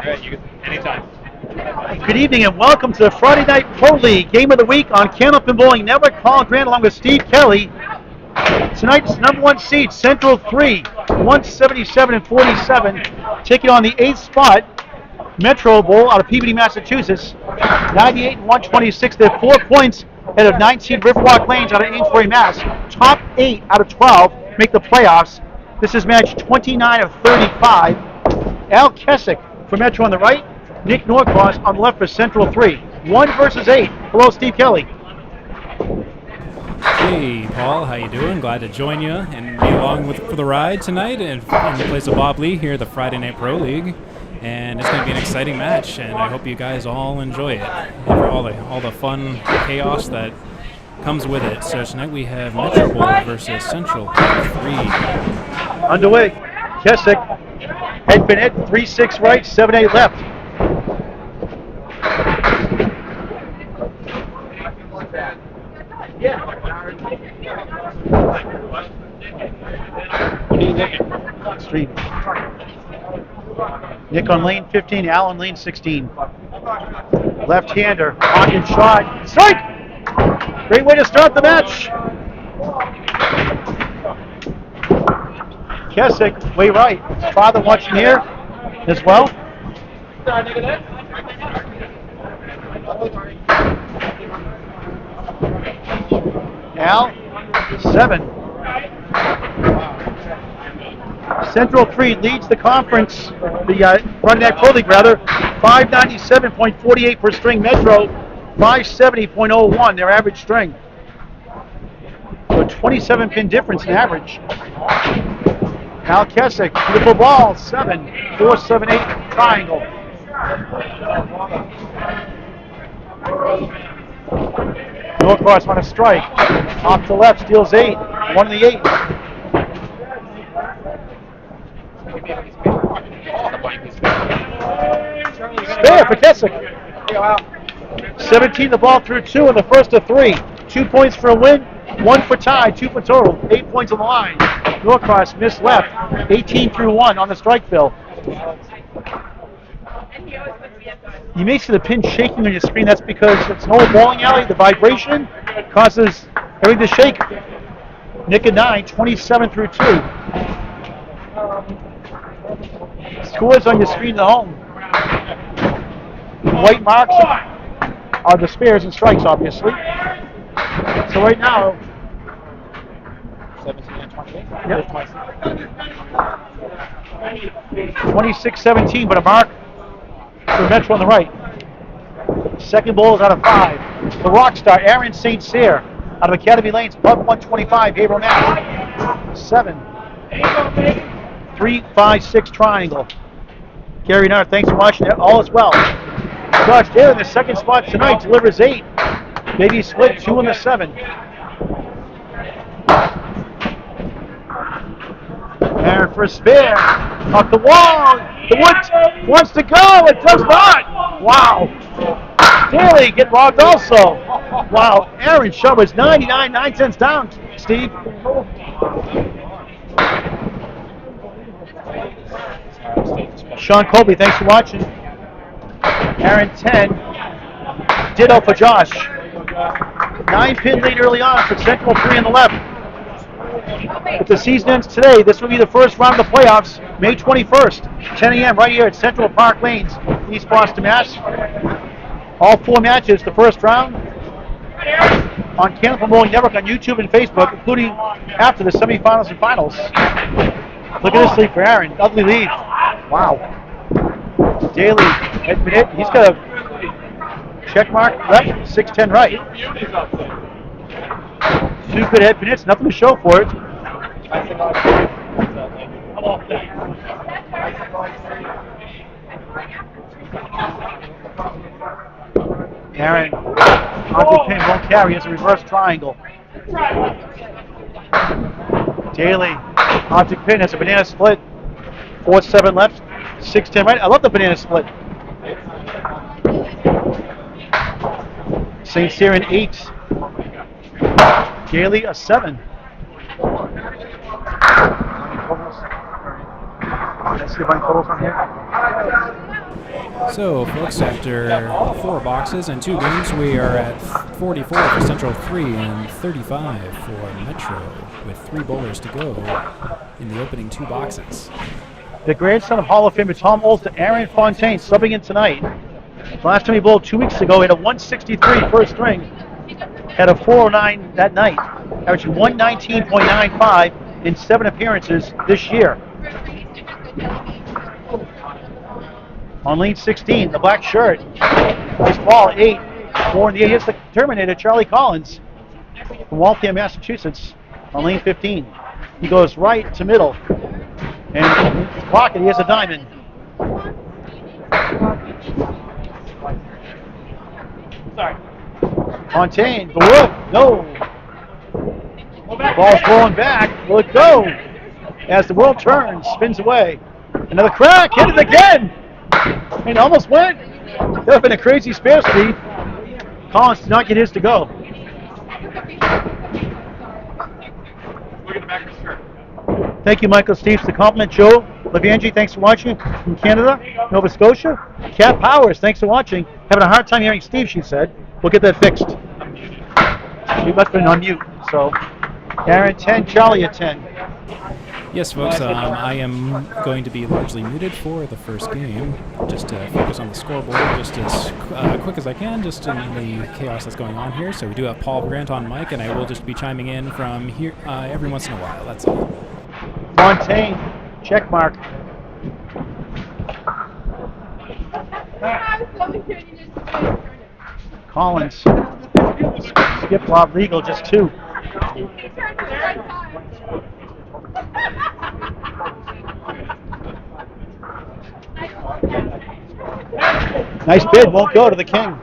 Anytime. Good evening and welcome to the Friday Night Pro League Game of the Week on Candlepin Bowling Network. Paul Grant along with Steve Kelly. Tonight's number one seed, Central 3, 177 and 47, taking on the 8th spot, Metro Bowl out of Peabody, Massachusetts, 98 and 126. They're 4 points ahead of 19 Riverwalk Lanes out of Amesbury, Mass. Top 8 out of 12 make the playoffs. This is match 29 of 35. Al Kessick for Metro on the right, Nick Norcross on the left for Central 3. 1 versus 8. Hello, Steve Kelly. Hey, Paul, how you doing? Glad to join you and be along for the ride tonight in the place of Bob Lee here at the Friday Night Pro League. And it's going to be an exciting match, and I hope you guys all enjoy it and for all the fun chaos that comes with it. So tonight we have Metro Bowl versus Central 3. Underway. Kessick, head pin hit, 3-6 right, 7-8 left. What are you thinking? Street. Nick on lane 15, Al on lane 16. Left-hander, pocket shot, strike! Great way to start the match. Kessick, way right. His father watching here as well. Al, 7. Central 3 leads the conference, the Friday Night Pro League rather, 597.48 per string. Metro, 570.01, their average string. So a 27-pin difference in average. Al Kessick, beautiful ball, 7, 4, 7, 8, triangle. Norcross on a strike, off to left, steals 8, 1 in the 8. Spare for Kessick. 17 the ball through 2 in the first of 3. 2 points for a win, 1 for tie, 2 for total. 8 points on the line. Norcross missed left. 18 through 1 on the strike bill. You may see the pin shaking on your screen. That's because it's an old bowling alley. The vibration causes everything to shake. Nick and 9, 27 through 2. Scores on your screen at home. White marks are the spares and strikes, obviously. So right now, 17 and 28? Yep. 26-17, but a mark for Metro on the right. Second ball is out of 5. The rock star, Aaron St. Cyr, out of Academy Lanes, Pub 125, Haverhill, Mass. 7. 3, 5, 6 triangle. Gary Nard, thanks for watching. All is well. Josh Taylor in the second spot tonight delivers 8. Baby split 2 in the 7. Aaron for a spare. Off the wall. The wood wants to go. It does not. Wow. Daly get robbed also. Wow. Aaron Schuber's 99, 9 cents down, Steve. Sean Colby, thanks for watching. Aaron 10. Ditto for Josh. 9-pin lead early on for Central 3 on the left. If the season ends today, this will be the first round of the playoffs, May 21st, 10 a.m. right here at Central Park Lanes, East Boston, Mass. All 4 matches, the first round, on Candlepin Bowling Network on YouTube and Facebook, including after the semifinals and finals. Look at this lead for Aaron. Ugly lead. Wow. Daly, he's got a check mark left, 6-10 right. 2 good head pin hits, nothing to show for it. Aaron, onto pin, won't carry, it's a reverse triangle. Daly, onto pin, has a banana split. 4-7 left, 6-10 right. I love the banana split. St. Cyr an 8. Daly a 7. Let's see if I can totals on here. So, folks, after 4 boxes and 2 games, we are at 44 for Central 3 and 35 for Metro, with 3 bowlers to go in the opening 2 boxes. The grandson of Hall of Famer Tom Olster, Aaron Fontaine, subbing in tonight. Last time he bowled 2 weeks ago, he had a 163 first string, had a 409 that night, averaging 119.95 in 7 appearances this year. On lane 16, the black shirt, nice ball, 8, 4 in the 8. Here's the Terminator, Charlie Collins, from Waltham, Massachusetts, on lane 15. He goes right to middle, and in his pocket he has a diamond. Sorry. Fontaine, the wood, no. The ball's rolling back, will it go? As the world turns, spins away. Another crack, hit it again! And almost went. That would have been a crazy spare speed. Collins did not get his to go. Look at the back of the shirt. Thank you, Michael Steves, to compliment Joe Levangie. Thanks for watching from Canada, Nova Scotia. Kat Powers, thanks for watching. Having a hard time hearing Steve, she said. We'll get that fixed. She must have been on mute. So, Aaron 10, Charlie at 10. Yes, folks, I am going to be largely muted for the first game, just to focus on the scoreboard just as quick as I can, just in the chaos that's going on here. So we do have Paul Grant on mic, and I will just be chiming in from here every once in a while, that's all. Fontaine, check mark. Collins, skip lob legal, just 2. Nice bid, won't go to the king.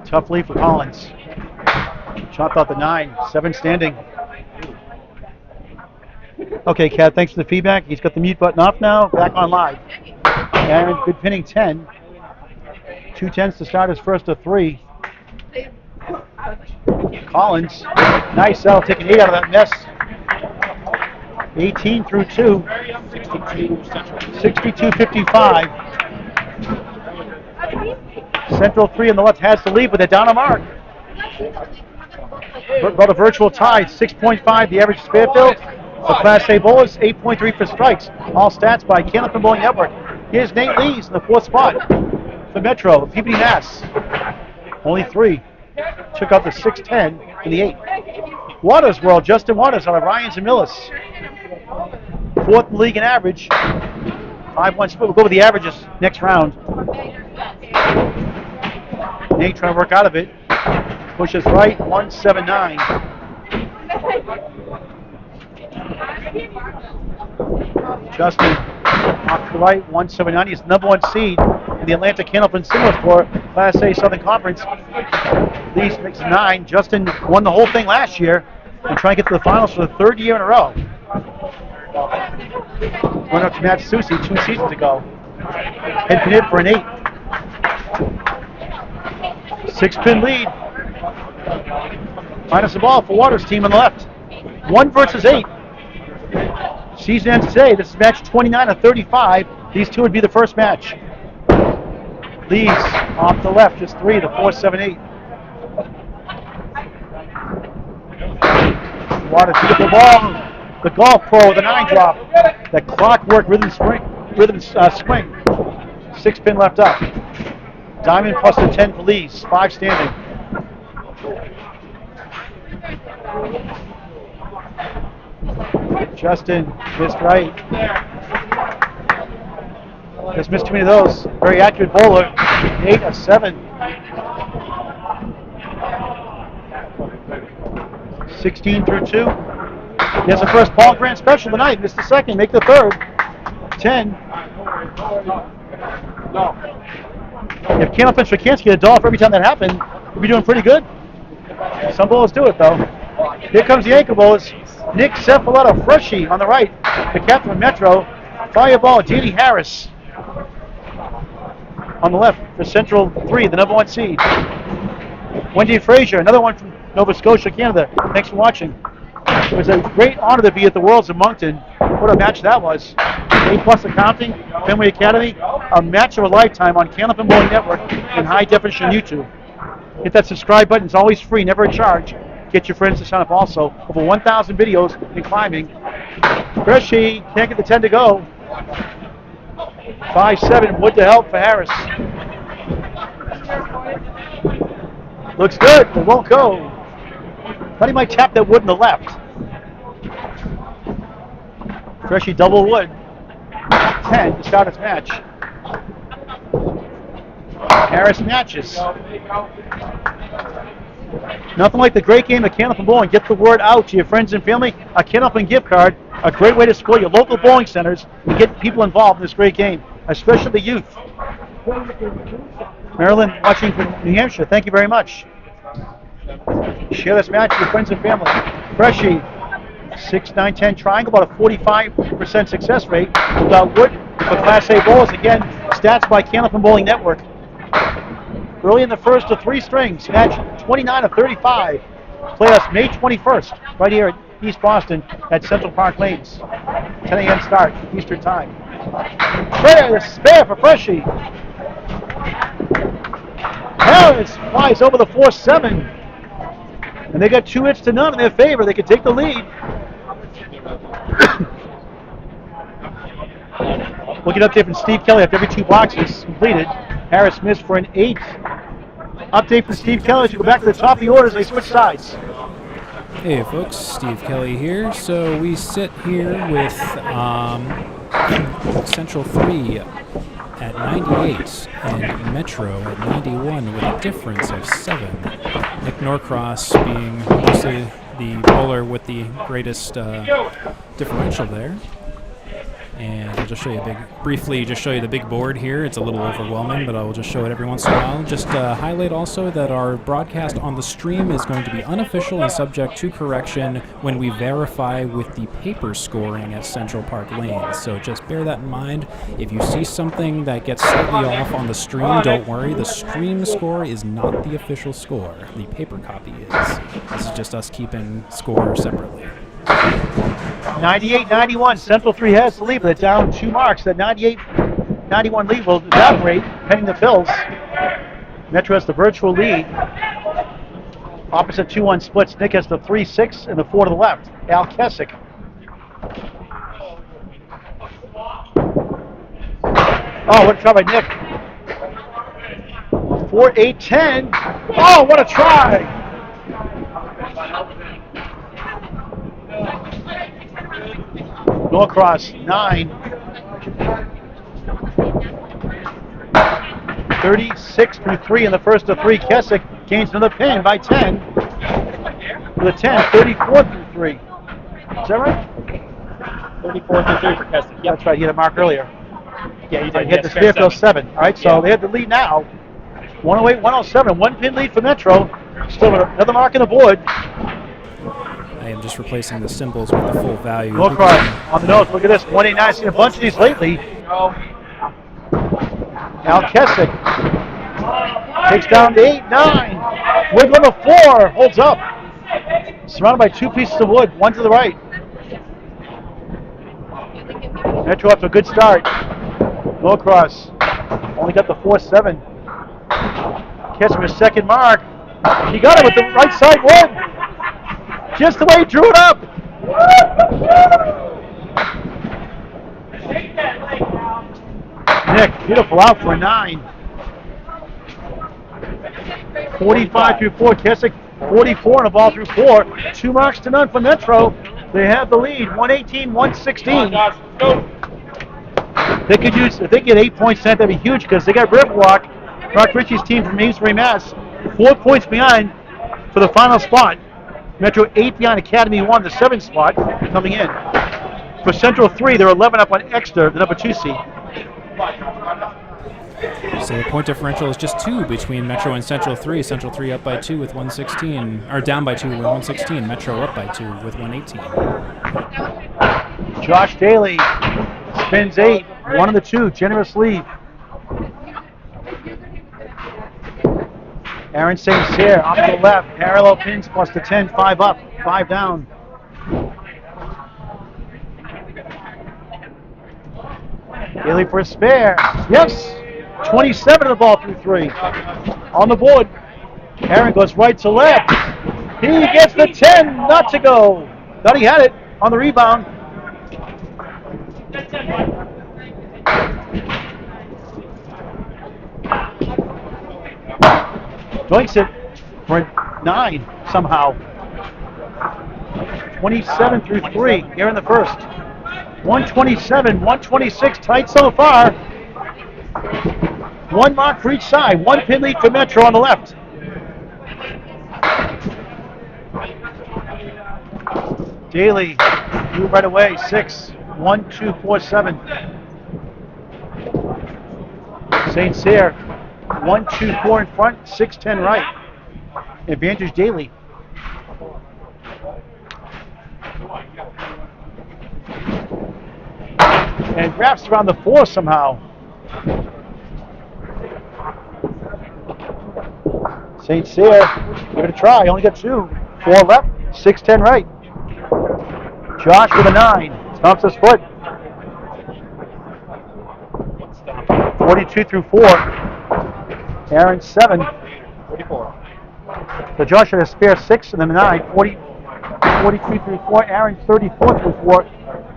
Tough lead for Collins. Chopped out the 9, 7 standing. Okay, Kat, thanks for the feedback. He's got the mute button off now, back on live. Aaron, good pinning 10. 2 10s to start his first of 3. Collins, nice out, taking 8 out of that mess. 18 through 2. 62-55. Central 3 on the left has the lead, but they're down a mark. About a virtual tie, 6.5 the average Fairfield. For Class A bowlers, 8.3 for strikes. All stats by Candlepin Bowling Network. Here's Nate Lees in the 4th spot for Metro, Peabody, Mass. Only 3. Took out the 6-10 in the 8. Waters World, Justin Waters out of Ryans and Millis. 4th in the league in average. 5-1 split. We'll go with the averages next round. Nate trying to work out of it. Pushes right, 179. Justin off to the right, 179. He's the number 1 seed in the Atlanta Candlepin Singles for Class A Southern Conference. Lees makes 9. Justin won the whole thing last year and trying to get to the finals for the 3rd year in a row. Went up to Matt Susi 2 seasons ago. Head pin hit for an 8. 6-pin lead. Minus the ball for Waters' team on the left. 1 versus 8. Season ends today. This is match 29 of 35. These 2 would be the first match. Lees off the left, just 3, the 4-7-8. Waters to get the ball. The golf pro, the 9 drop. The clockwork rhythm swing. 6-pin left up. Diamond plus the 10 for Lees. 5 standing. Justin missed right. Just missed too many of those. Very accurate bowler. 8 of 7. 16 through 2. He has the first Paul Grant special tonight. Missed the second. Make the 3rd. 10. If Candlepin Straczynski get $1 for every time that happened, we'd be doing pretty good. Some bowlers do it, though. Here comes the anchor bowlers. Nick Cephaletta Freshie on the right. The captain of Metro. Fireball Danny Harris on the left for Central 3, the number 1 seed. Wendy Frazier, another one from Nova Scotia, Canada. Thanks for watching. It was a great honor to be at the Worlds in Moncton. What a match that was. A+ accounting, Family Academy, a match of a lifetime on Canopy Bowling Network in high definition YouTube. Hit that subscribe button. It's always free, never a charge. Get your friends to sign up also. Over 1,000 videos in climbing. Freshie can't get the 10 to go. 5-7, wood to help for Harris. Looks good, but won't go. Thought he might tap that wood in the left. Freshie double wood. 10 to start his match. Harris matches. Nothing like the great game of Canopy Bowling. Get the word out to your friends and family. A Canopy gift card, a great way to support your local bowling centers and get people involved in this great game, especially the youth. Maryland watching from New Hampshire, thank you very much. Share this match with your friends and family. Freshie, 6, 9, 10 triangle, about a 45% success rate without wood for Class A bowlers. Again, stats by Canopy Bowling Network. Early in the first of 3 strings, match 29 of 35. Play us May 21st, right here at East Boston at Central Park Lanes. 10 a.m. start, Eastern Time. Spare for Freshie. Harris flies over the 4-7. And they got 2 hits to none in their favor. They could take the lead. Looking up there from Steve Kelly after every 2 boxes completed. Harris missed for an 8. Update from Steve Kelly as you go back to the top of the orders. They switch sides. Hey folks, Steve Kelly here. So we sit here with Central 3 at 98 and Metro at 91 with a difference of 7. Nick Norcross being mostly the bowler with the greatest differential there. And I'll just show you briefly the big board here. It's a little overwhelming, but I will just show it every once in a while. Just highlight also that our broadcast on the stream is going to be unofficial and subject to correction when we verify with the paper scoring at Central Park Lanes. So just bear that in mind. If you see something that gets slightly off on the stream, don't worry. The stream score is not the official score. The paper copy is. This is just us keeping score separately. 98-91, Central 3 has the lead, but they're down 2 marks. That 98-91 lead will evaporate, pending the fills. Metro has the virtual lead. Opposite 2-1 splits. Nick has the 3-6 and the 4 to the left. Al Kessick. Oh, what a try by Nick. 4-8-10. Oh, what a try! Norcross, 9. 36 through 3 in the first of 3. Kessick gains another pin by 10. With a 10, 34 through 3. Is that right? 34 through 3 for Kessick. Yep. That's right, he hit a mark earlier. Yeah, you did. He hit the Spearfield 7. All right, so they have the lead now. 108-107, 1 pin lead for Metro. Still with another mark on the board. I am just replacing the symbols with the full value. Norcross on the nose. Look at this. 189. Seen a bunch of these lately. Al Kessick takes down to 8-9. Wood number 4 holds up. Surrounded by 2 pieces of wood. 1 to the right. Metro up to a good start. Norcross only got the 4-7. Kessick with second mark. He got it with the right side wood. Just the way he drew it up. Nick, beautiful out for a 9. 45 through 4. Kessick, 44 and a ball through 4. 2 marks to none for Metro. They have the lead, 118-116. They could use, if they get 8 points tonight, that'd be huge because they got Riverwalk, Brock Ritchie's team from Amesbury, Mass. 4 points behind for the final spot. Metro 8 behind Academy 1, the 7th spot coming in. For Central 3, they're 11 up on Exeter, the number 2 seed. So the point differential is just 2 between Metro and Central 3. Central 3 up by 2 with 116, or down by 2 with 116. Metro up by 2 with 118. Josh Daly spins 8, 1 of the 2, generous lead. Aaron St. Cyr off to the left, parallel pins plus the 10, 5 up, 5 down. Daly for a spare. Yes. 27 of the ball through 3. On the board. Aaron goes right to left. He gets the 10, not to go. Thought he had it on the rebound. Doinks it for 9 somehow. 27 through 3 here in the first. 127, 126, tight so far. 1 mark for each side. 1 pin lead for Metro on the left. Daly, move right away. 6, 1, 2, 4, 7. St. Cyr, 1, 2, 4 in front, 6, 10 right. Advantage Daly. And wraps around the 4 somehow. St. Cyr, give it a try. Only got 2. 4 left, 6, 10 right. Josh with a 9. Stomps his foot. 42 through 4. Aaron 7. 44. So Josh had a spare 6 and then a 9. 42 through 4. Aaron 34 through 4.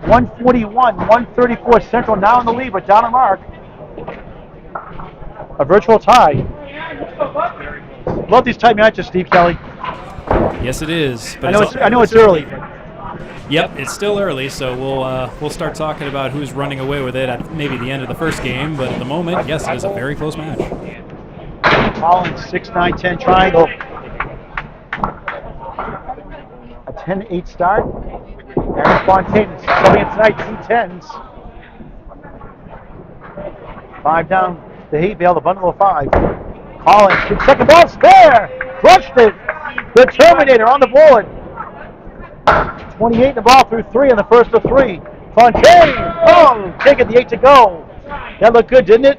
141, 134 Central now in the lead, but down a mark. A virtual tie. Love these tight matches, Steve Kelly. Yes, it is. But I know it's early. Yep, it's still early, so we'll start talking about who's running away with it at maybe the end of the first game. But at the moment, yes, it is a very close match. Collins 6-9-10 triangle. A 10-8 start. Aaron Fontaine coming in tonight, 2 10s. 5 down the Hayvale, the bundle of 5. Collins, good second ball, spare! Crushed it! The Terminator on the board. 28 in the ball through 3 on the first of 3. Fontaine! Oh, taking the 8 to go. That looked good, didn't it?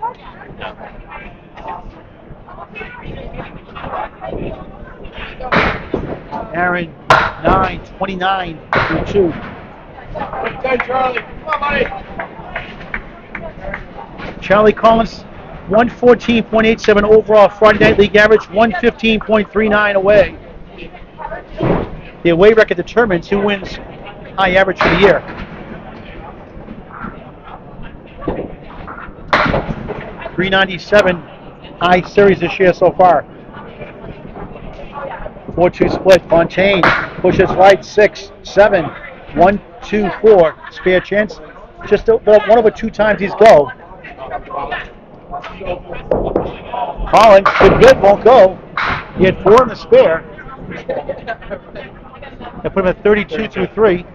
Aaron, 9, 29 through 2. Charlie Collins, 114.87 overall Friday Night League average, 115.39 away. The away record determines who wins high average for the year. .397 high series this year so far. 4-2 split. Fontaine pushes right, 6, 7, 1, 2, 4. Spare chance. Just one over 2 times he's go. Collins, good, won't go. He had 4 in the spare. That put him at 32 through 3.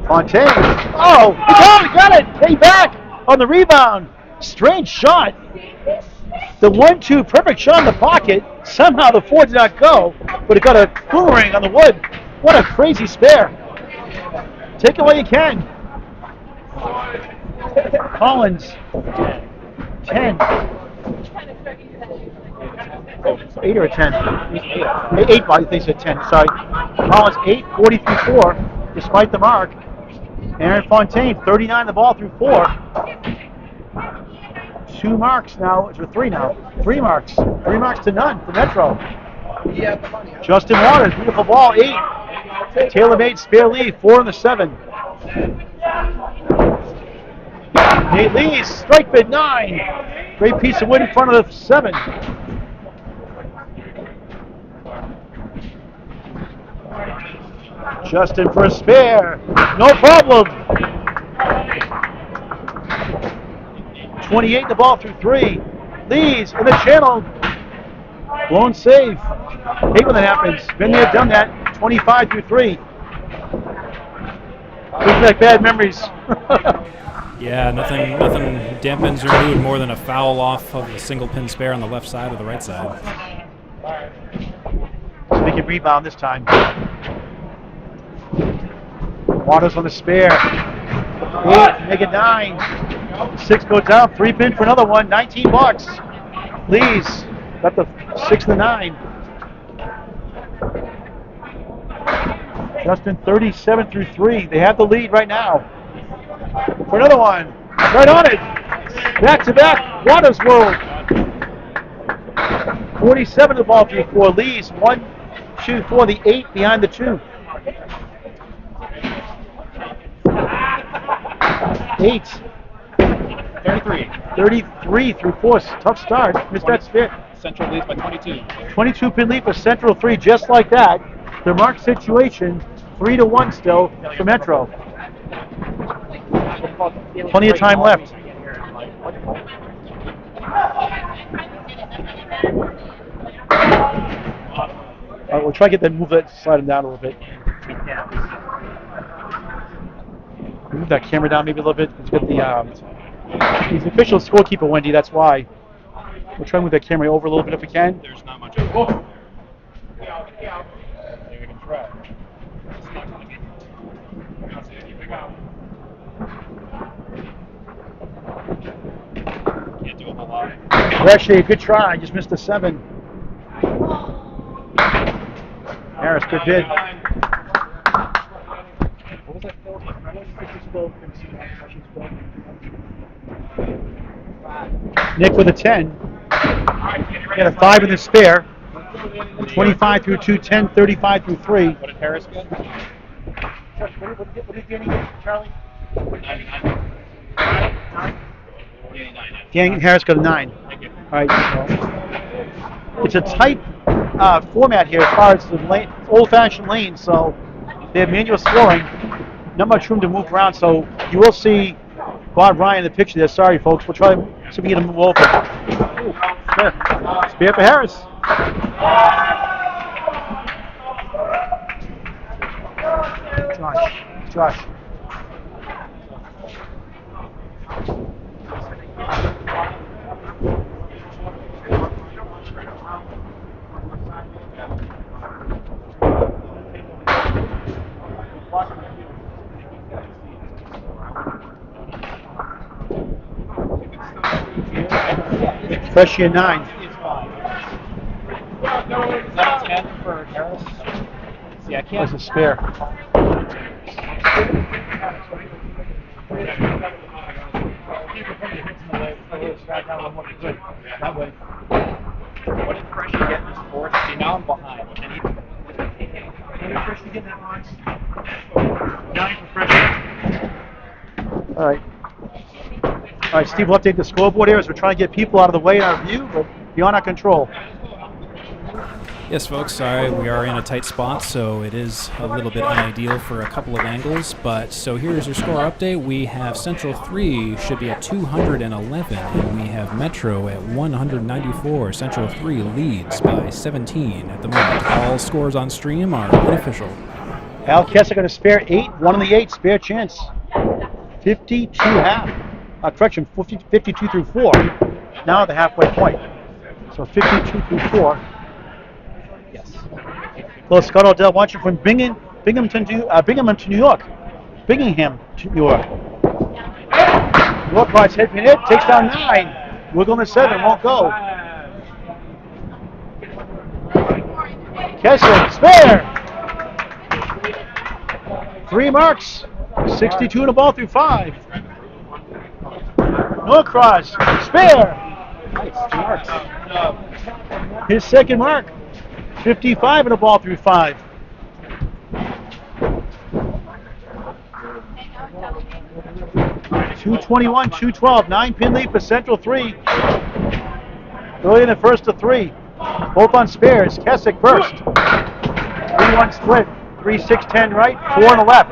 Fontaine. Oh, he got it. Came back on the rebound. Strange shot. The 1-2 perfect shot in the pocket. Somehow the 4 did not go, but it got a boomerang on the wood. What a crazy spare. Take it while you can. Collins, 10. 8 or a 10? 8, I think he said 10, sorry. Collins, 8, 40 through 4, despite the mark. Aaron Fontaine, 39 the ball through 4. 2 marks now, or 3 now. 3 marks. 3 marks to none for Metro. Justin Waters, beautiful ball, 8. Taylor-made spare lead, 4 in the 7. Nate Lee's strike bid, 9. Great piece of wood in front of the 7. Justin for a spare. No problem. 28 the ball through 3. Lee's in the channel. Blown save. Hate when that happens. Been there, done that. 25 through 3. Looks like bad memories. Yeah, nothing dampens your mood more than a foul off of a single pin spare on the left side or the right side. So they can rebound this time. Waters on the spare. 8, make it 9. 6 goes down, 3 pin for another one, $19. Lee's got the 6 and the 9. Justin 37 through 3. They have the lead right now. For another one. Right on it. Back to back. Waters World. 47 the ball through 4. Leads 1, 2, 4. The 8 behind the 2. 8. 33 through 4. Tough start. Missed that spit. Central leads by 22. 22 pin lead for Central 3, just like that. The mark situation 3-1 still for Metro. Plenty of time left. All right, we'll try to move that, slide him down a little bit. Move that camera down maybe a little bit. Let's get he's the official scorekeeper, Wendy. That's why. We'll try to move that camera over a little bit if we can. There's not much over there. You can try. Can't do a whole lot. Actually, a good try. I just missed a 7. Harris, good bid. What was that for? Nick with a 10. Got a 5 in the spare. 25 through 2, 10, 35 through 3. What did Harris get? What did Danny get, Charlie? 99. Danny Harris got a 9. Thank you. All right. It's a tight format here as far as the lane, old-fashioned lane, so they have manual scoring. Not much room to move around, so you will see Bob Ryan in the picture there. Sorry, folks. We'll try to see if we can get him to move over. Spare for Harris. Josh. Freshie at 9. Is that a 10 for Harris? See, I can't. There's a spare. That way. What did Freshie get in his fourth? See, now I'm behind. What did Freshie get that much? 9 for Freshie. All right, Steve, we'll update the scoreboard here as we're trying to get people out of the way in our view, but beyond our control. Yes, folks, sorry, we are in a tight spot, so it is a little bit unideal for a couple of angles, but so here's your score update. We have Central 3 should be at 211, and we have Metro at 194. Central 3 leads by 17 at the moment. All scores on stream are unofficial. Al Kessler got a spare 8, 1 on the 8, spare chance. 52 half. Correction, 52 through 4. Now at the halfway point. So 52 through 4. Yes. Well, Scott Odell watching from Binghamton to New York. Bingham to New York. York rides head pin hit, takes down 9. Wiggle in 7, won't go. Kessler, spare. 3 marks. 62 in the ball through 5. Norcross, spare. Nice, 2 marks. His second mark. 55 in the ball through 5. .221, 212, 9 pin lead for Central 3. Early in the first of 3. Both on spares. Kessick first. 3-1 split. 3-6-10 right, 4 on the left.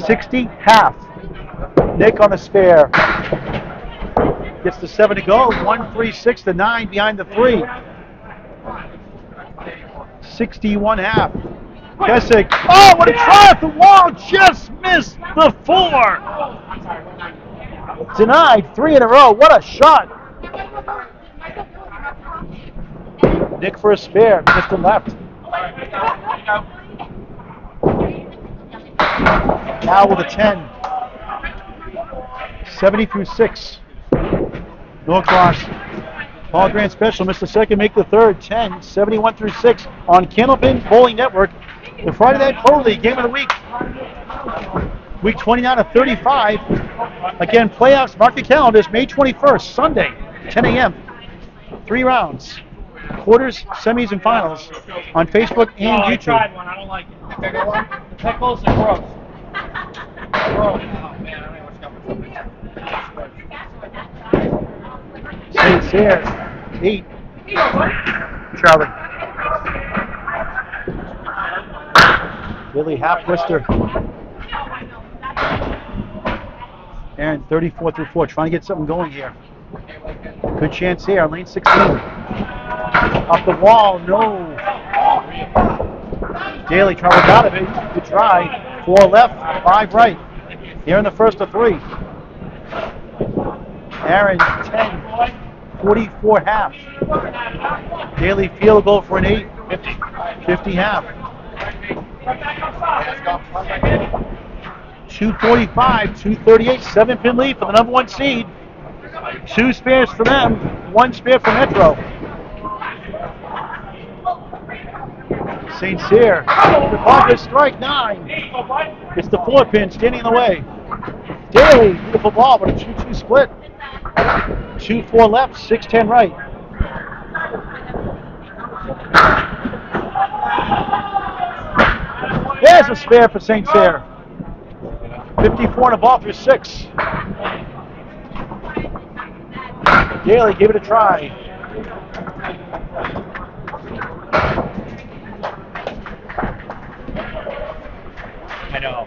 60 half. Nick on the spare. Gets the 7 to go. 1-3-6 to 9 behind the 3. 61 half. Kessick. Oh, what a try at the wall. Just missed the 4. Denied 3 in a row. What a shot. Nick for a spare. Missed the left. Now with a 10. 70 through 6. Norcross. Paul Grant special. Missed the second, make the third. 10. 71 through 6 on Candlepin Bowling Network. The Friday Night Pro League Game of the Week. Week 29 of 35. Again, playoffs, mark your calendars, May 21st, Sunday, 10 a.m. 3 rounds. Quarters, semis, and finals on Facebook and YouTube. I tried one. I don't like it. The bigger one? The pickles are gross. Gross. Oh, man. I don't know what's coming. Saints here. 8. Charlie. Billy half-wrister. Aaron, 34 through 4, trying to get something going here. Good chance here on lane 16. Up the wall, no. Daly trying to work out of it. Good try. 4 left, 5 right. Here in the first of 3. Aaron, 10, 44 half. Daly field goal for an 8, 50 half. 245, 238, 7-pin lead for the number 1 seed. 2 spares for them, 1 spare for Metro. St. Cyr, the clock is strike 9. It's the 4-pin standing in the way. Daly, beautiful ball, but a 2-2 split. 2-4 left, 6-10 right. There's a spare for St. Cyr. 54 and a ball through 6. Daly gave it a try. I know.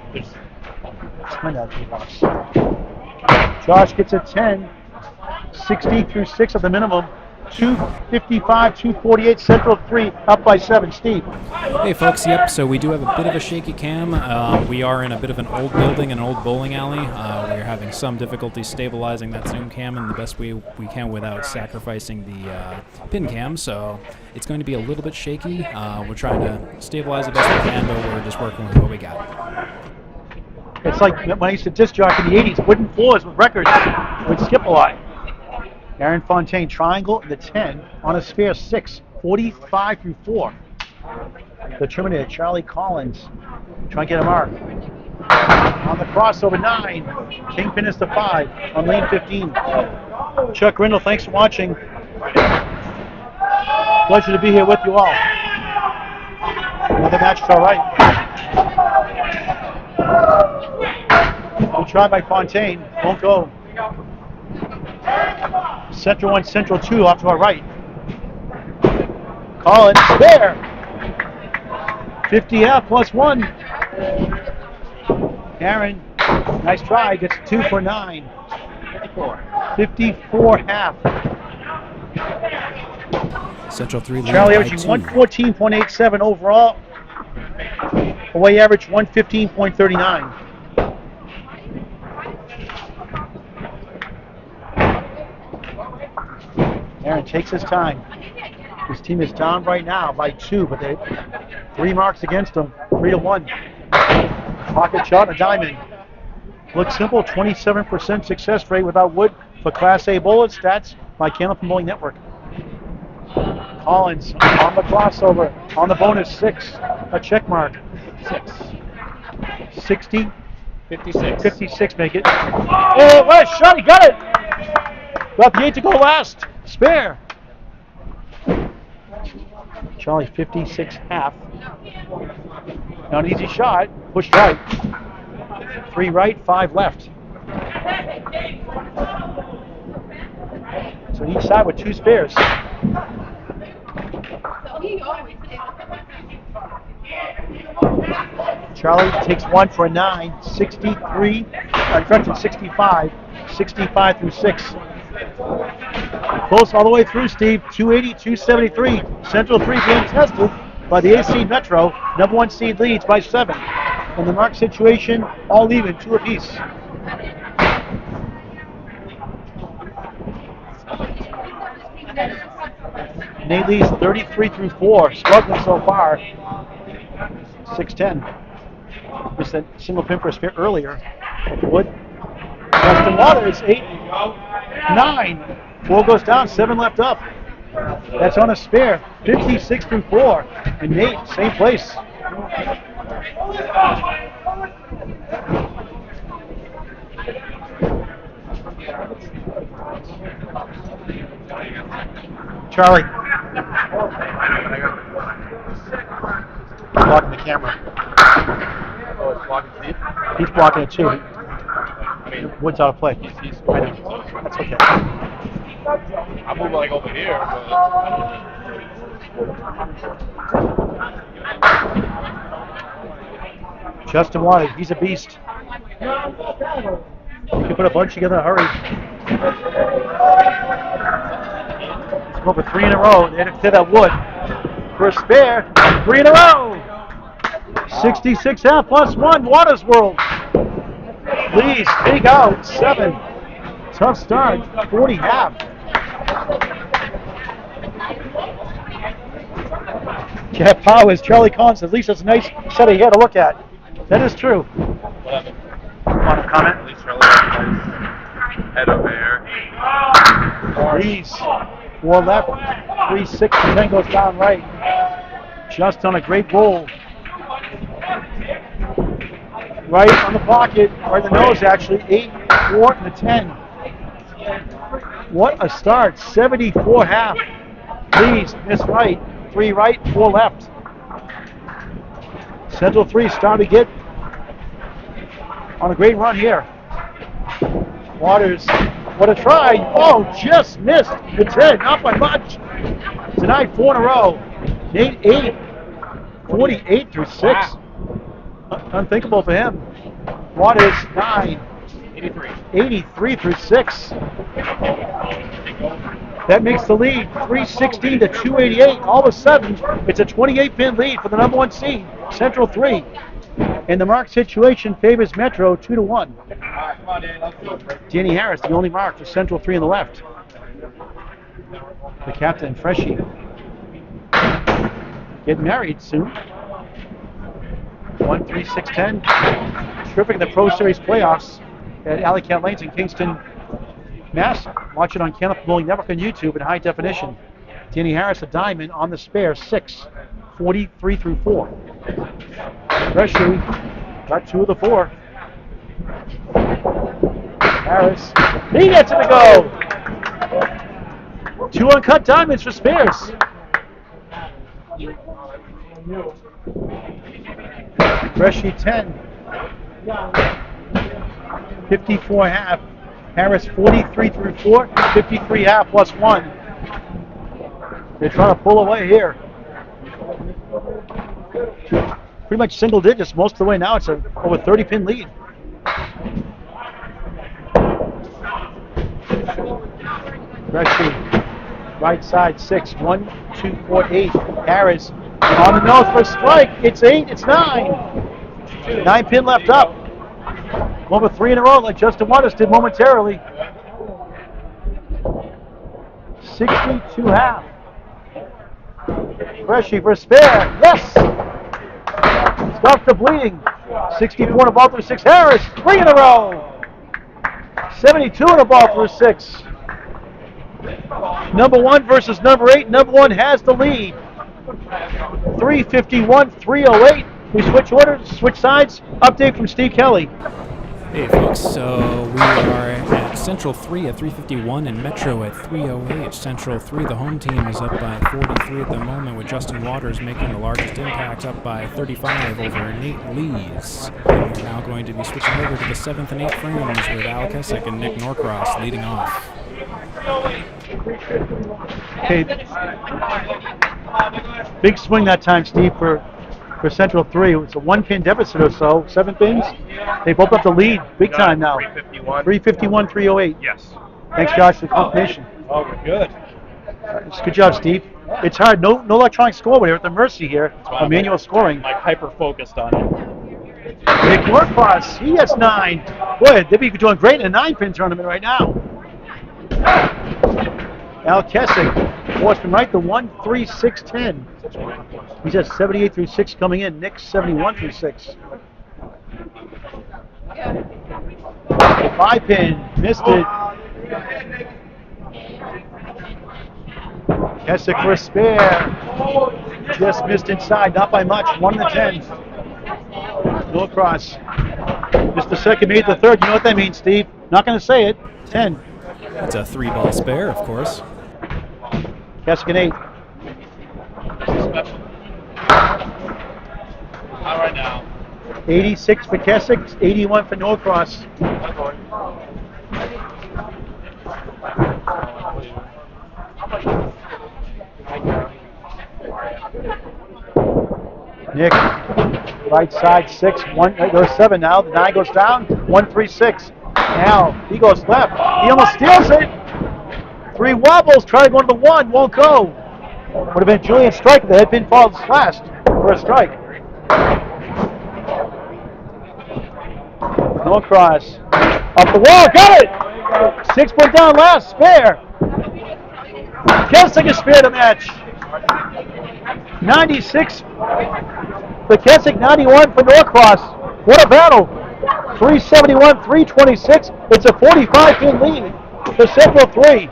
Josh gets a 10. 60 through 6 at the minimum. 255, 248, Central 3, up by 7. Steve. Hey folks, yep, so we do have a bit of a shaky cam. We are in a bit of an old building, an old bowling alley. We're having some difficulty stabilizing that Zoom cam in the best way we can without sacrificing the pin cam, so it's going to be a little bit shaky. We're trying to stabilize it best we can, but we're just working with what we got. It's like when I used to disc jockey in the 80s, wooden floors with records would skip a lot. Aaron Fontaine, triangle, the 10 on a spare 6, 45 through 4. The Terminator, Charlie Collins, trying to get a mark. On the crossover, 9. Kingpin is the 5 on lane 15. Chuck Grindle, thanks for watching. Pleasure to be here with you all. Another match to our right. Good try by Fontaine, won't go. Central 1, Central 2 off to our right. Collins, there! 50 half plus 1. Aaron, nice try, gets 2 for 9. 54 half. Central 3 lead Charlie by averaging 2. 114.87 overall. Away average 115.39. Aaron takes his time. His team is down right now by 2, but they 3 marks against them, 3-1. Pocket shot, a diamond. Looks simple, 27% success rate without wood for Class A bowlers. Stats by Candle from Bowling Network. Collins on the crossover, on the bonus 6, a check mark. 6. 60, 56. 56 make it. Oh, what a shot, he got it! Got the 8 to go last. Spare. Charlie 56 half. Now an easy shot. Pushed right. 3 right, 5 left. So each side with 2 spares. Charlie takes 1 for a 9. 63. Correction, 65. 65 through 6. Close all the way through, Steve. 280, 273. Central 3 being tested by the 8 seed Metro. Number 1 seed leads by 7. In the mark situation, all even, 2 apiece. Nate leads 33 through 4. Struggling so far. 6-10. Missed that single pin for a spare earlier. Wood. Justin Waters, 8, 9. 4 goes down, 7 left up. That's on a spare. 56 through 4. And Nate, same place. Charlie. Blocking the camera. Oh, it's blocking Steve? He's blocking it too. I mean, Wood's out of play. he's I know. That's okay. I'm moving like over here, Justin Waters, he's a beast. He can put a bunch together in a hurry. Let's go for 3 in a row. They had to clear that wood. For a spare, 3 in a row. 66 half plus 1, Waters World. Please take out 7. Tough start, 40 half. Jeff Powers, Charlie Collins, at least it's a nice set of hair to look at. That is true. whatever. Want to comment? At least Charlie has a nice head of hair. Please. 4 left, 3, 6, and 10 goes down right. Just on a great roll. Right on the pocket, or the nose actually. 8, 4, and a 10. What a start. 74 half. Please, miss right. 3 right, 4 left. Central 3 starting to get on a great run here. Waters, what a try. Oh, just missed the 10, not by much. Tonight, 4 in a row. Nate 8, 48 through 6. Wow. Unthinkable for him. Waters 9, 83. 83 through 6. That makes the lead 316 to 288. All of a sudden, it's a 28-pin lead for the number 1 seed, Central 3. And the mark situation favors Metro 2-1. Come on, Dan. Let's go. Danny Harris, the only mark for Central 3 on the left. The captain, Freshie. Getting married soon. 1, 3, 6, 10. Terrific in the Pro Series playoffs at Alley Cat Lanes in Kingston, Mass. Watch it on Canopy Bowling Network on YouTube in high definition. Danny Harris, a diamond on the spare, 6, 43 through 4. Freshie got 2 of the 4. Harris, he gets it to go. 2 uncut diamonds for spares. Freshie 10. 54 half. Harris 43 through 4. 53 half plus 1. They're trying to pull away here. Pretty much single digits most of the way now. It's a over 30-pin lead. Freshie, right side 6. 1, 2, 4, 8. Harris on the nose for a strike. It's 8. It's 9. 9-pin left up. Over 3 in a row, like Justin Waters did momentarily. 62 half. Freshie for a spare. Yes! Stop the bleeding. 64 in a ball through 6. Harris, 3 in a row. 72 in a ball through 6. Number 1 versus number 8. Number 1 has the lead. 351, 308. We switch orders, switch sides. Update from Steve Kelly. Hey folks, so we are at Central 3 at 351 and Metro at 308. Central 3, the home team, is up by 43 at the moment, with Justin Waters making the largest impact, up by 35 over Nate Lees. And we're now going to be switching over to the 7th and 8th frames with Al Kessick and Nick Norcross leading off. Okay. Big swing that time, Steve, for Central 3. It's a 1-pin deficit or so. 7 pins. They both up the lead big time now. 351, 308. Yes. Thanks, Josh, for the confirmation. Oh, we're good. Good job, Steve. It's hard. No electronic scoreboard here at the Mercy here. A manual scoring. Like hyper-focused on it. Nick Norcross, he has 9. Boy, they'd be doing great in a 9-pin tournament right now. Al Kessick, forced from right to 1, 3, 6, 10. He's at 78 through 6 coming in. Nick's 71 through 6. 5-pin, missed it. Kessick for a spare. Just missed inside, not by much. 1 to 10. Norcross. Missed the second, made the third. You know what that means, Steve? Not going to say it. 10. That's a 3-ball spare, of course. Keswick 8. Not right now. 86 for Keswick, 81 for Norcross. Nick, right side 6, 1, there's 7 now. The 9 goes down, 1-3-6. Now he goes left. He almost steals it. 3 wobbles, try to go to the 1, won't go. Would have been Julian Strike if the head pin falls last for a strike. Norcross up the wall, got it! 6 went down last, spare. Keswick is spare to match. 96 for Keswick, 91 for Norcross. What a battle! 371, 326. It's a 45-pin lead for Central 3.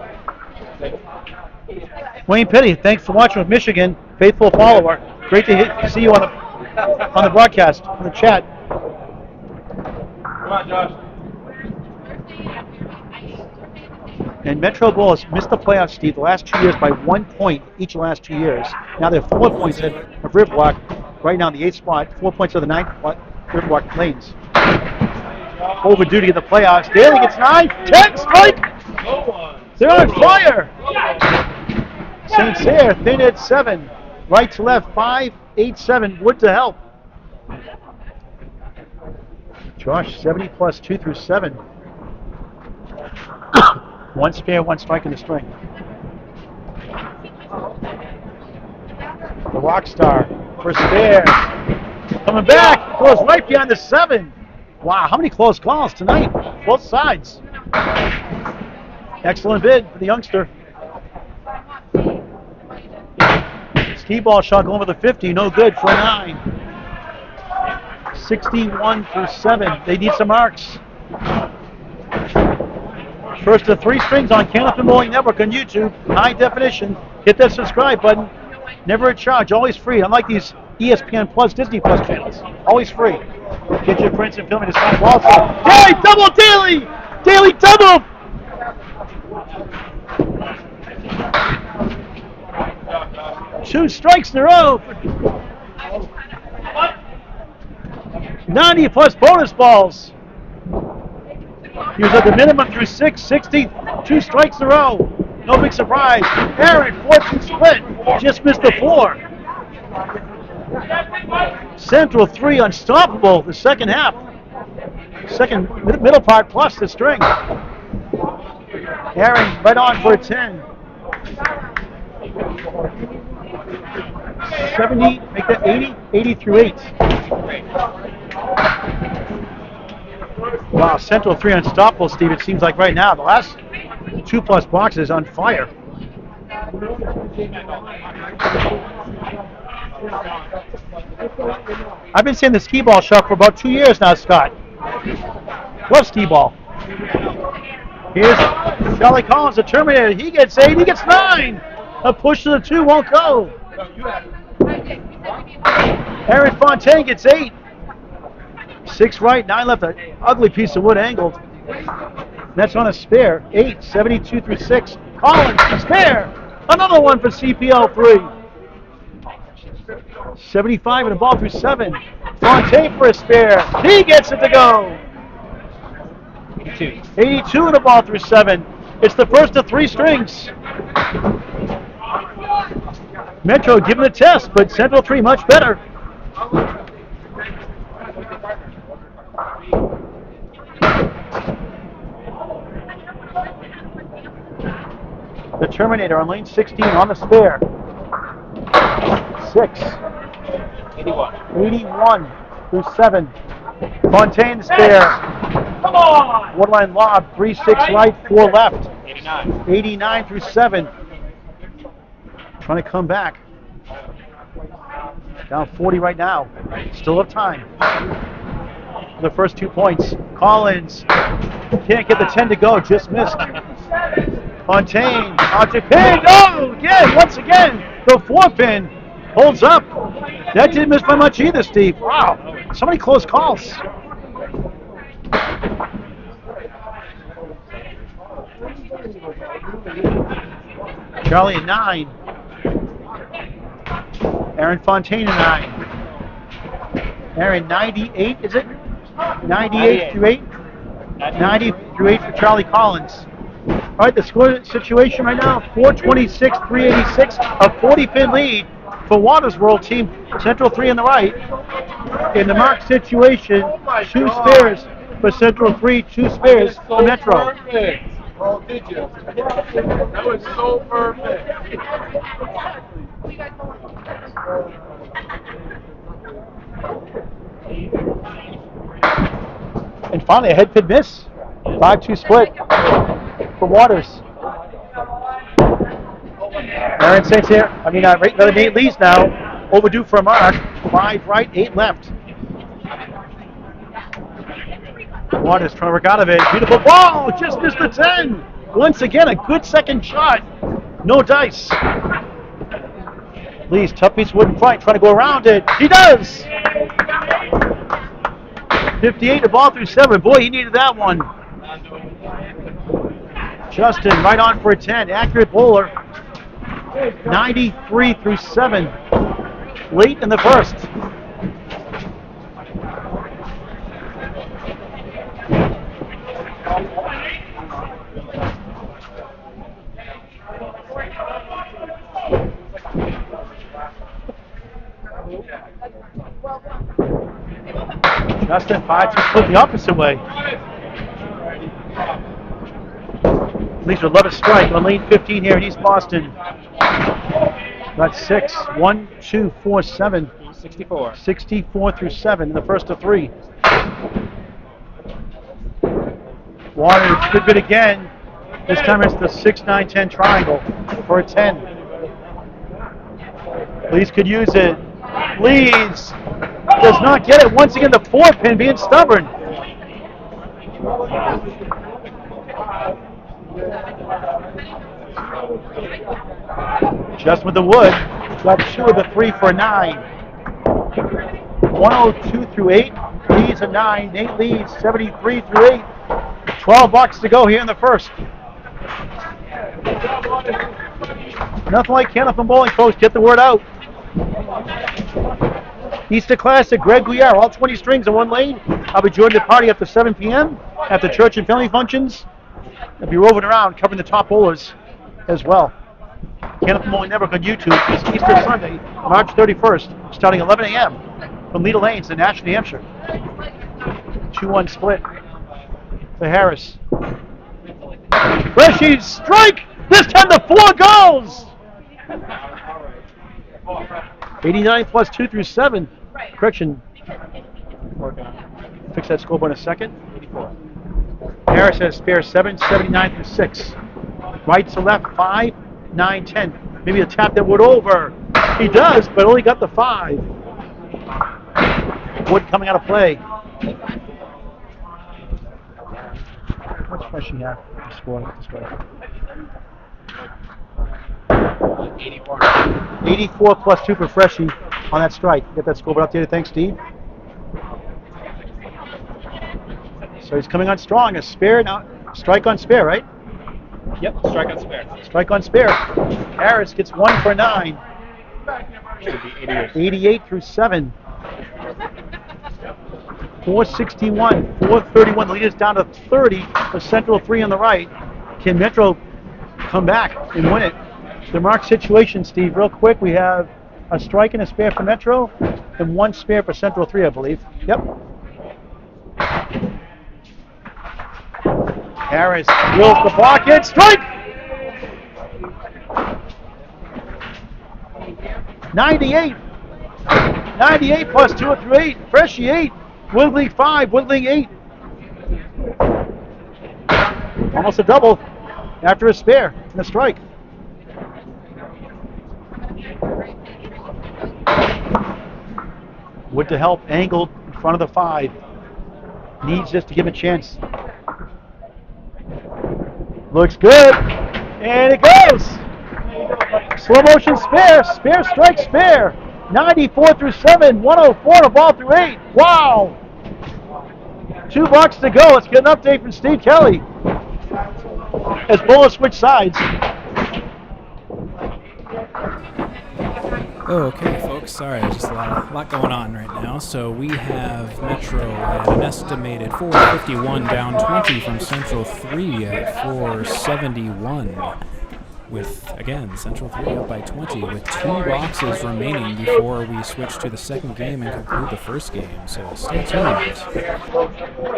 Wayne Petty, thanks for watching with Michigan. Faithful follower. Great to see you on the broadcast, on the chat. Come on, Josh. And Metro Bulls missed the playoffs, Steve, the last 2 years by 1 point each of the last 2 years. Now they're 4 points ahead of Riverwalk, right now in the 8th spot, 4 points of the 9th spot, Riverwalk Lanes. Overdue to get the playoffs. Daly gets 9, 10, strike! They're on fire! St. Cyr, thin at 7, right to left, 5, 8, 7, Wood to help. Josh, 70 plus 2 through 7. 1 spare, 1 strike in the string. The Rockstar for spare. Coming back, goes right behind the 7. Wow, how many close calls tonight? Both sides. Excellent bid for the youngster. Ski ball shot going over the 50, no good for a 9. 61 for 7. They need some marks. First of 3 strings on Candlepin Bowling Network on YouTube. High definition. Hit that subscribe button. Never a charge. Always free. Unlike these ESPN Plus, Disney Plus channels. Always free. Get your prints and filming to sign balls. Daly, double Daly! Daly double! Two strikes in a row. 90 plus bonus balls. He was at the minimum through 6, 60, 2 strikes in a row. No big surprise. Aaron, 4-2 split. Just missed the 4. Central 3 unstoppable the second half. Second middle part plus the string. Aaron right on for a 10. 70, make that 80, 80 through 8. Wow, Central 3 unstoppable, Steve, it seems like right now. The last 2 plus boxes on fire. I've been seeing the skee ball shot for about 2 years now, Scott. Love skee ball. Here's Charlie Collins, the Terminator. He gets 8, he gets 9. A push to the 2 won't go. Aaron Fontaine gets 8. 6 right, 9 left. An ugly piece of wood angled. That's on a spare. 8, 72 through 6. Collins, spare. Another one for CPL 3. 75 and a ball through 7. Fontaine for a spare. He gets it to go. 82 and a ball through 7. It's the first of 3 strings. Metro giving a test, but Central 3 much better. The Terminator on lane 16 on the spare. 6. 81 through 7. Fontaine spare. Come on! Waterline lob, 3-6 right, 4 left. 89 through 7. Trying to come back. Down 40 right now. Still have time. The first 2 points. Collins can't get the 10 to go, just missed. Fontaine, out to pin, oh, again, once again, the 4 pin. Holds up. That didn't miss by much either, Steve. Wow. So many close calls. Charlie at 9. Aaron Fontaine at 9. Aaron, 98, is it? 98 through 8? 90 through 8 for Charlie Collins. All right, the score situation right now, 426, 386, a 40-pin lead for Waters World Team Central 3 on the right. In the mark situation, 2 spares for Central 3, 2 spares for Metro. Perfect. Oh, did you? That was so perfect. And finally, a head pin miss. 5-2 split for Waters. Aaron Saints here. Another Nate Lee's now. Overdue for a mark. 5 right, 8 left. Waters trying to work out of it. Beautiful ball. Just missed the 10. Once again, a good second shot. No dice. Lee's tough piece of wood in front. Trying to go around it. He does. 58 to ball through 7. Boy, he needed that one. Justin right on for a 10. Accurate bowler. 93 through 7. Late in the first. Justin 5-2 split the opposite way. Leafs would love a strike on lane 15 here in East Boston. That's 6, 1, 2, 4, 7. 64. 64 through 7 in the first of 3. Waters, good bit again. This time it's the 6, 9, 10 triangle for a 10. Lees could use it. Lees does not get it. Once again, the 4-pin being stubborn. Just with the wood. Got 2 of the 3 for a 9. 102 through 8. Lees a 9. Nate leads 73 through 8. 12 bucks to go here in the first. Nothing like Candlepin Bowling, folks. Get the word out. Easter Classic, Greg Guiar, all 20 strings in one lane. I'll be joining the party after 7 p.m. at the church and family functions. I'll be roving around covering the top bowlers as well. Candlepin Bowling Network on YouTube is Easter Sunday, March 31st, starting 11 a.m. from Leda Lanes in Nashua, New Hampshire. 2-1 split for Harris. Freshies strike! This time the 4 goes! 89 plus 2 through 7. Correction. Fix that scoreboard in a second. 84. Harris has spare 7, 79 through 6. Right to left, 5, 9, 10. Maybe a tap that would over. He does, but only got the 5. Wood coming out of play. What's Freshie have? Score. 84 plus 2 for Freshie on that strike. Get that scoreboard updated. Thanks, Steve. So he's coming on strong. A spare now. Strike on spare, right? Yep, strike on spare. Strike on spare. Harris gets 1 for 9. Should be 88. 88 through 7. 461, 431. The lead is down to 30 for Central 3 on the right. Can Metro come back and win it? The mark situation, Steve, real quick. We have a strike and a spare for Metro and 1 spare for Central 3, I believe. Yep. Harris drills the pocket. Strike! 98. 98 plus 2 through 8. Freshie 8. Woodley 5. Woodley 8. Almost a double after a spare and a strike. Wood to help, angled in front of the 5. Needs just to give a chance. Looks good, and it goes. Slow motion spare, spare strike, spare. 94 through 7, 104 to ball through 8. Wow! $2 to go. Let's get an update from Steve Kelly as Bowlers switch sides. Okay, folks, sorry, just a lot going on right now. So we have Metro at an estimated 451, down 20 from Central 3 at 471. With, again, Central 3 up by 20 with 2 boxes remaining before we switch to the second game and conclude the first game. So stay tuned.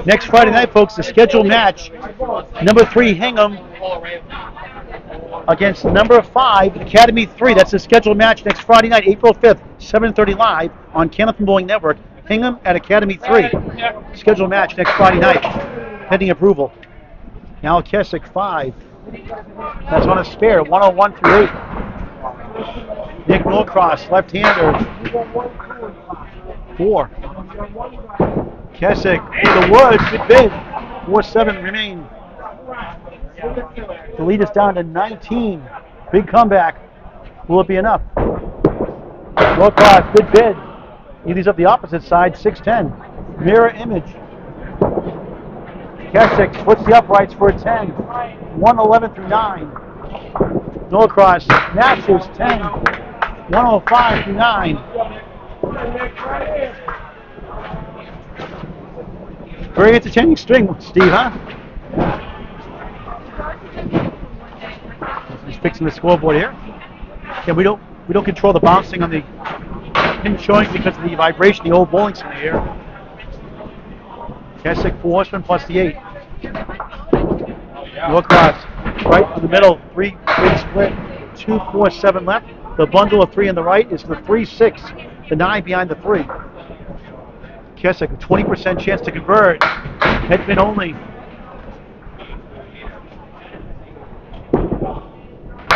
Next Friday night, folks, the scheduled match, number 3 Hingham against number 5 Academy 3. That's the scheduled match next Friday night, April 5th, 7:30 live on Candlepin Bowling Network. Hingham at Academy 3. Scheduled match next Friday night. Pending approval. Now Keswick 5. That's on a spare, 101 through 8. Nick Norcross, left-hander, 4. Keswick in the woods, good bid. 4-7 remain. The lead is down to 19. Big comeback. Will it be enough? Norcross, good bid. He leaves up the opposite side, 6-10. Mirror image. Keswick splits the uprights for a 10. 111 through 9. Norcross matches 10. 105 through 9. Very entertaining string, Steve, huh? He's fixing the scoreboard here. Yeah, we don't control the bouncing on the pin showing because of the vibration, the old bowling center here. Keswick 4 horsemen plus the 8. Norcross right in the middle, 3 big split, 2, 4, 7 left. The bundle of 3 on the right is the 3, 6, the 9 behind the 3. Keswick, a 20% chance to convert. Headpin only.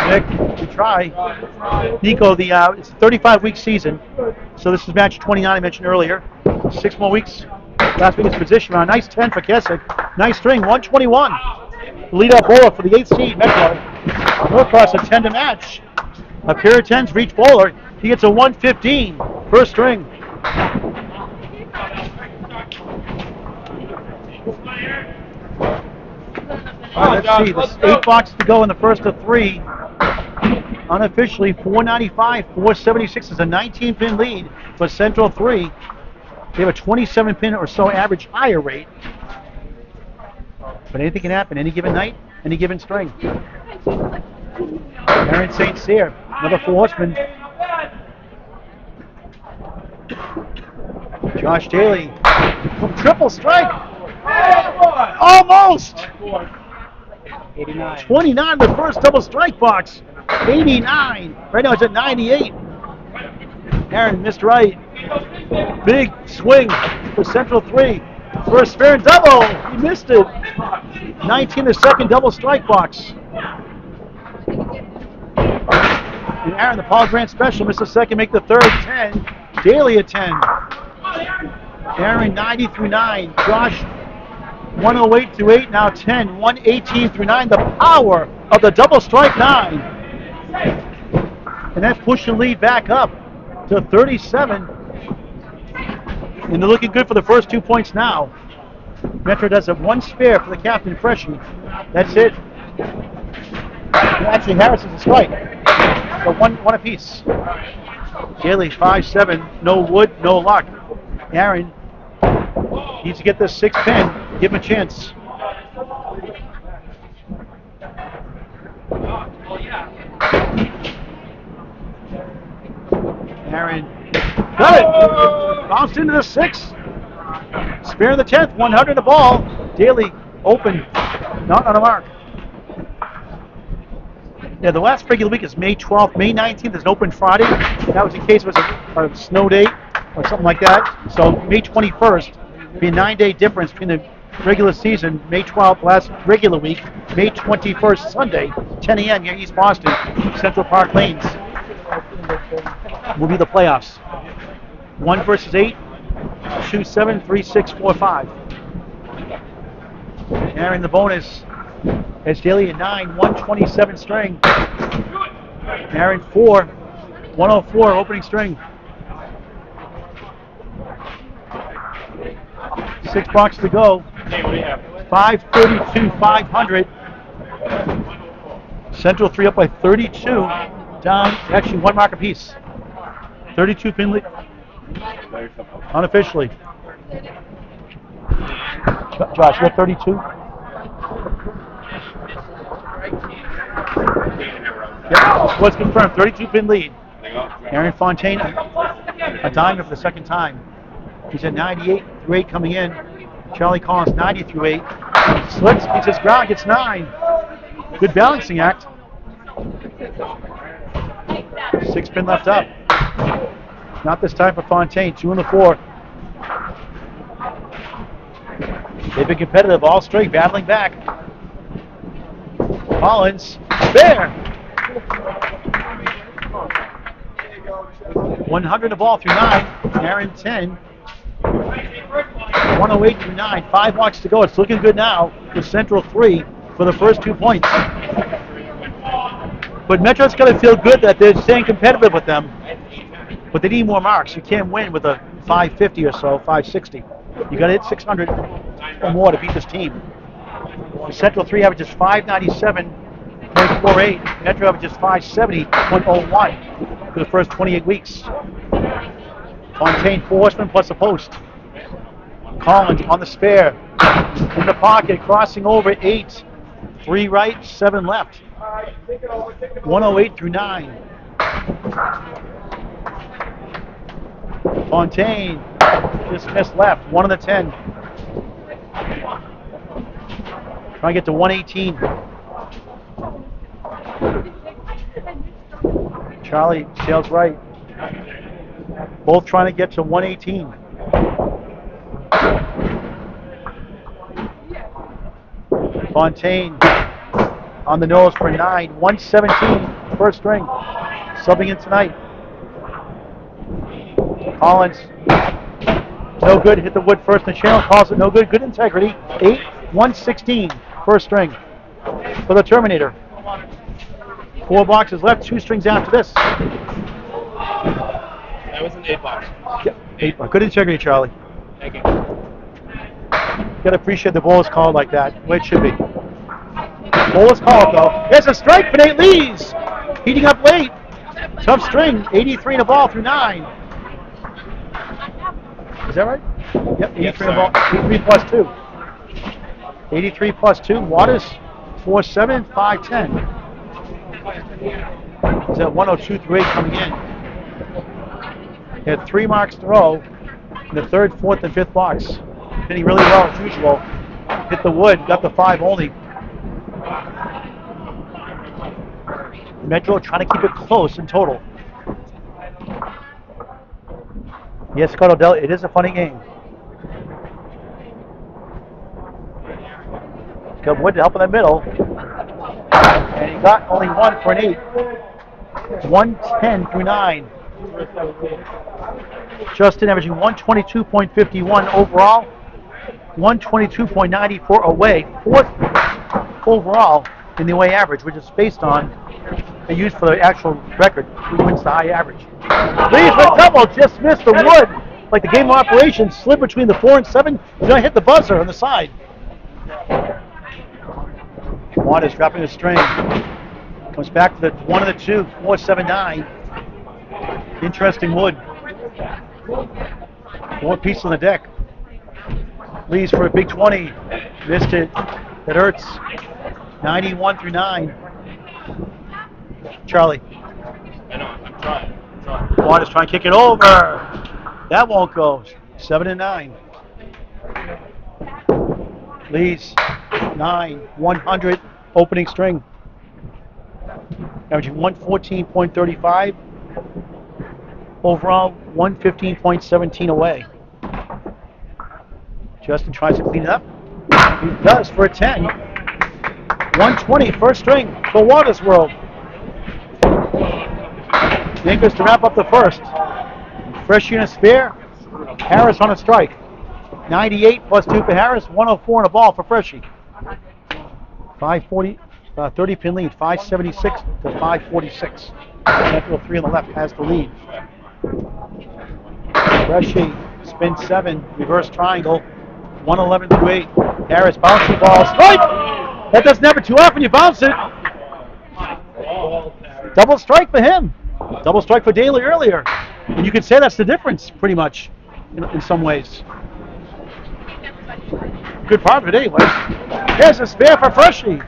Nick, we try. Nico, it's a 35-week season, so this is match 29 I mentioned earlier. 6 more weeks. Last week is position round. Nice 10 for Keswick. Nice string, 121. Lead-up bowler for the 8th seed, Metro. Norcross a 10 to match. A pair of 10s for each bowler. He gets a 115. First string. All right, let's see. There's 8 boxes to go in the first of 3. Unofficially, 495, 476 is a 19-pin lead for Central 3. They have a 27-pin or so average higher rate. But anything can happen any given night, any given string. Aaron St. Cyr, another 4 horseman. Josh Daly from triple strike. Almost! 89. 29, the first double strike box. 89. Right now it's at 98. Aaron missed right. Big swing for Central 3. First fair and double. He missed it. 19, the second double strike box. And Aaron, the Paul Grant special, missed the second, make the third 10. Daly a 10. Aaron 90 through 9. Josh 108 through 8, now 10. 118 through 9. The power of the double strike 9. And that's pushing the lead back up to 37. And they're looking good for the first 2 points now. Metro does have 1 spare for the captain, Freshie. That's it. Actually, Harris is a strike. So one apiece. Daly 5-7. No wood, no luck. Aaron needs to get this 6 pin. Give him a chance. Aaron got it. Bounced into the 6. Spare the 10th. 100 the ball. Daly open. Not on a mark. Yeah, the last regular week is May 12th. May 19th is an open Friday. That was in case it was a snow day or something like that. So May 21st would be a 9-day difference between the regular season, May 12th, last regular week, May 21st, Sunday, 10 a.m. here in East Boston, Central Park Lanes. Will be the playoffs. 1 versus 8, 2, 7, 3, 6, 4, 5. Aaron the bonus. As Daly at 9, 127 string. Aaron 4, 104 opening string. 6 boxes to go. Hey, what do you have? 532, 500. Central 3 up by 32. Down, actually 1 mark apiece. 32 pin lead. Unofficially. Josh, you got 32? Yeah, what's confirmed? 32 pin lead. Aaron Fontaine, a diamond for the second time. He's at 98 through 8 coming in. Charlie Collins 90 through 8. Slips, keeps his ground, gets 9. Good balancing act. 6 pin left up. Not this time for Fontaine. 2 in the 4. They've been competitive all straight, battling back. Collins, there! 100 the ball through 9. Aaron 10. 108 through 9. 5 watts to go. It's looking good now with Central 3 for the first 2 points. But Metro's got to feel good that they're staying competitive with them. But they need more marks. You can't win with a 550 or so, 560. You got to hit 600 or more to beat this team. The Central 3 averages 597.48. Metro averages 570.01 for the first 28 weeks. Fontaine, 4 horsemen plus a post. Collins on the spare. In the pocket, crossing over 8. 3 right, 7 left. 108 through 9. Fontaine just missed left. 1 on the 10. Trying to get to 118. Charlie sails right. Both trying to get to 118. Fontaine on the nose for 9. 117, first string. Subbing in tonight. Collins, no good. Hit the wood first in the channel. Calls it no good. Good integrity. 8, 116, first string for the Terminator. 4 boxes left. 2 strings after this. That was an 8 box. Yep, 8 box. Good integrity, Charlie. Thank you. Gotta appreciate the ball is called like that. The way it should be. Ball is called though. There's a strike for Nate Lees. Heating up late. Tough string. 83 in the ball through 9. Is that right? Yep, 83 in the ball. 83 plus 2. 83 plus 2. Waters 4-7, 5-10. He's at 102 through 8 coming in. He had 3 marks to row in the 3rd, 4th, and 5th box. Hitting really well as usual. Hit the wood, got the 5 only. Metro trying to keep it close in total. Yes, Scott Odell, it is a funny game. He's got wood to help in the middle. And he got only 1 for an 8. 110 through 9. Justin averaging 122.51 overall. 122.94 away. 4th overall in the away average, which is based on they used for the actual record. Who wins the high average? Leaves with double, just missed the wood. Like the game of operations, slid between the 4 and 7. He's going to hit the buzzer on the side. Waters dropping a string. Comes back to the 1 and the 2, 4-7-9. Interesting wood. 4 pieces on the deck. Leaves for a big 20. Missed it. That hurts. 91 through 9. Charlie. I know, I'm trying. Waters trying to kick it over. That won't go. 7 and 9. Leads 9, 100 opening string. Averaging 114.35. Overall, 115.17 away. Justin tries to clean it up. He does for a 10. 120, first string for Waters World. Yankees to wrap up the first. Fresh unit spare. Harris on a strike. 98 plus 2 for Harris. 104 on a ball for Freshie. 540, 30 pin lead. 576 to 546. Central 3 on the left has the lead. Freshie spin 7, reverse triangle. 111 through 8. Harris bouncing ball. Strike! That doesn't happen too often. You bounce it. Double strike for him. Double strike for Daly earlier. And you could say that's the difference, pretty much, in some ways. Good part of it, anyway. Here's a spare for Freshie.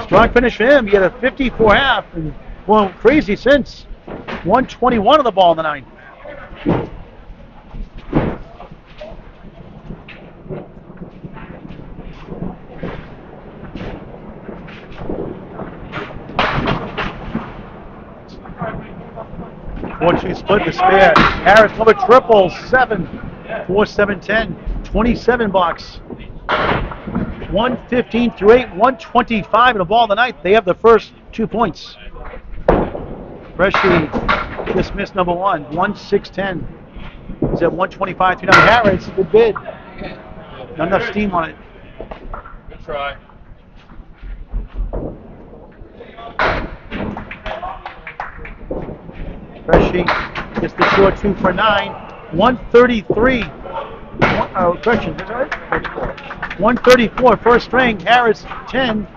Strong finish for him. He had a 54 half and going crazy since. 121 of the ball in the ninth. Fortunately split the spare. Harris another triple. 7, 4, 7, 10. 27 bucks. 115 through 8. 125 in the ball of the ninth. They have the first 2 points. Freshie just missed number 1. 1-6-10. He's at 125 through 9. Harris, good bid. Not enough steam on it. Good try. Freshie gets the short 2 for 9. 133. Correction, is that right? 134, first string. Harris, 10.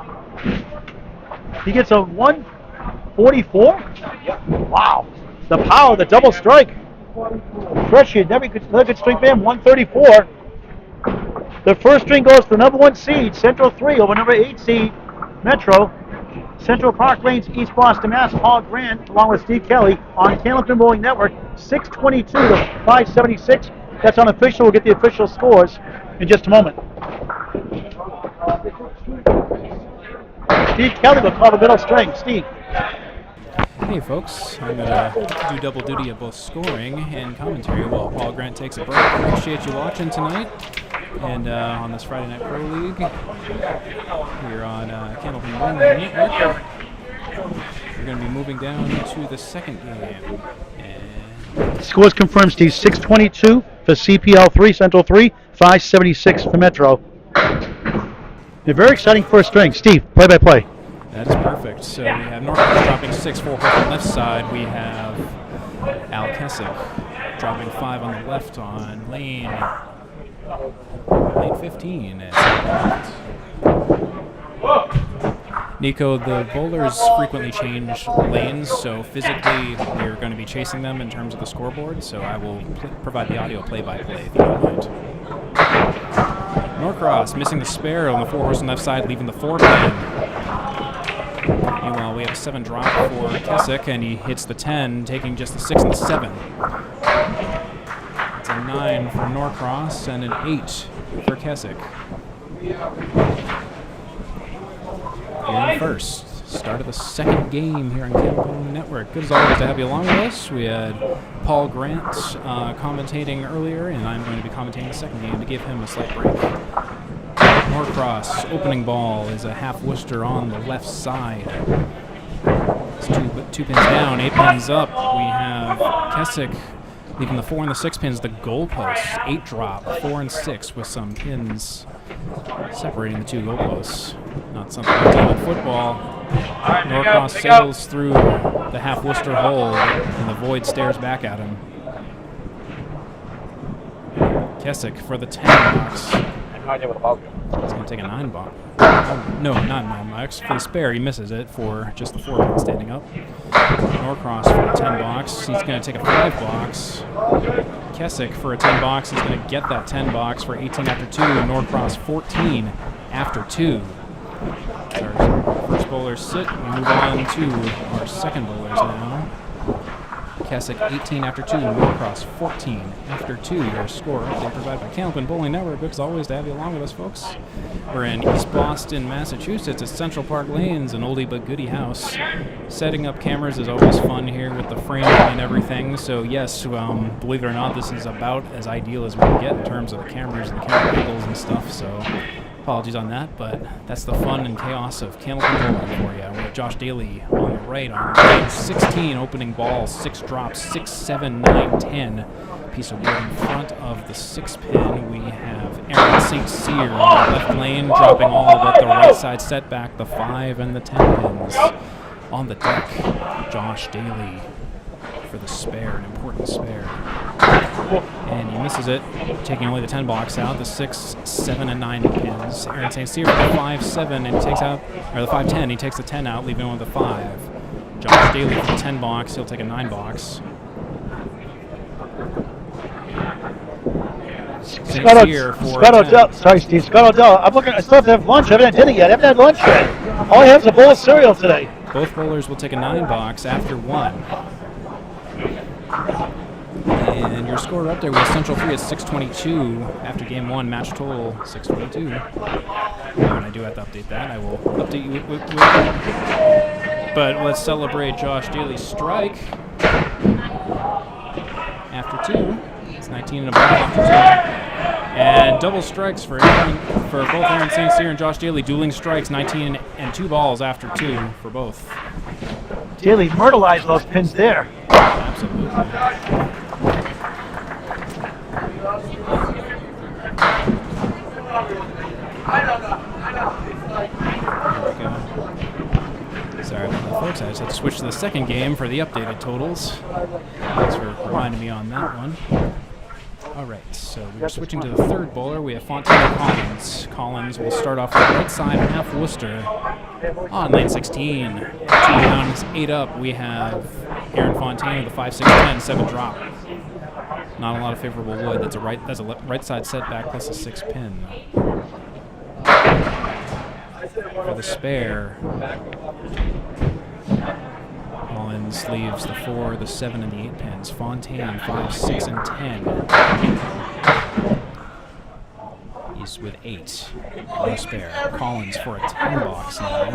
He gets a 144? Wow. The power, the double strike. Freshie, another good string for him, 134. The first string goes to the number 1 seed, Central 3, over number 8 seed, Metro. Central Park Lanes, East Boston, Mass. Paul Grant, along with Steve Kelly, on Camden Bowling Network, 622 to 576. That's unofficial. We'll get the official scores in just a moment. Steve Kelly will call the middle string. Steve. Hey folks, I'm going to do double duty of both scoring and commentary while Paul Grant takes a break. Appreciate you watching tonight and on this Friday Night Pro League here on Candlepin Bowling Network. We're going to be moving down to the second game. And scores confirmed, Steve. 622 for CPL 3, Central 3, 576 for Metro. A very exciting first string. Steve, play-by-play. That is perfect. So we have Norfolk dropping 6-4 on the left side. We have Al Kessick dropping 5 on the left on lane 15. Nico, the bowlers frequently change lanes, so physically we're going to be chasing them in terms of the scoreboard, so I will provide the audio play-by-play if you don't mind. Norcross missing the spare on the 4-horse on the left side, leaving the 4-pin. Meanwhile, we have a 7 drop for Kessick, and he hits the 10, taking just the 6 and the 7. It's a 9 for Norcross and an 8 for Kessick. And first, start of the second game here on Candlepin Network. Good as always to have you along with us. We had Paul Grant commentating earlier, and I'm going to be commentating the second game to give him a slight break. Norcross opening ball is a half Worcester on the left side. It's two pins down, 8 pins up. We have Kessick leaving the 4 and the 6 pins, the goalposts. 8 drop, 4 and 6 with some pins separating the 2 goalposts. Not something we do in football. Norcross sails through the half Worcester hole, and the void stares back at him. Kessick for the 10 box. He's going to take a 9 box. Oh, no, not 9 box. For the spare, he misses it for just the 4 pin standing up. Norcross for a 10 box. He's going to take a 5 box. Kessick for a 10 box. He's going to get that 10 box for 18 after 2. And Norcross 14 after 2. Our first bowlers sit. We move on to our second bowlers now. Kessick 18 after 2, Norcross 14 after 2. Your score update provided by Candlepin Bowling Network. It's always to have you along with us, folks. We're in East Boston, Massachusetts at Central Park Lanes, an oldie but goodie house. Setting up cameras is always fun here with the framing and everything. So yes, believe it or not, this is about as ideal as we can get in terms of the cameras and the camera angles and stuff. So apologies on that, but that's the fun and chaos of Candlepin Bowling for you. We have Josh Daly on the right on lane 16, opening ball, 6 drops, 6, 7, 9, 10. Piece of wood in front of the 6 pin. We have Aaron St. Cyr on the left lane, dropping all but the right side setback, the 5 and the 10 pins. On the deck, Josh Daly for the spare, an important spare. And he misses it, taking only the 10 box out, the 6, 7, and 9 pins. Aaron St. Cyr for the 5, 7, and takes out, or the 5, 10, he takes the 10 out, leaving him with the 5. Josh Daly for the 10 box, he'll take a 9 box. Scott Odell, sorry Steve, Scott Odell, I still have to have lunch, I haven't had dinner yet, I haven't had lunch yet. All I have is a bowl of cereal today. Both bowlers will take a 9 box after 1. And your score up there with Central 3 at 622 after game 1, match total 622. When I do have to update that, I will update you with but let's celebrate Josh Daly's strike after 2. It's 19 and a ball after 2. And double strikes for both Aaron St. Cyr and Josh Daly. Dueling strikes, 19 and 2 balls after 2 for both. Daly myrtleized those pins there. Absolutely. Sorry about that, folks. I just had to switch to the second game for the updated totals. Thanks for reminding me on that one. All right, so we're switching to the third bowler. We have Fontaine Collins. Collins will start off with right side half Worcester on lane 16. 2 down, 8 up. We have Aaron Fontaine with a 5, 6, 10, 7 drop. Not a lot of favorable wood. That's a right side setback plus a 6 pin. For the spare, Collins leaves the 4, the 7, and the 8 pins. Fontaine 5, 6, and 10. He's with 8 on the spare. Collins for a 10 box now.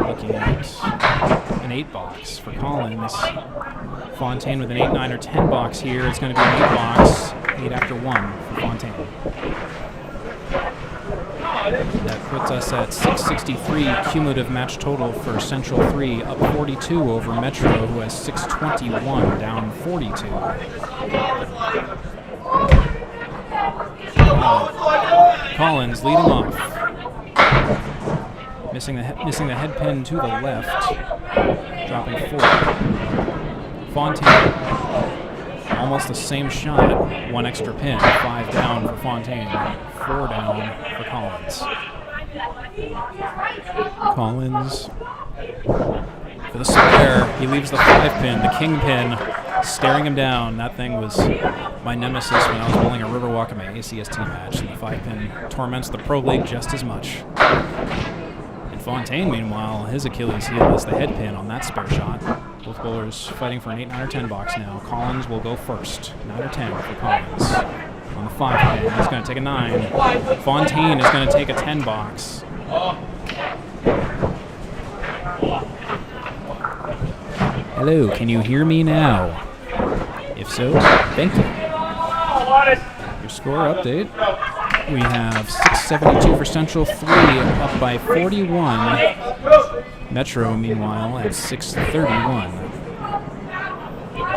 Looking at an 8 box for Collins. Fontaine with an 8, 9, or 10 box here. It's going to be an 8 box. 8 after 1 for Fontaine. That puts us at 663 cumulative match total for Central 3, up 42 over Metro, who has 621, down 42. Collins leading off. Missing the head pin to the left, dropping 4. Fontaine, almost the same shot, 1 extra pin, 5 down for Fontaine, 4 down for Collins. Collins for the spare. He leaves the 5 pin, the king pin, staring him down. That thing was my nemesis when I was bowling a Riverwalk in my ACST match, and the 5 pin torments the Pro League just as much. And Fontaine, meanwhile, his Achilles heel is the head pin on that spare shot. Both bowlers fighting for an 8, 9, or 10 box now. Collins will go first. 9 or 10 for Collins. On the 5 pin, he's going to take a 9. Fontaine is going to take a 10 box. Hello, can you hear me now? If so, thank you. Your score update. We have 672 for Central 3, up by 41. Metro, meanwhile, at 631.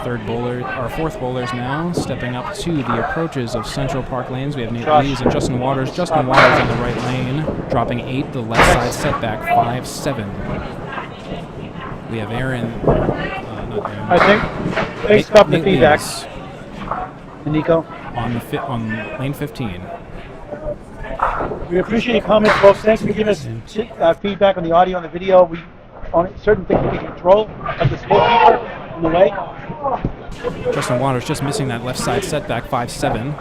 Our fourth bowlers now stepping up to the approaches of Central Park lanes. We have Nate Lees and Justin Waters. Justin Waters on the right lane, dropping 8, the left side setback, 5, 7. We have Aaron. Not Aaron. I think they stopped the feedback. Nico on lane 15. We appreciate your comments, folks. Thanks for giving us feedback on the audio and the video. We on certain things we can control, like the scorekeeper in the way. Justin Waters just missing that left side setback, 5-7.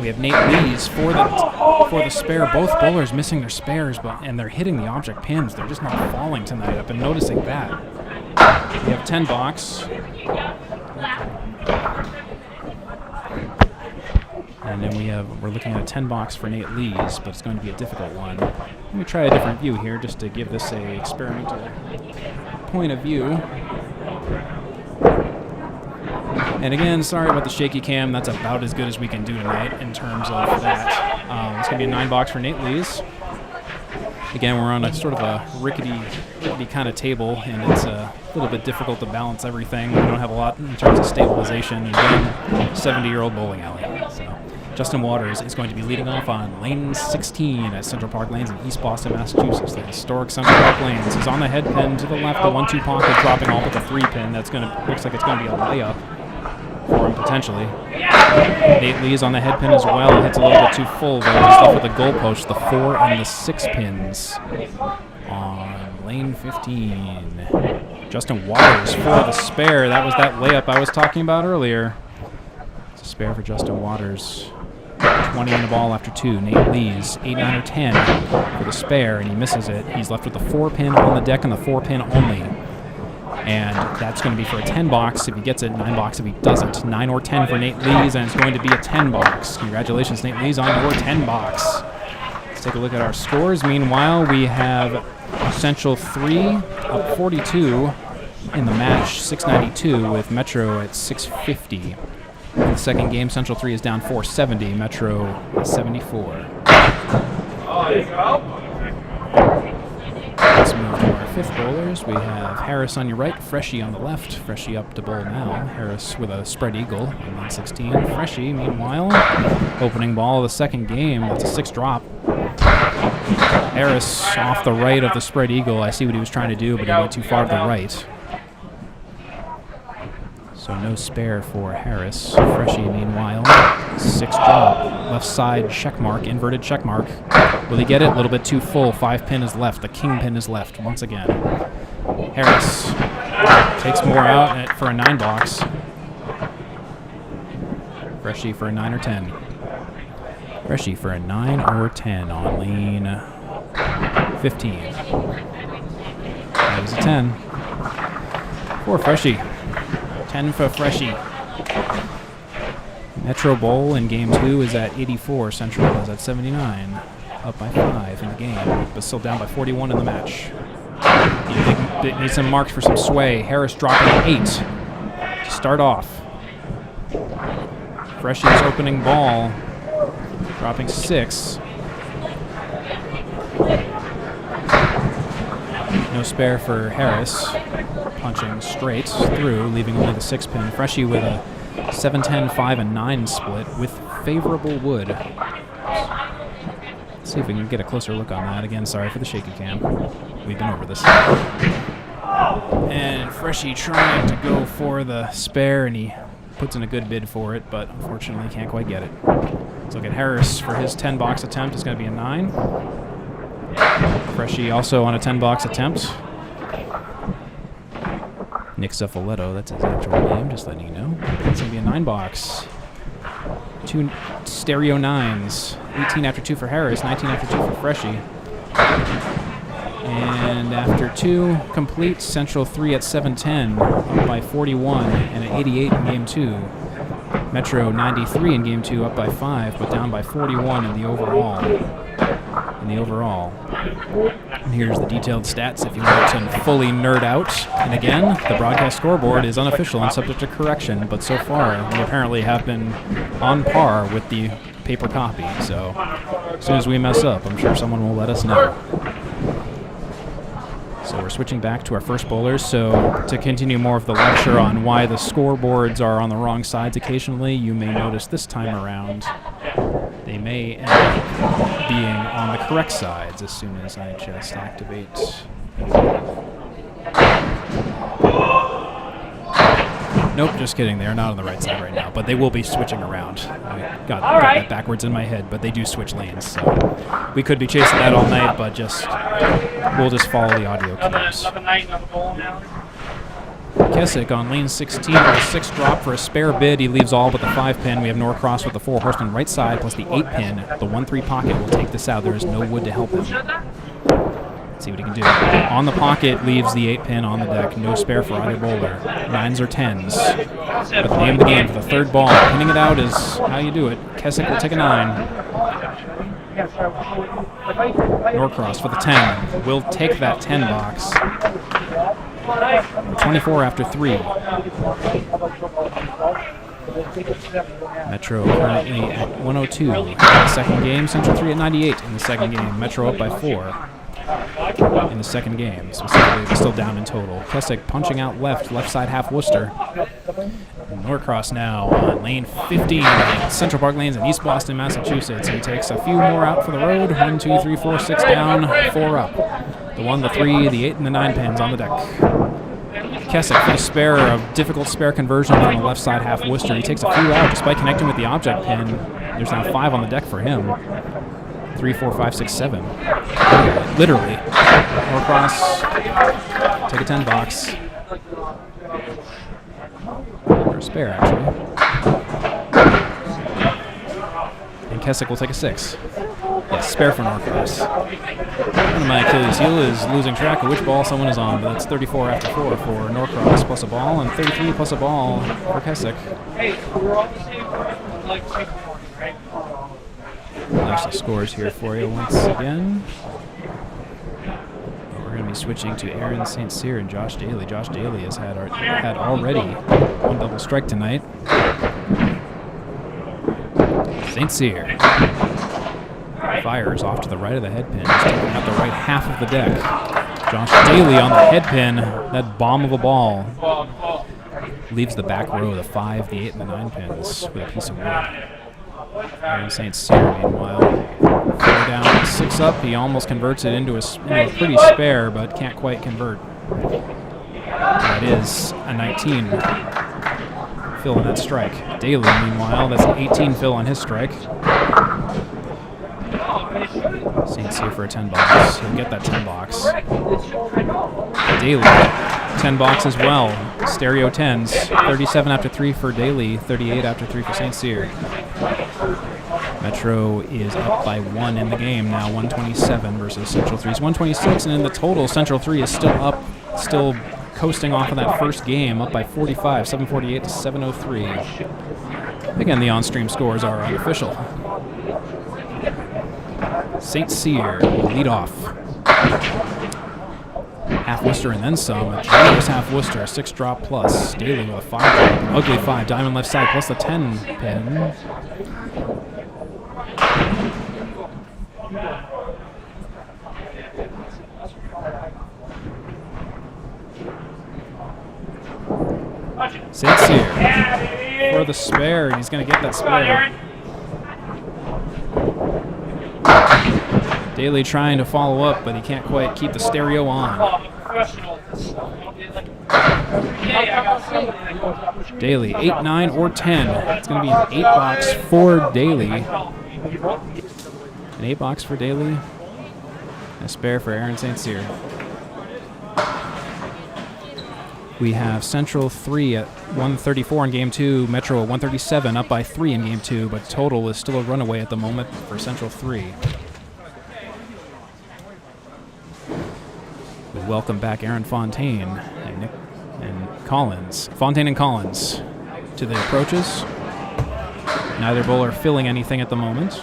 We have Nate Lees for the spare. Both bowlers missing their spares, and they're hitting the object pins. They're just not falling tonight. I've been noticing that. We have 10 box. And then we're looking at a 10 box for Nate Lees, but it's going to be a difficult one. Let me try a different view here just to give this a experimental point of view. And again, sorry about the shaky cam. That's about as good as we can do tonight in terms of that. It's going to be a 9 box for Nate Lees. Again, we're on a sort of a rickety kind of table, and it's a little bit difficult to balance everything. We don't have a lot in terms of stabilization. And again, 70-year-old bowling alley. So Justin Waters is going to be leading off on lane 16 at Central Park Lanes in East Boston, Massachusetts. The historic Central Park Lanes. He's on the head pin to the left, the 1-2 pocket, dropping all but the 3 pin. Looks like it's going to be a layup. for him potentially. Nate Lee's on the head pin as well. Hits a little bit too full though. He's left with the goalpost, the 4 and the 6 pins on lane 15. Justin Waters for the spare. That was that layup I was talking about earlier. It's a spare for Justin Waters. 20 in the ball after 2. Nate Lee's 8, 9, or 10 for the spare, and he misses it. He's left with the 4 pin on the deck and the 4 pin only. And that's going to be for a 10 box if he gets it, 9 box if he doesn't. 9 or 10 for Nate Lee's, and it's going to be a 10 box. Congratulations, Nate Lee's, on your 10 box. Let's take a look at our scores. Meanwhile, we have Central 3 up 42 in the match, 692 with Metro at 650. In the second game, Central 3 is down 470, Metro at 74. Let's move to our 5th bowlers. We have Harris on your right, Freshy on the left. Freshy up to bowl now. Harris with a spread eagle on line 16. Freshy, meanwhile, opening ball of the second game. That's a 6 drop. Harris off the right of the spread eagle. I see what he was trying to do, but he went too far to the right. So no spare for Harris. Freshy, meanwhile, 6 drop. Left side check mark, inverted check mark. Will he get it? A little bit too full. 5 pin is left. The king pin is left once again. Harris takes more out for a 9 box. Freshy for a 9 or 10. Freshy for a 9 or 10 on lane 15. That is a 10 for Freshy. 10 for Freshy. Metro Bowl in game 2 is at 84. Central is at 79. Up by 5 in the game, but still down by 41 in the match. Need some marks for some sway. Harris dropping 8 to start off. Freshy's opening ball, dropping 6. No spare for Harris. Punching straight through, leaving only the 6 pin. Freshy with a 7, 10, 5, and 9 split with favorable wood. Let's see if we can get a closer look on that. Again, sorry for the shaky cam. We've been over this. And Freshy trying to go for the spare, and he puts in a good bid for it, but unfortunately can't quite get it. Let's look at Harris for his 10 box attempt. It's going to be a 9. Freshy also on a 10 box attempt. Nick Cefaletto, that's his actual name, just letting you know. It's going to be a 9 box. 2 stereo 9s. 18 after 2 for Harris, 19 after 2 for Freshy. And after 2 complete, Central 3 at 710, up by 41, and at 88 in game 2. Metro 93 in game 2, up by 5, but down by 41 in the overall. And here's the detailed stats if you want to fully nerd out. And again, the broadcast scoreboard is unofficial and subject to correction, but so far we apparently have been on par with the paper copy. So as soon as we mess up, I'm sure someone will let us know. So we're switching back to our first bowlers. So to continue more of the lecture on why the scoreboards are on the wrong sides occasionally, you may notice this time around they may end up being on the correct sides as soon as I just activate. Nope, just kidding. They're not on the right side right now, but they will be switching around. I got that backwards in my head, but they do switch lanes, so we could be chasing that all night, but we'll just follow the audio cues. Kessick on lane 16 with a 6 drop for a spare bid. He leaves all but the 5 pin. We have Norcross with the 4 horseman right side plus the 8 pin. The 1-3 pocket will take this out. There is no wood to help him. Let's see what he can do. On the pocket leaves the 8 pin on the deck. No spare for either bowler. 9s or 10s. But the name of the game for the 3rd ball. Pinning it out is how you do it. Kessick will take a 9. Norcross for the 10. Will take that 10 box. 24 after 3. Metro currently at 102. In the second game, Central 3 at 98. In the second game, Metro up by 4. In the second game, specifically, we're still down in total. Kessick punching out left side half Worcester. Norcross now on lane 15, Central Park Lanes in East Boston, Massachusetts. He takes a few more out for the road. 1, 2, 3, 4, 6 down, 4 up. The 1, the 3, the 8, and the 9 pins on the deck. Kessick for the spare, a difficult spare conversion from the left side half Worcester. He takes a few out despite connecting with the object pin. There's now 5 on the deck for him. 3, 4, 5, 6, 7. Literally. Norcross, take a 10 box. Or a spare, actually. And Kessick will take a 6. Yes, spare for Norcross. One of my Achilles heel is losing track of which ball someone is on, but it's 34 after 4 for Norcross plus a ball, and 33 plus a ball for Kessick. Flash the scores here for you once again. We're going to be switching to Aaron St. Cyr and Josh Daly. Josh Daly has had already 1 double strike tonight. St. Cyr fires off to the right of the head pin. He's taking out the right half of the deck. Josh Daly on the head pin. That bomb of a ball leaves the back row, the 5, the 8, and the 9 pins with a piece of wood. Aaron St. Cyr, meanwhile, 4 down, 6 up. He almost converts it into a pretty spare, but can't quite convert. That is a 19 fill on that strike. Daly, meanwhile, that's an 18 fill on his strike. St. Cyr for a 10 box. He'll get that 10 box. Daly, 10 box as well. Stereo 10s. 37 after 3 for Daly. 38 after 3 for St. Cyr. Metro is up by 1 in the game now. 127 versus Central 3's 126. And in the total, Central 3 is still up, still coasting off of that first game, up by 45, 748 to 703. Again, the on-stream scores are unofficial. St. Cyr will lead off. Half Worcester and then some. A generous half Worcester, a 6 drop plus. Daly with a 5 drop, an ugly 5. Diamond left side plus the 10 pin. St. Cyr for the spare, and he's going to get that spare. Daly trying to follow up, but he can't quite keep the stereo on. Daly, 8, 9, or 10. It's going to be an 8 box for Daly. An 8 box for Daly. A spare for Aaron St. Cyr. We have Central 3 at 134 in Game 2, Metro at 137, up by 3 in Game 2, but total is still a runaway at the moment for Central 3. We welcome back Aaron Fontaine and Nick and Collins. Fontaine and Collins to the approaches. Neither bowler filling anything at the moment.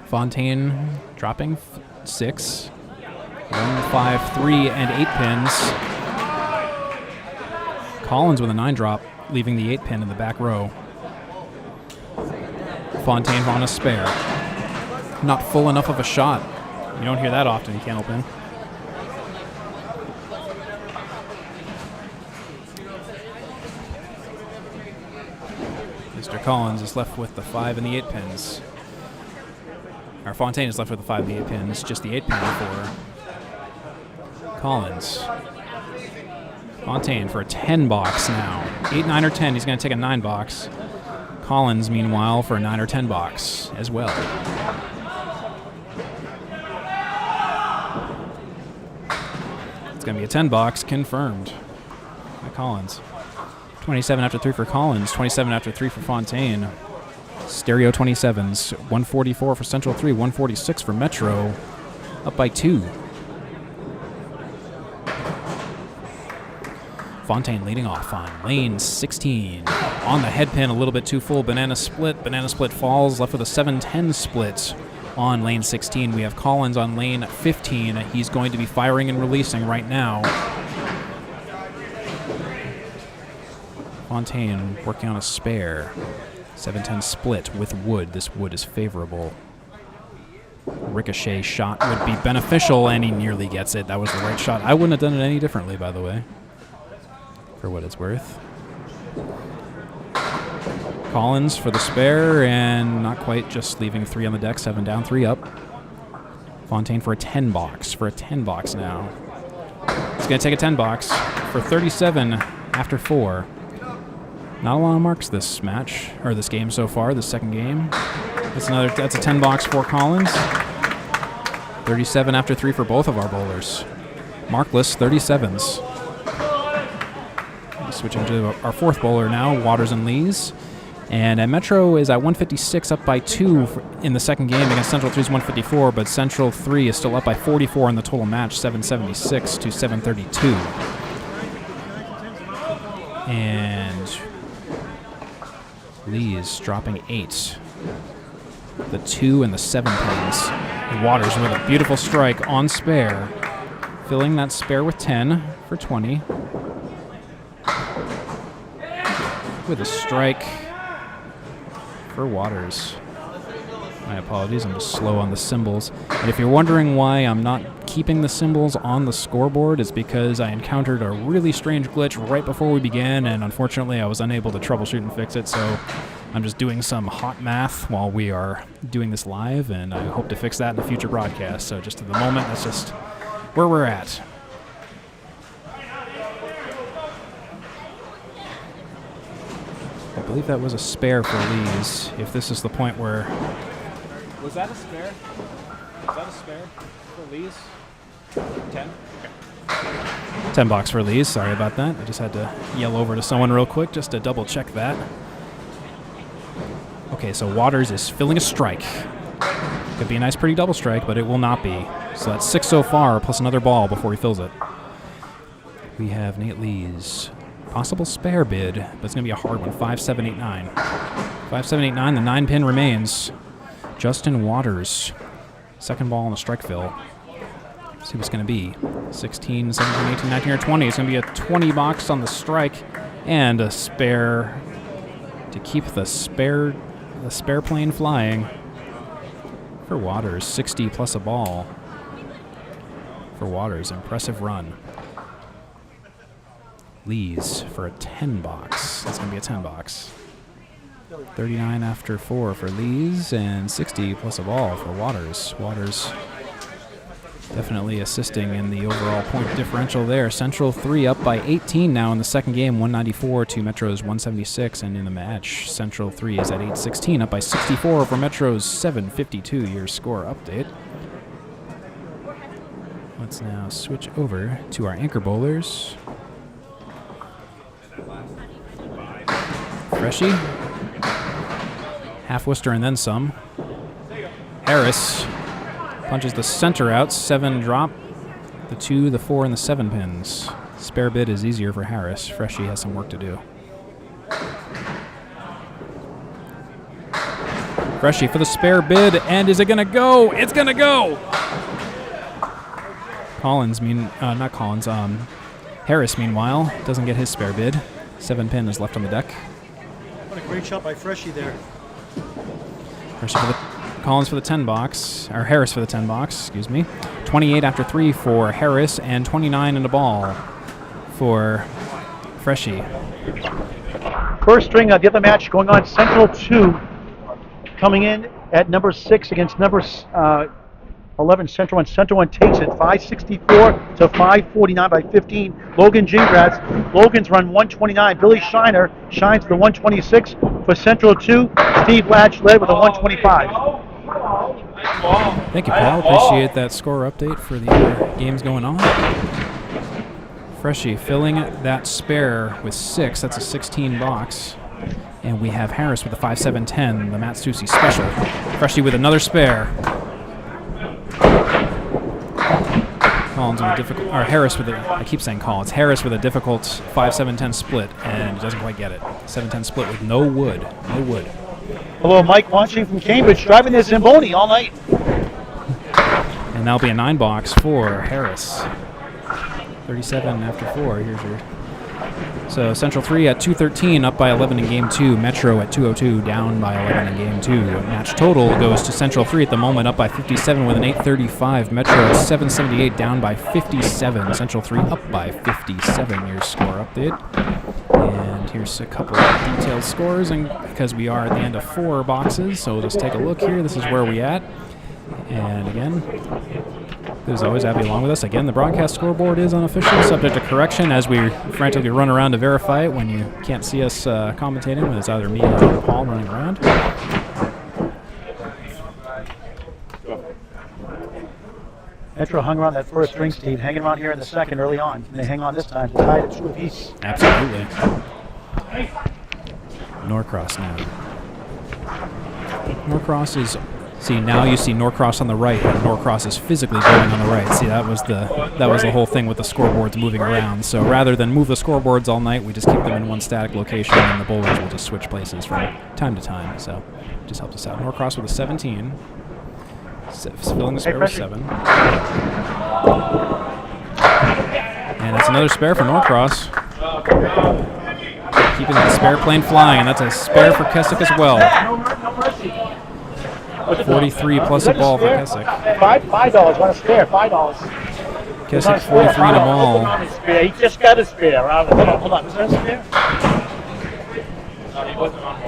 Fontaine dropping 6, 1, 5, 3, and 8 pins. Collins with a 9 drop, leaving the 8 pin in the back row. Fontaine on a spare. Not full enough of a shot. You don't hear that often in Candlepin. Mr. Collins is left with the 5 and the 8 pins. Or Fontaine is left with the 5 and the 8 pins, just the 8 pin for Collins. Fontaine for a 10 box now. 8, 9, or 10. He's going to take a 9 box. Collins, meanwhile, for a 9 or 10 box as well. It's going to be a 10 box confirmed by Collins. 27 after 3 for Collins. 27 after 3 for Fontaine. Stereo 27s. 144 for Central 3. 146 for Metro. Up by 2. Fontaine leading off on lane 16. On the head pin, a little bit too full. Banana split. Banana split falls, left with a 7-10 split on lane 16. We have Collins on lane 15. He's going to be firing and releasing right now. Fontaine working on a spare. 7-10 split with wood. This wood is favorable. Ricochet shot would be beneficial, and he nearly gets it. That was the right shot. I wouldn't have done it any differently, by the way, for what it's worth. Collins for the spare, and not quite, just leaving 3 on the deck, 7 down, 3 up. Fontaine for a 10 box, now. He's going to take a 10 box for 37 after 4. Not a lot of marks this match, or this game so far, this second game. That's a 10 box for Collins. 37 after 3 for both of our bowlers. Markless 37s. Switching to our fourth bowler now, Waters and Lees. And Metro is at 156, up by 2 in the second game against Central 3's 154, but Central 3 is still up by 44 in the total match, 776 to 732. And Lees dropping 8. The 2 and the 7 pins. And Waters with a beautiful strike on spare, filling that spare with 10 for 20. With a strike for Waters. My apologies, I'm just slow on the symbols. And if you're wondering why I'm not keeping the symbols on the scoreboard, it's because I encountered a really strange glitch right before we began, and unfortunately I was unable to troubleshoot and fix it, so I'm just doing some hot math while we are doing this live, and I hope to fix that in a future broadcast. So just at the moment, that's just where we're at. I believe that was a spare for Lees, if this is the point where... Was that a spare? Was that a spare for Lees? 10? Okay. 10 box for Lees, sorry about that. I just had to yell over to someone real quick just to double check that. Okay, so Waters is filling a strike. Could be a nice pretty double strike, but it will not be. So that's 6 so far, plus another ball before he fills it. We have Nate Lees. Possible spare bid, but it's going to be a hard one. 5, 7, 8, 9. 5, 7, 8, 9. The 9 pin remains. Justin Waters. Second ball on the strike fill. Let's see what's going to be. 16, 17, 18, 19, or 20. It's going to be a 20 box on the strike and a spare to keep the spare plane flying for Waters. 60 plus a ball for Waters. Impressive run. Lees for a 10 box. That's going to be a 10 box. 39 after 4 for Lees, and 60 plus a ball for Waters. Waters definitely assisting in the overall point differential there. Central 3 up by 18 now in the second game, 194 to Metro's 176, and in the match, Central 3 is at 816, up by 64 for Metro's 752. Your score update. Let's now switch over to our anchor bowlers. Freshie, half Worcester and then some. Harris punches the center out, 7 drop, the 2, the 4, and the 7 pins. Spare bid is easier for Harris. Freshie has some work to do. Freshie for the spare bid, and is it gonna go? It's gonna go! Harris, meanwhile, doesn't get his spare bid. 7 pin is left on the deck. What a great shot by Freshie there. Collins for the 10 box, or Harris for the 10 box, excuse me. 28 after 3 for Harris, and 29 in the ball for Freshie. First string of the other match going on, Central 2 coming in at number 6 against number 11 Central 1. Central 1 takes it 564 to 549 by 15. Logan Gingratz. Logan's run 129. Billy Shiner shines to the 126 for Central 2. Steve Latch led with a 125. Thank you, Paul. Appreciate that score update for the other games going on. Freshie filling that spare with 6. That's a 16 box. And we have Harris with a 5-7-10, the Matt Susi special. Freshie with another spare. Collins with a difficult, or Harris with a, I keep saying Collins, Harris with a difficult 5-7-10 split, and he doesn't quite get it. 7-10 split with no wood. No wood. Hello, Mike watching from Cambridge, driving this Zamboni all night. And that'll be a 9 box for Harris. 37 after 4. Here's your. So Central 3 at 213, up by 11 in Game 2. Metro at 202, down by 11 in Game 2. Match total goes to Central 3 at the moment, up by 57 with an 835. Metro at 778, down by 57. Central 3 up by 57. Your score update. And here's a couple of detailed scores, and because we are at the end of 4 boxes, so we'll just take a look here. This is where we at. And again, As always, have you along with us. Again, the broadcast scoreboard is unofficial, subject to correction as we frantically run around to verify it when you can't see us commentating, when it's either me or Paul running around. Metro hung around that first ring, Steve, hanging around here in the second early on. Can they hang on this time to tie it 2 apiece? Absolutely. Norcross now. Norcross is... See, now you see Norcross on the right, and Norcross is physically going on the right. See, that was the whole thing with the scoreboards moving around. So rather than move the scoreboards all night, we just keep them in one static location, and the bowlers will just switch places from time to time. So just helps us out. Norcross with a 17. Filling the spare with 7. And it's another spare for Norcross. Keeping that spare plane flying, and that's a spare for Kessick as well. 43 plus a ball for Kessick. $5, want a spare, $5. Kessick 43 and a ball. He just got a spare. Hold on, was that a spare?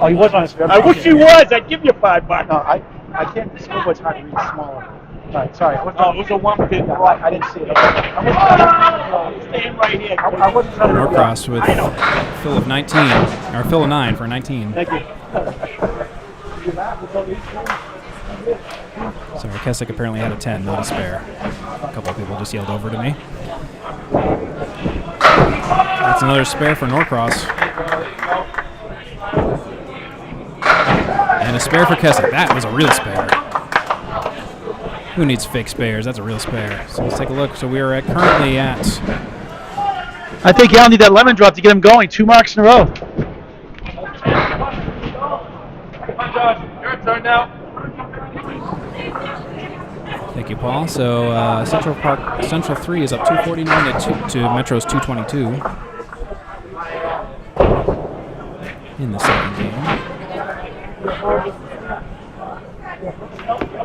Oh, he was on a spare. I wish he was. I'd give you $5. No, I can't. The scoreboard's hard to read smaller. All right, sorry. It was a 1 pin. I didn't see it. Staying right here. I wasn't trying to. Norcross with fill of 19, or fill of 9 for 19. Thank you. Sorry, Kessick apparently had a 10, not a spare. A couple of people just yelled over to me. That's another spare for Norcross. And a spare for Kessick. That was a real spare. Who needs fake spares? That's a real spare. So let's take a look. So we are currently at... I think Al need that lemon drop to get him going. 2 marks in a row. Come on, Josh. Your turn now. Thank you, Paul. So Central 3 is up 249 to Metro's 222 in the second game.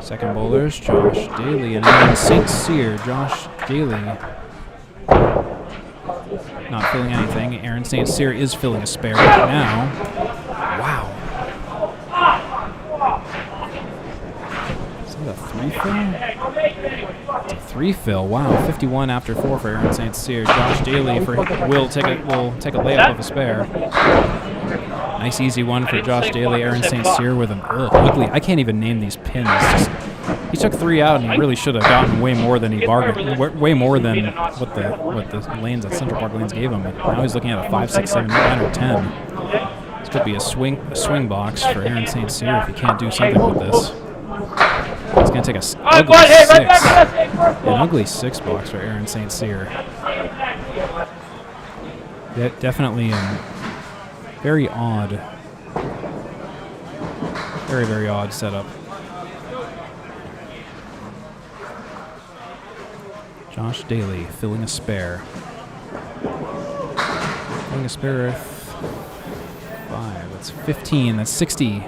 Second bowlers, Josh Daly and Aaron St. Cyr. Josh Daly not filling anything. Aaron St. Cyr is filling a spare right now. Wow. Is that a 3 fill? It's a 3 fill. Wow, 51 after 4 for Aaron St. Cyr. Josh Daly will take a layup of a spare. Nice easy one for Josh Daly. Aaron St. Cyr with an ugly. I can't even name these pins. He took 3 out, and he really should have gotten way more than he bargained. Way more than what the lanes at Central Park Lanes gave him. Now he's looking at a 5, 6, 7, 9, or 10. This could be a swing box for Aaron St. Cyr if he can't do something with this. It's going to take an ugly 6 box for Aaron St. Cyr. Definitely very odd. Very, very odd setup. Josh Daly filling a spare. Filling a spare with 5. That's 15. That's 60.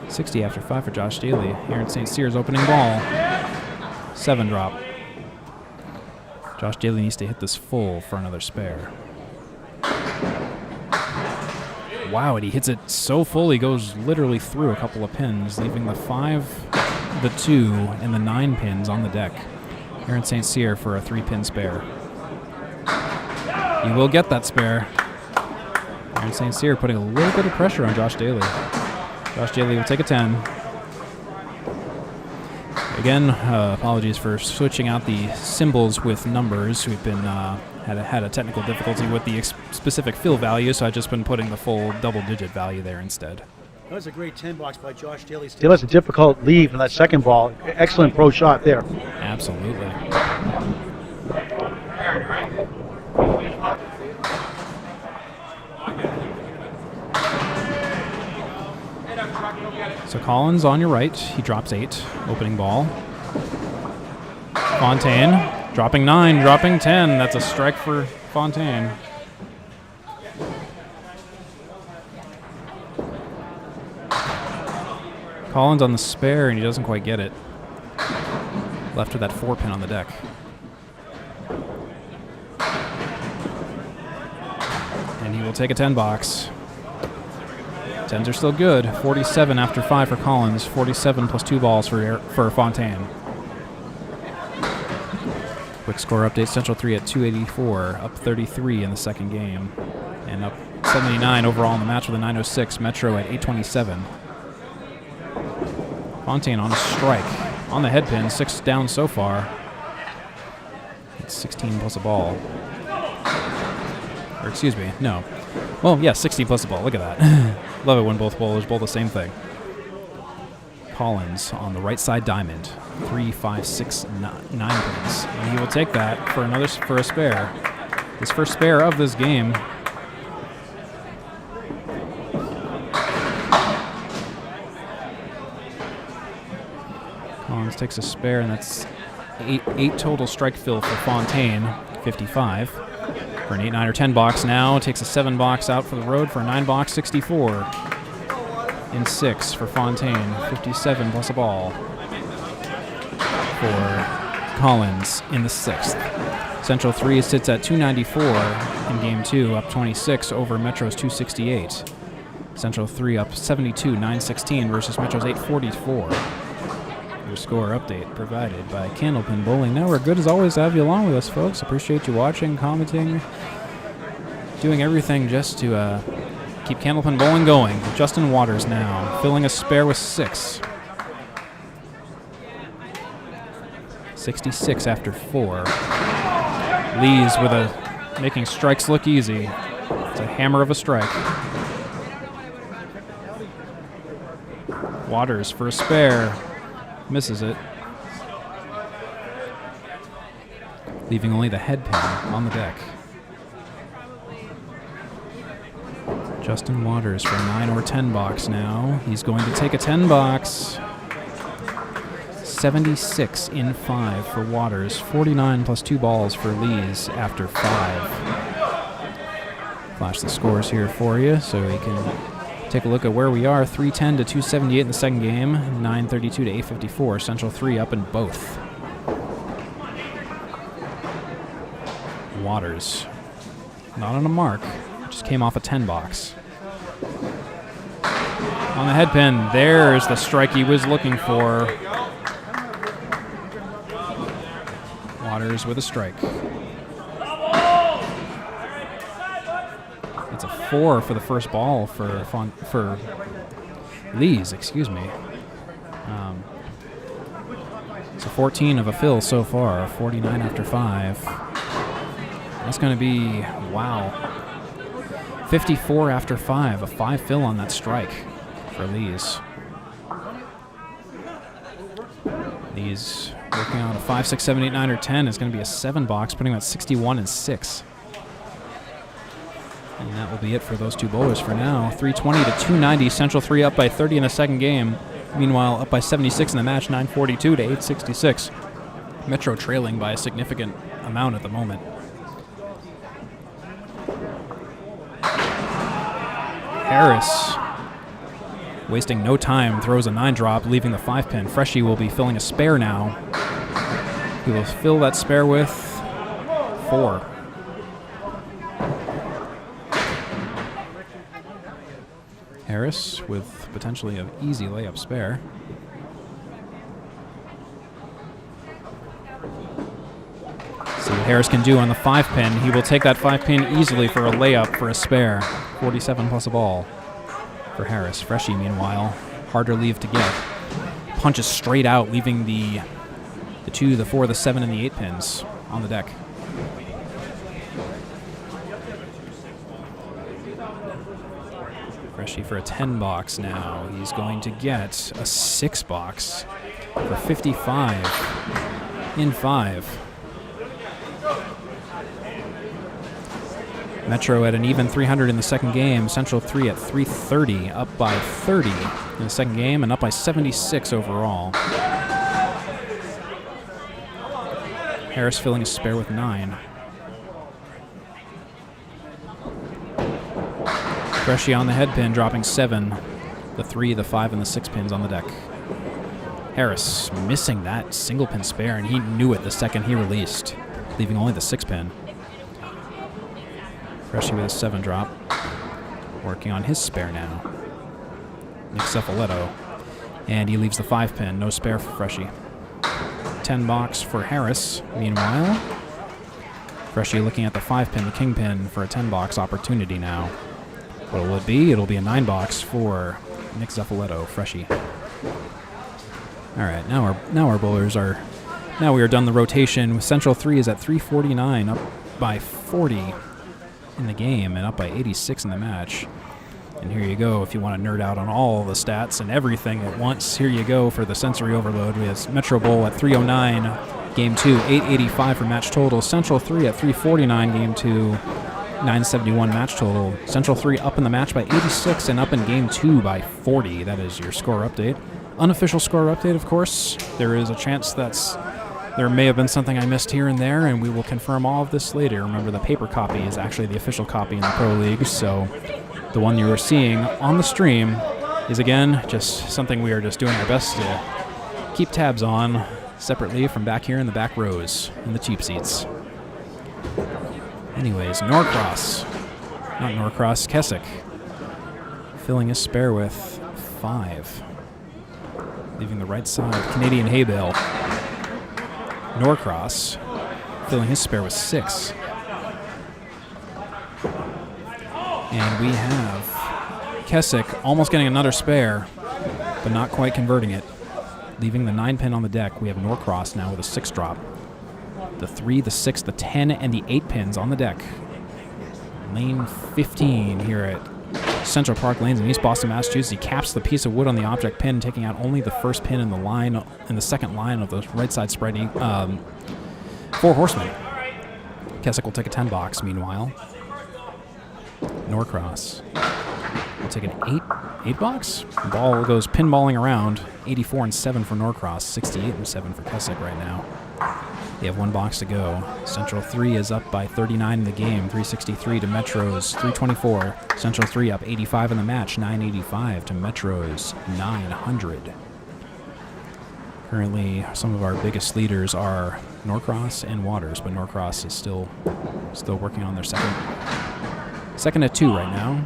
60 after 5 for Josh Daly. Aaron St. Cyr's opening ball. 7 drop. Josh Daly needs to hit this full for another spare. Wow, and he hits it so full he goes literally through a couple of pins, leaving the 5, the 2, and the 9 pins on the deck. Aaron St. Cyr for a 3-pin spare. He will get that spare. Aaron St. Cyr putting a little bit of pressure on Josh Daly. Josh Daly will take a 10. Again, apologies for switching out the symbols with numbers. We've been had a technical difficulty with the specific fill value, so I've just been putting the full double-digit value there instead. That was a great 10 box by Josh Daly. Still has a difficult leave in that second ball. Excellent pro shot there. Absolutely. So Collins on your right. He drops 8. Opening ball. Fontaine dropping 9, dropping 10. That's a strike for Fontaine. Collins on the spare, and he doesn't quite get it. Left with that 4-pin on the deck. And he will take a 10 box. 10s are still good. 47 after 5 for Collins. 47 plus 2 balls for Fontaine. Quick score update, Central 3 at 284, up 33 in the second game, and up 79 overall in the match with a 906. Metro at 827. Fontaine on a strike. On the head pin, 6 down so far. It's 16 plus a ball. Or excuse me, no. Well, yeah, 16 plus a ball. Look at that. Love it when both bowlers bowl the same thing. Collins on the right side diamond. 3, 5, 6, 9 pins. And he will take that for a spare. His first spare of this game. Collins takes a spare, and that's eight total strike fill for Fontaine, 55. For an 8, 9, or 10 box now. Takes a 7 box out for the road for a 9 box, 64. In 6 for Fontaine, 57 plus a ball for Collins in the 6th. Central 3 sits at 294 in game 2, up 26 over Metro's 268. Central 3 up 72, 916 versus Metro's 844. Your score update provided by Candlepin Bowling Network. Good as always to have you along with us, folks. Appreciate you watching, commenting, doing everything just to keep Candlepin Bowling going. Justin Waters now filling a spare with 6. 66 after 4. Lees with making strikes look easy. It's a hammer of a strike. Waters for a spare. Misses it. Leaving only the head pin on the deck. Justin Waters for a 9 or 10 box now. He's going to take a 10 box. 76 in 5 for Waters. 49 plus 2 balls for Lees after 5. Flash the scores here for you so we can take a look at where we are. 310 to 278 in the second game. 932 to 854. Central 3 up in both. Waters. Not on a mark. Just came off a 10 box. On the head pin, there's the strike he was looking for. Waters with a strike. It's a 4 for the first ball for Lees, excuse me. It's a 14 of a fill so far, 49 after 5. That's going to be, wow, 54 after 5, a 5 fill on that strike for Lees. Lees working on a 5, 6, 7, 8, 9, or 10 is going to be a 7 box, putting him at 61 and 6. And that will be it for those two bowlers for now. 320 to 290. Central 3 up by 30 in the second game. Meanwhile, up by 76 in the match, 942 to 866. Metro trailing by a significant amount at the moment. Harris, wasting no time, throws a 9 drop, leaving the 5 pin. Freshie will be filling a spare now. He will fill that spare with 4. Harris with potentially an easy layup spare. See what Harris can do on the 5 pin. He will take that 5 pin easily for a layup for a spare. 47 plus a ball for Harris. Freshie, meanwhile, harder leave to get. Punches straight out, leaving the 2, the 4, the 7, and the 8 pins on the deck. Freshie for a 10 box now. He's going to get a 6 box for 55 in 5. Metro at an even 300 in the second game. Central 3 at 330, up by 30 in the second game and up by 76 overall. Harris filling a spare with 9. Freshie on the head pin, dropping 7. The 3, the 5, and the 6 pins on the deck. Harris missing that single pin spare, and he knew it the second he released, leaving only the 6 pin. Freshie with a 7 drop, working on his spare now. Nick Cefaletto, and he leaves the 5 pin, no spare for Freshie. 10 box for Harris. Meanwhile, Freshie looking at the 5-pin, the kingpin, for a 10 box opportunity now. What will it be? It'll be a 9 box for Nick Zeffaletto, Freshie. All right, now our bowlers are. Now we are done the rotation. Central 3 is at 349, up by 40 in the game and up by 86 in the match. And here you go, if you want to nerd out on all the stats and everything at once, here you go for the sensory overload. We have Metro Bowl at 309, game 2, 885 for match total. Central 3 at 349, game 2, 971 match total. Central 3 up in the match by 86 and up in game 2 by 40. That is your score update. Unofficial score update, of course. There is a chance there may have been something I missed here and there, and we will confirm all of this later. Remember, the paper copy is actually the official copy in the Pro League, so the one you are seeing on the stream is, again, just something we are just doing our best to keep tabs on separately from back here in the back rows in the cheap seats. Anyways, Keswick filling his spare with 5. Leaving the right side, Canadian hay bale. Norcross filling his spare with 6. And we have Keswick almost getting another spare, but not quite converting it. Leaving the 9-pin on the deck, we have Norcross now with a 6 drop. The 3, the 6, the 10, and the 8 pins on the deck. Lane 15 here at Central Park Lanes in East Boston, Massachusetts. He caps the piece of wood on the object pin, taking out only the first pin in the line, in the second line of the right side spreading 4 horsemen. Keswick will take a 10 box meanwhile. Norcross will take an 8 box. The ball goes pinballing around. 84 and 7 for Norcross, 68 and 7 for Keswick right now. They have 1 box to go. Central 3 is up by 39 in the game, 363 to Metro's 324. Central 3 up 85 in the match, 985 to Metro's 900. Currently, some of our biggest leaders are Norcross and Waters, but Norcross is still working on their second at 2 right now.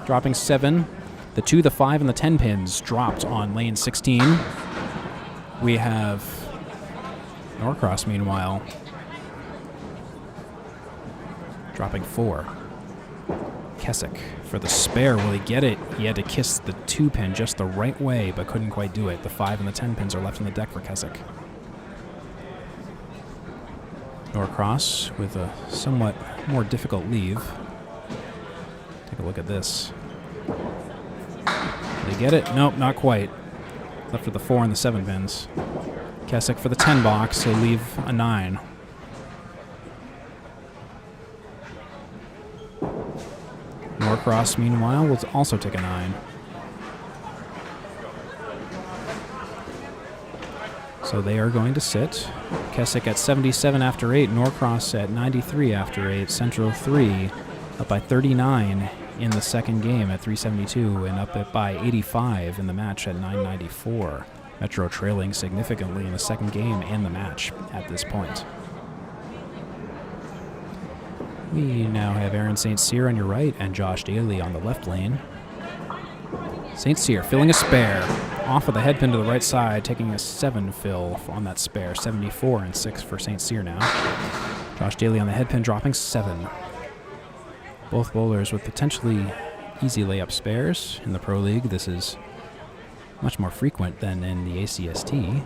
Dropping 7. The 2, the 5, and the 10 pins dropped on lane 16. We have Norcross, meanwhile, dropping 4. Keswick for the spare. Will he get it? He had to kiss the 2 pin just the right way, but couldn't quite do it. The 5 and the 10 pins are left on the deck for Keswick. Norcross with a somewhat more difficult leave. Take a look at this. Did he get it? Nope, not quite. Left for the 4 and the 7 pins. Keswick for the 10 box. He'll leave a 9. Norcross, meanwhile, will also take a 9. So they are going to sit. Keswick at 77 after 8. Norcross at 93 after 8. Central 3 up by 39 in the second game at 372 and up by 85 in the match at 994. Metro trailing significantly in the second game and the match at this point. We now have Aaron St. Cyr on your right and Josh Daly on the left lane. St. Cyr filling a spare. Off of the head pin to the right side, taking a 7 fill on that spare. 74 and 6 for St. Cyr now. Josh Daly on the head pin dropping 7. Both bowlers with potentially easy layup spares in the Pro League. This is much more frequent than in the ACST.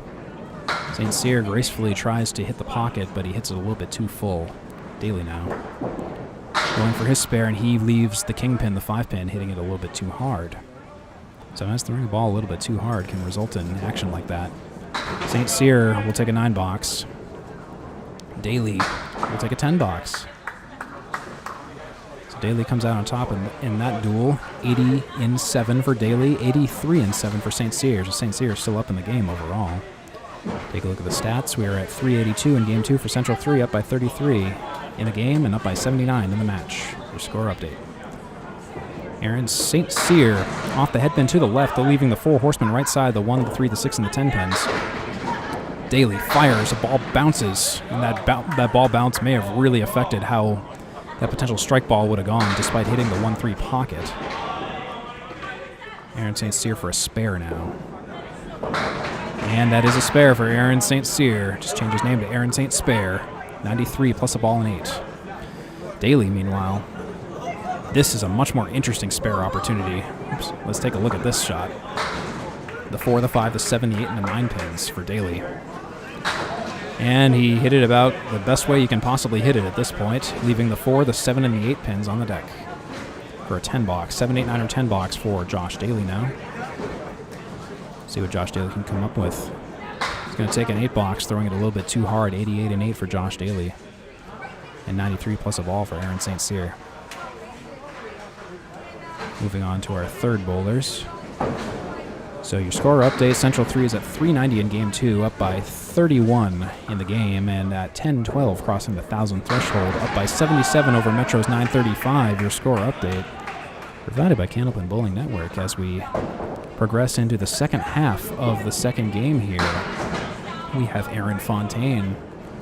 St. Cyr gracefully tries to hit the pocket, but he hits it a little bit too full. Daly now going for his spare, and he leaves the kingpin, the 5-pin, hitting it a little bit too hard. Sometimes throwing the ball a little bit too hard can result in action like that. St. Cyr will take a 9 box. Daly will take a 10 box. So Daly comes out on top in that duel. 80 in 7 for Daly, 83 in 7 for St. Cyr. So St. Cyr is still up in the game overall. Take a look at the stats. We are at 382 in Game 2 for Central 3, up by 33 in the game and up by 79 in the match. Your score update. Aaron St. Cyr off the headpin to the left, leaving the 4 horsemen right side, the 1, the 3, the 6, and the 10 pins. Daly fires, the ball bounces, and that ball bounce may have really affected how that potential strike ball would have gone, despite hitting the 1-3 pocket. Aaron St. Cyr for a spare now. And that is a spare for Aaron St. Cyr. Just change his name to Aaron St. Spare. 93 plus a ball and 8. Daly, meanwhile, this is a much more interesting spare opportunity. Oops, let's take a look at this shot. The 4, the 5, the 7, the 8, and the 9 pins for Daly. And he hit it about the best way you can possibly hit it at this point, leaving the 4, the 7, and the 8 pins on the deck for a 10 box. 7, 8, 9, or 10 box for Josh Daly now. See what Josh Daly can come up with. He's going to take an 8 box, throwing it a little bit too hard. 88 and 8 for Josh Daly. And 93 plus a ball for Aaron St. Cyr. Moving on to our third bowlers. So your score update, Central 3 is at 390 in Game 2, up by 31 in the game, and at 10-12 crossing the 1,000 threshold, up by 77 over Metro's 935. Your score update provided by Candlepin Bowling Network as we progress into the second half of the second game here. We have Aaron Fontaine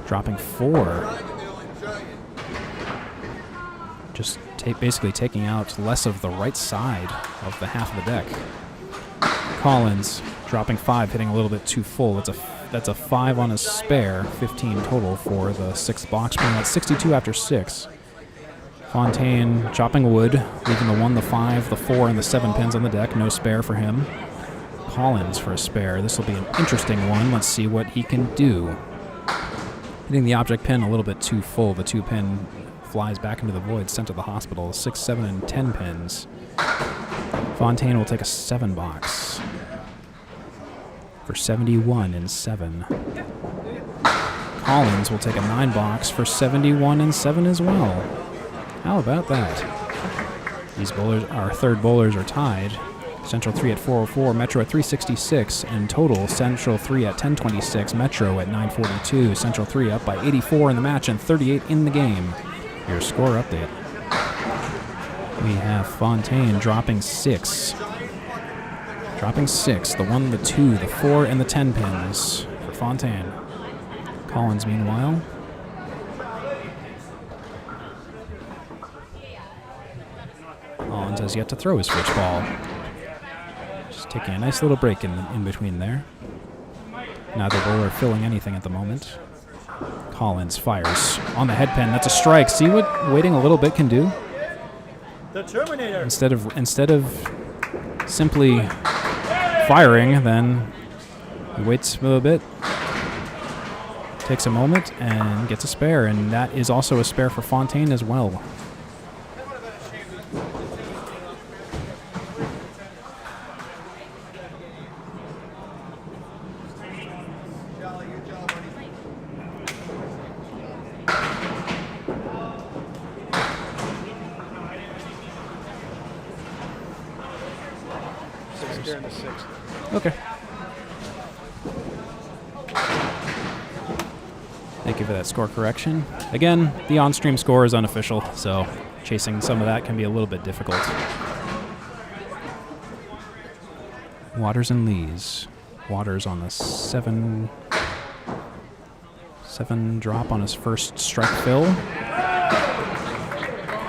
dropping 4. Just basically taking out less of the right side of the half of the deck. Collins dropping 5, hitting a little bit too full. That's a 5 on his spare, 15 total for the 6th box, bringing out 62 after 6. Fontaine chopping wood, leaving the 1, the 5, the 4, and the 7 pins on the deck. No spare for him. Collins for a spare. This will be an interesting one. Let's see what he can do. Hitting the object pin a little bit too full. The 2 pin flies back into the void, sent to the hospital. 6, 7, and 10 pins. Fontaine will take a 7 box for 71 and 7. Collins will take a 9 box for 71 and 7 as well. How about that? These bowlers, our third bowlers, are tied. Central 3 at 404, Metro at 366. In total, Central 3 at 1026, Metro at 942. Central 3 up by 84 in the match and 38 in the game. Your score update. We have Fontaine dropping 6. Dropping 6, the 1, the 2, the 4, and the 10 pins for Fontaine. Collins, meanwhile, Collins has yet to throw his switch ball. Just taking a nice little break in between there. Neither bowler filling anything at the moment. Collins fires on the head pin. That's a strike. See what waiting a little bit can do? The Terminator. Instead of simply firing, then he waits a little bit, takes a moment, and gets a spare. And that is also a spare for Fontaine as well. During the 6th. Okay. Thank you for that score correction. Again, the on-stream score is unofficial, so chasing some of that can be a little bit difficult. Waters and Lees. Waters on the 7 drop on his first strike fill.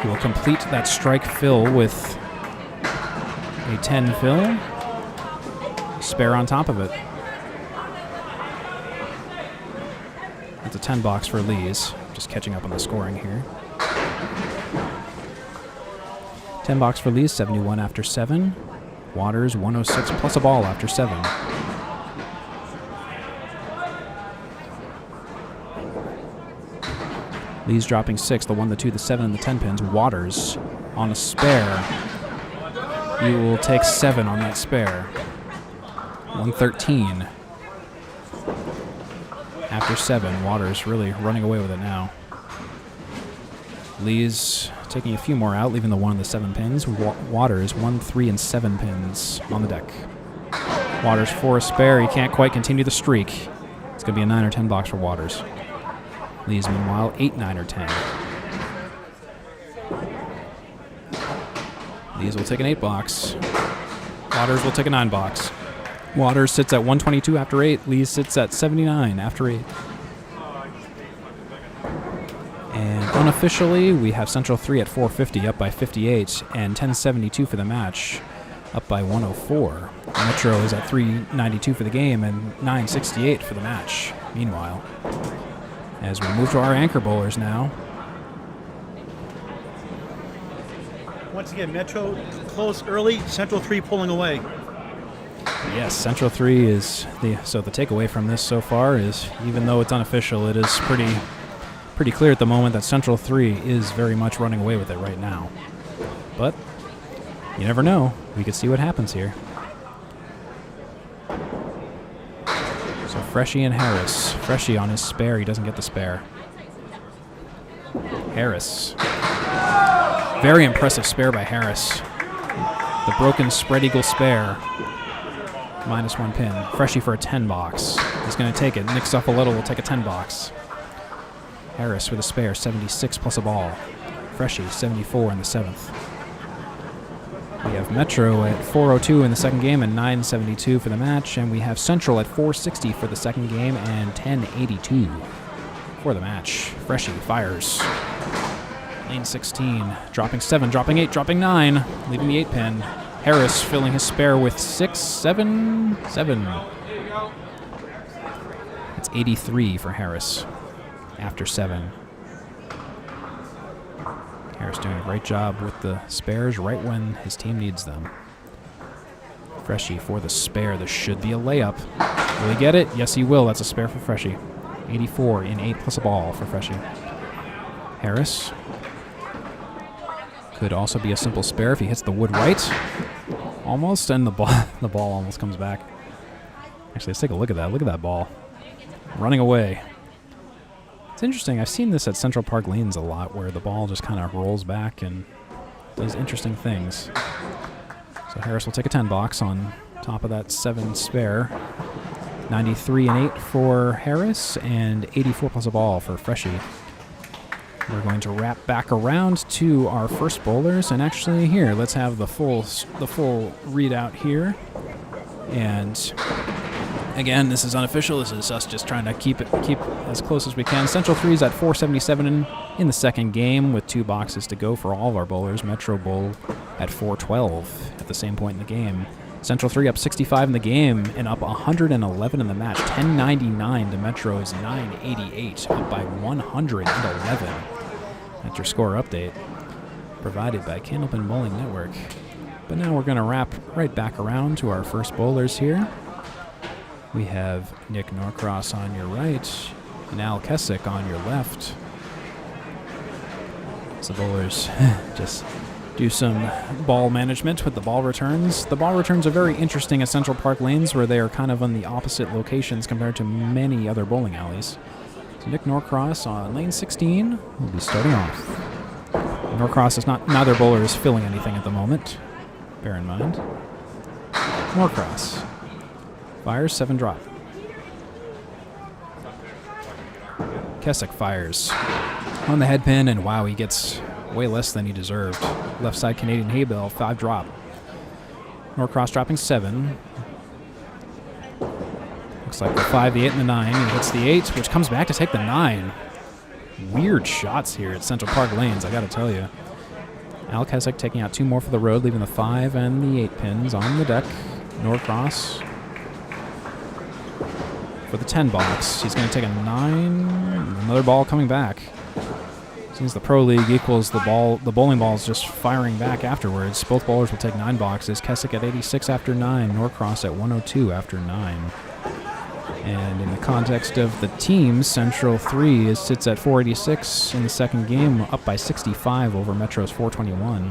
He will complete that strike fill with a 10 fill. Spare on top of it. That's a 10 box for Lees. Just catching up on the scoring here. 10 box for Lees, 71 after 7. Waters, 106 plus a ball after 7. Lees dropping 6, the 1, the 2, the 7, and the 10 pins. Waters on a spare. You will take 7 on that spare. 113. After 7, Waters really running away with it now. Lee's taking a few more out, leaving the 1 and the 7 pins. Waters, 1, 3, and 7 pins on the deck. Waters for a spare. He can't quite continue the streak. It's going to be a 9 or 10 box for Waters. Lee's, meanwhile, 8, 9, or 10. Lee's will take an 8 box. Waters will take a 9 box. Waters sits at 122 after 8. Lees sits at 79 after 8. And unofficially, we have Central 3 at 450, up by 58, and 1072 for the match. up by 104. Metro is at 392 for the game and 968 for the match. Meanwhile, as we move to our anchor bowlers now. Once again, Metro close early, Central 3 pulling away. Yes, Central 3 is the takeaway from this so far is, even though it's unofficial, it is pretty clear at the moment that Central 3 is very much running away with it right now. But you never know. We could see what happens here. So Freshie and Harris. Freshie on his spare. He doesn't get the spare. Harris. Very impressive spare by Harris. The broken spread eagle spare. -1 pin. Freshie for a 10 box. He's going to take it. Nick Suffoletto will take a 10 box. Harris with a spare, 76 plus a ball. Freshie, 74 in the 7th. We have Metro at 402 in the second game and 972 for the match, and we have Central at 460 for the second game and 1082 for the match. Freshie fires. Lane 16, dropping 7, dropping 8, dropping 9, leaving the 8 pin. Harris filling his spare with 6, 7, 7. It's 83 for Harris after 7. Harris doing a great job with the spares right when his team needs them. Freshie for the spare. This should be a layup. Will he get it? Yes, he will. That's a spare for Freshie. 84 in 8 plus a ball for Freshie. Harris. Could also be a simple spare if he hits the wood right. Almost, and the ball almost comes back. Actually, let's take a look at that. Look at that ball. Running away. It's interesting. I've seen this at Central Park Lanes a lot, where the ball just kind of rolls back and does interesting things. So Harris will take a 10 box on top of that 7 spare. 93 and 8 for Harris, and 84 plus a ball for Freshie. We're going to wrap back around to our first bowlers, and actually here, let's have the full readout here. And again, this is unofficial. This is us just trying to keep as close as we can. Central 3 is at 477 in the second game with 2 boxes to go for all of our bowlers. Metro Bowl at 412 at the same point in the game. Central 3 up 65 in the game and up 111 in the match. 1099 to Metro's 988, up by 111. That's your score update, provided by Candlepin Bowling Network. But now we're going to wrap right back around to our first bowlers here. We have Nick Norcross on your right and Al Kessick on your left. So bowlers just do some ball management with the ball returns. The ball returns are very interesting at Central Park Lanes, where they are kind of on the opposite locations compared to many other bowling alleys. So Nick Norcross on lane 16 will be starting off. Norcross is neither bowler is filling anything at the moment. Bear in mind. Norcross fires, 7 drop. Kessick fires on the head pin, and wow, he gets way less than he deserved. Left side Canadian hay bale, 5 drop. Norcross dropping 7. Looks like the 5, the 8, and the 9. He hits the 8, which comes back to take the 9. Weird shots here at Central Park Lanes, I gotta tell you. Al Kessick taking out 2 more for the road, leaving the 5 and the 8 pins on the deck. Norcross for the 10 box. He's going to take a 9. Another ball coming back. Since the Pro League equals the bowling ball is just firing back afterwards. Both bowlers will take 9 boxes. Kessick at 86 after 9. Norcross at 102 after 9. And in the context of the teams, Central 3 sits at 486 in the second game, up by 65 over Metro's 421.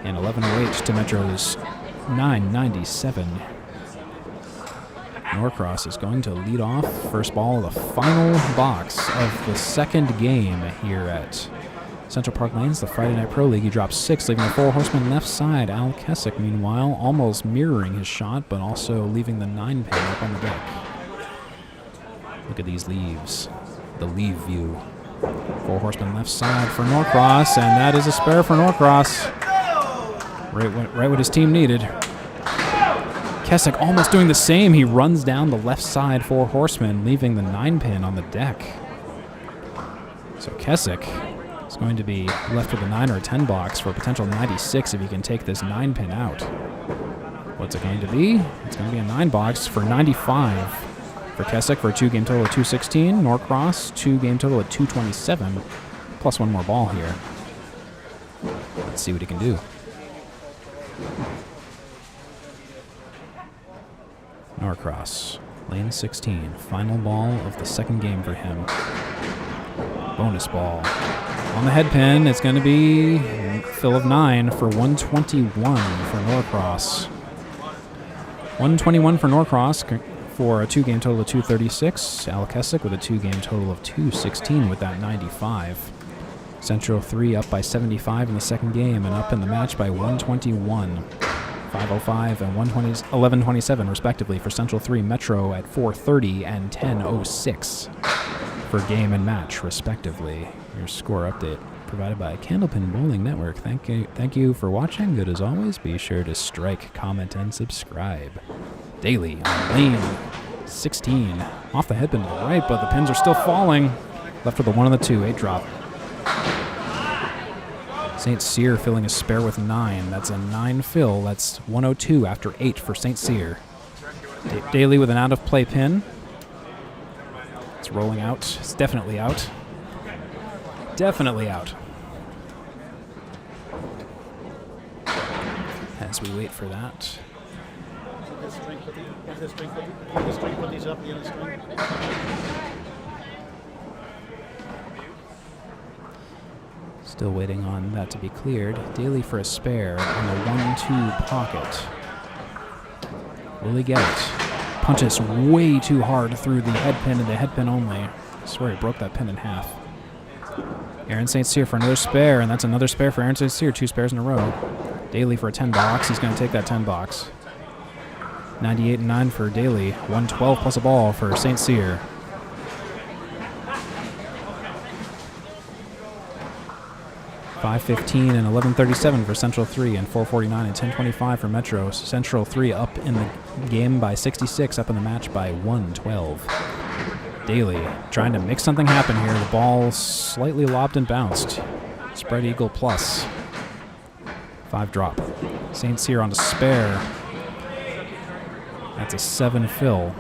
And 1108 to Metro's 997. Norcross is going to lead off first ball of the final box of the second game here at Central Park Lanes, the Friday Night Pro League. He drops 6, leaving the 4 horseman left side. Al Kessick, meanwhile, almost mirroring his shot, but also leaving the 9 pin up on the deck. Look at these leaves. The leave view. 4 horseman left side for Norcross, and that is a spare for Norcross. Right what his team needed. Kessick almost doing the same. He runs down the left side 4 horsemen, leaving the 9 pin on the deck. So Kessick is going to be left with a 9 or a 10 box for a potential 96 if he can take this 9 pin out. What's it going to be? It's going to be a 9-box for 95 for Kessick for a 2-game total of 216. Norcross, 2-game total of 227, plus one more ball here. Let's see what he can do. Norcross, lane 16, final ball of the second game for him. Bonus ball. On the head pin, it's going to be fill of 9 for 121 for Norcross. 121 for Norcross for a 2-game total of 236. Al Kessick with a 2-game total of 216 with that 95. Central 3 up by 75 in the second game and up in the match by 121. 505 and 1127 respectively for Central 3. Metro at 430 and 1006 for game and match respectively. Your score update provided by Candlepin Bowling Network. Thank you for watching. Good as always. Be sure to strike, comment, and subscribe. Daily on lane 16. Off the headpin to the right, but the pins are still falling. Left with a 1 on the 2, 8 drop. St. Cyr filling a spare with 9. That's a 9 fill. That's 102 after 8 for St. Cyr. Daly with an out of play pin. It's rolling out. It's definitely out. Definitely out. As we wait for that. Still waiting on that to be cleared. Daly for a spare on the 1-2 pocket. Will he get it? Punches way too hard through the head pin and the head pin only. I swear he broke that pin in half. Aaron St. Cyr for another spare, and that's another spare for Aaron St. Cyr. 2 spares in a row. Daly for a 10-box. He's going to take that 10-box. 98 and 9 for Daly. 112 plus a ball for St. Cyr. $5.15 and 11.37 for Central 3 and 4.49 and 10.25 for Metro. Central 3 up in the game by 66, up in the match by 112. Daly trying to make something happen here. The ball slightly lobbed and bounced. Spread eagle plus. 5 drop. St. Cyr on to spare. That's a 7 fill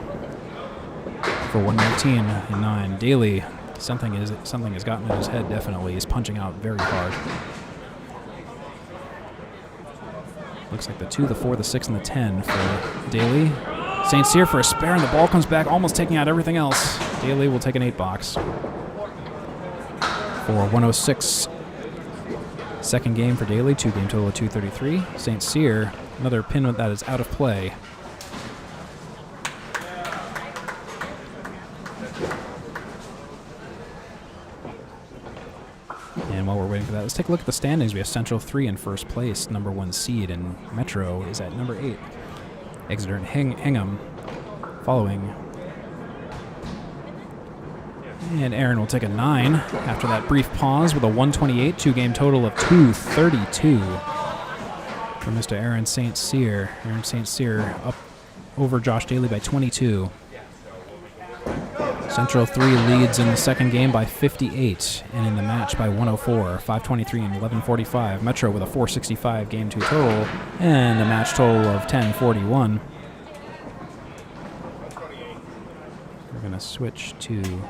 for 119 and 9. Daly, something has gotten in his head, definitely. He's punching out very hard. Looks like the 2, the 4, the 6, and the 10 for Daly. St. Cyr for a spare, and the ball comes back, almost taking out everything else. Daly will take an 8-box for 106. Second game for Daly, 2-game total of 233. St. Cyr, another pin that is out of play. And while we're waiting for that, let's take a look at the standings. We have Central 3 in first place, number 1 seed, and Metro is at number 8. Exeter and Hingham following. And Aaron will take a 9 after that brief pause with a 128, 2-game total of 232 for Mr. Aaron St. Cyr. Aaron St. Cyr up over Josh Daly by 22. Central 3 leads in the second game by 58 and in the match by 104, 523 and 1145. Metro with a 465 game 2 total and a match total of 1041. We're going to switch to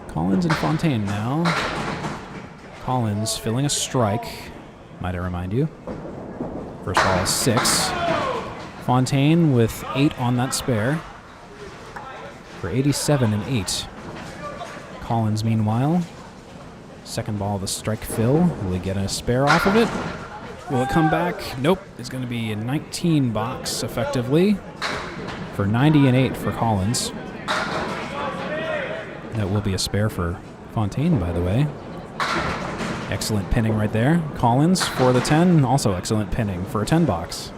Collins and Fontaine now. Collins filling a strike, might I remind you. First ball is 6. Fontaine with 8 on that spare for 87 and 8. Collins, meanwhile, second ball of the strike fill. Will he get a spare off of it? Will it come back? Nope. It's going to be a 19-box effectively for 90 and 8 for Collins. That will be a spare for Fontaine, by the way. Excellent pinning right there. Collins for the 10, also excellent pinning for a 10-box.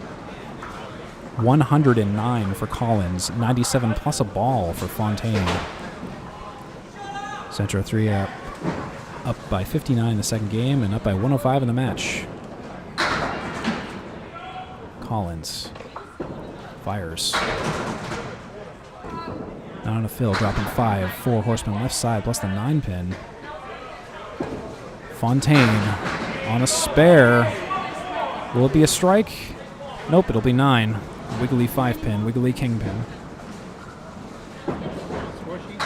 109 for Collins, 97 plus a ball for Fontaine. Centro 3 up by 59 in the second game and up by 105 in the match. Collins fires. Not on a fill, dropping 5, 4 horsemen left side plus the 9 pin. Fontaine on a spare. Will it be a strike? Nope, it'll be 9. Wiggly 5-pin, wiggly kingpin. Score sheet.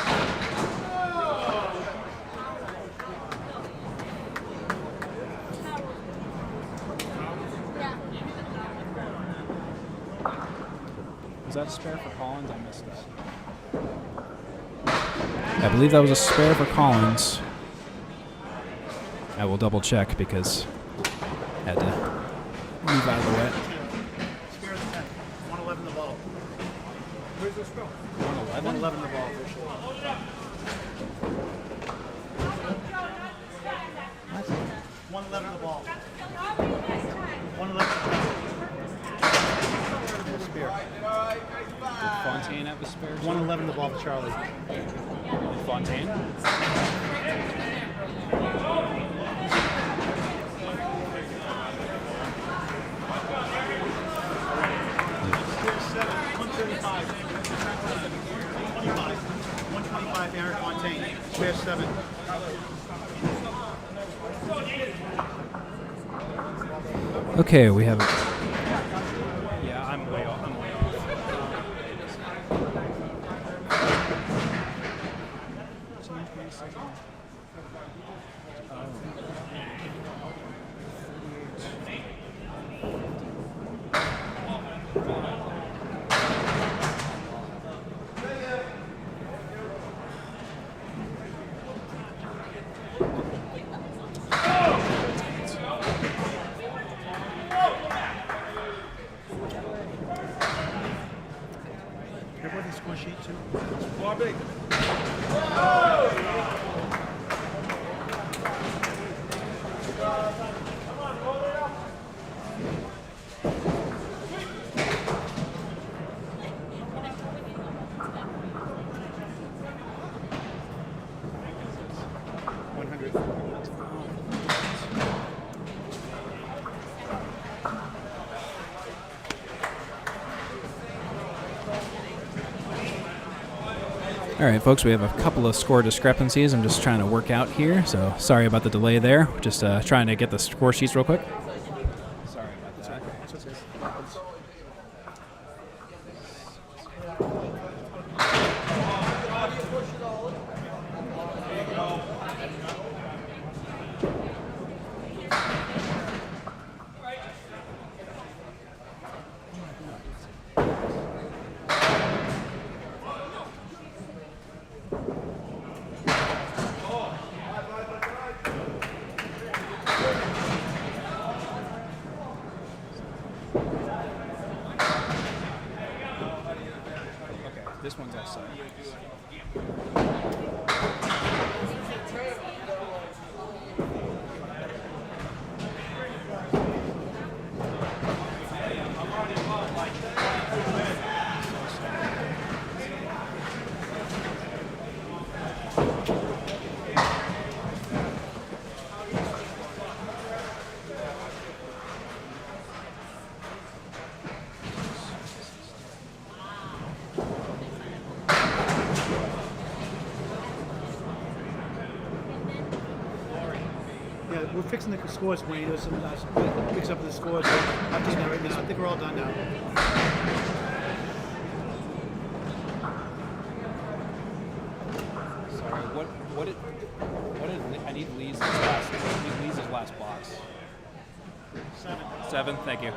Was that a spare for Collins? I missed that. I believe that was a spare for Collins. I will double check because I had to move out of the way. Spare the 10. 111 the ball. Where's the spell? 111 the ball. 111 the ball. 111 the spare. Fontaine have a spare? 111 the ball for Charlie. Fontaine? Spare 7. 135. 125. 125 Aaron Fontaine. Spare 7. Okay, we have. Yeah, I'm way off. I'm way off. Everybody score sheet too. Bobby. All right, folks, we have a couple of score discrepancies I'm just trying to work out here, so sorry about the delay there. Just trying to get the score sheets real quick. Sorry about that. This one's outside. Yeah, we're fixing the scores, Wayne. There's some fix up the scores. I'm doing that right now. I think we're all done now. Sorry, what did I need Lee's last box? 7, thank you.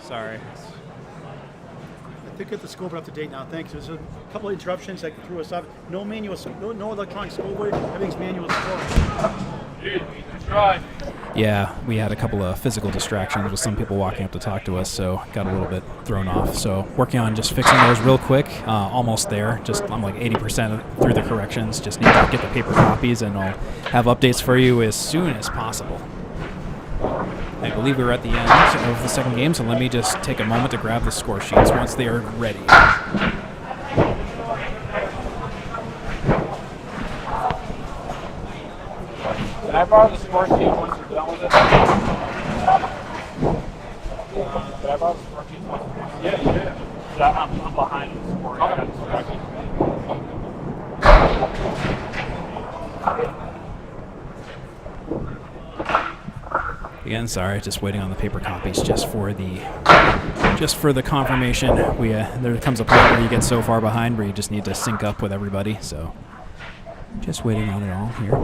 Sorry. I think get the scoreboard up to date now. Thanks. There's a couple of interruptions that threw us off. No manual, no electronic scoreboard. Everything's manual scoring. Try. Yeah, we had a couple of physical distractions with some people walking up to talk to us, so got a little bit thrown off. So working on just fixing those real quick. Almost there. I'm like 80% through the corrections. Just need to get the paper copies, and I'll have updates for you as soon as possible. I believe we're at the end of the second game, so let me just take a moment to grab the score sheets once they are ready. Can I borrow the score sheet once you're done with it? Can I borrow the score sheet once you're done with it? Yeah. I'm behind the score. I got the score sheet. Again, sorry, just waiting on the paper copies just for the confirmation. There comes a point where you get so far behind where you just need to sync up with everybody. So just waiting on it all here.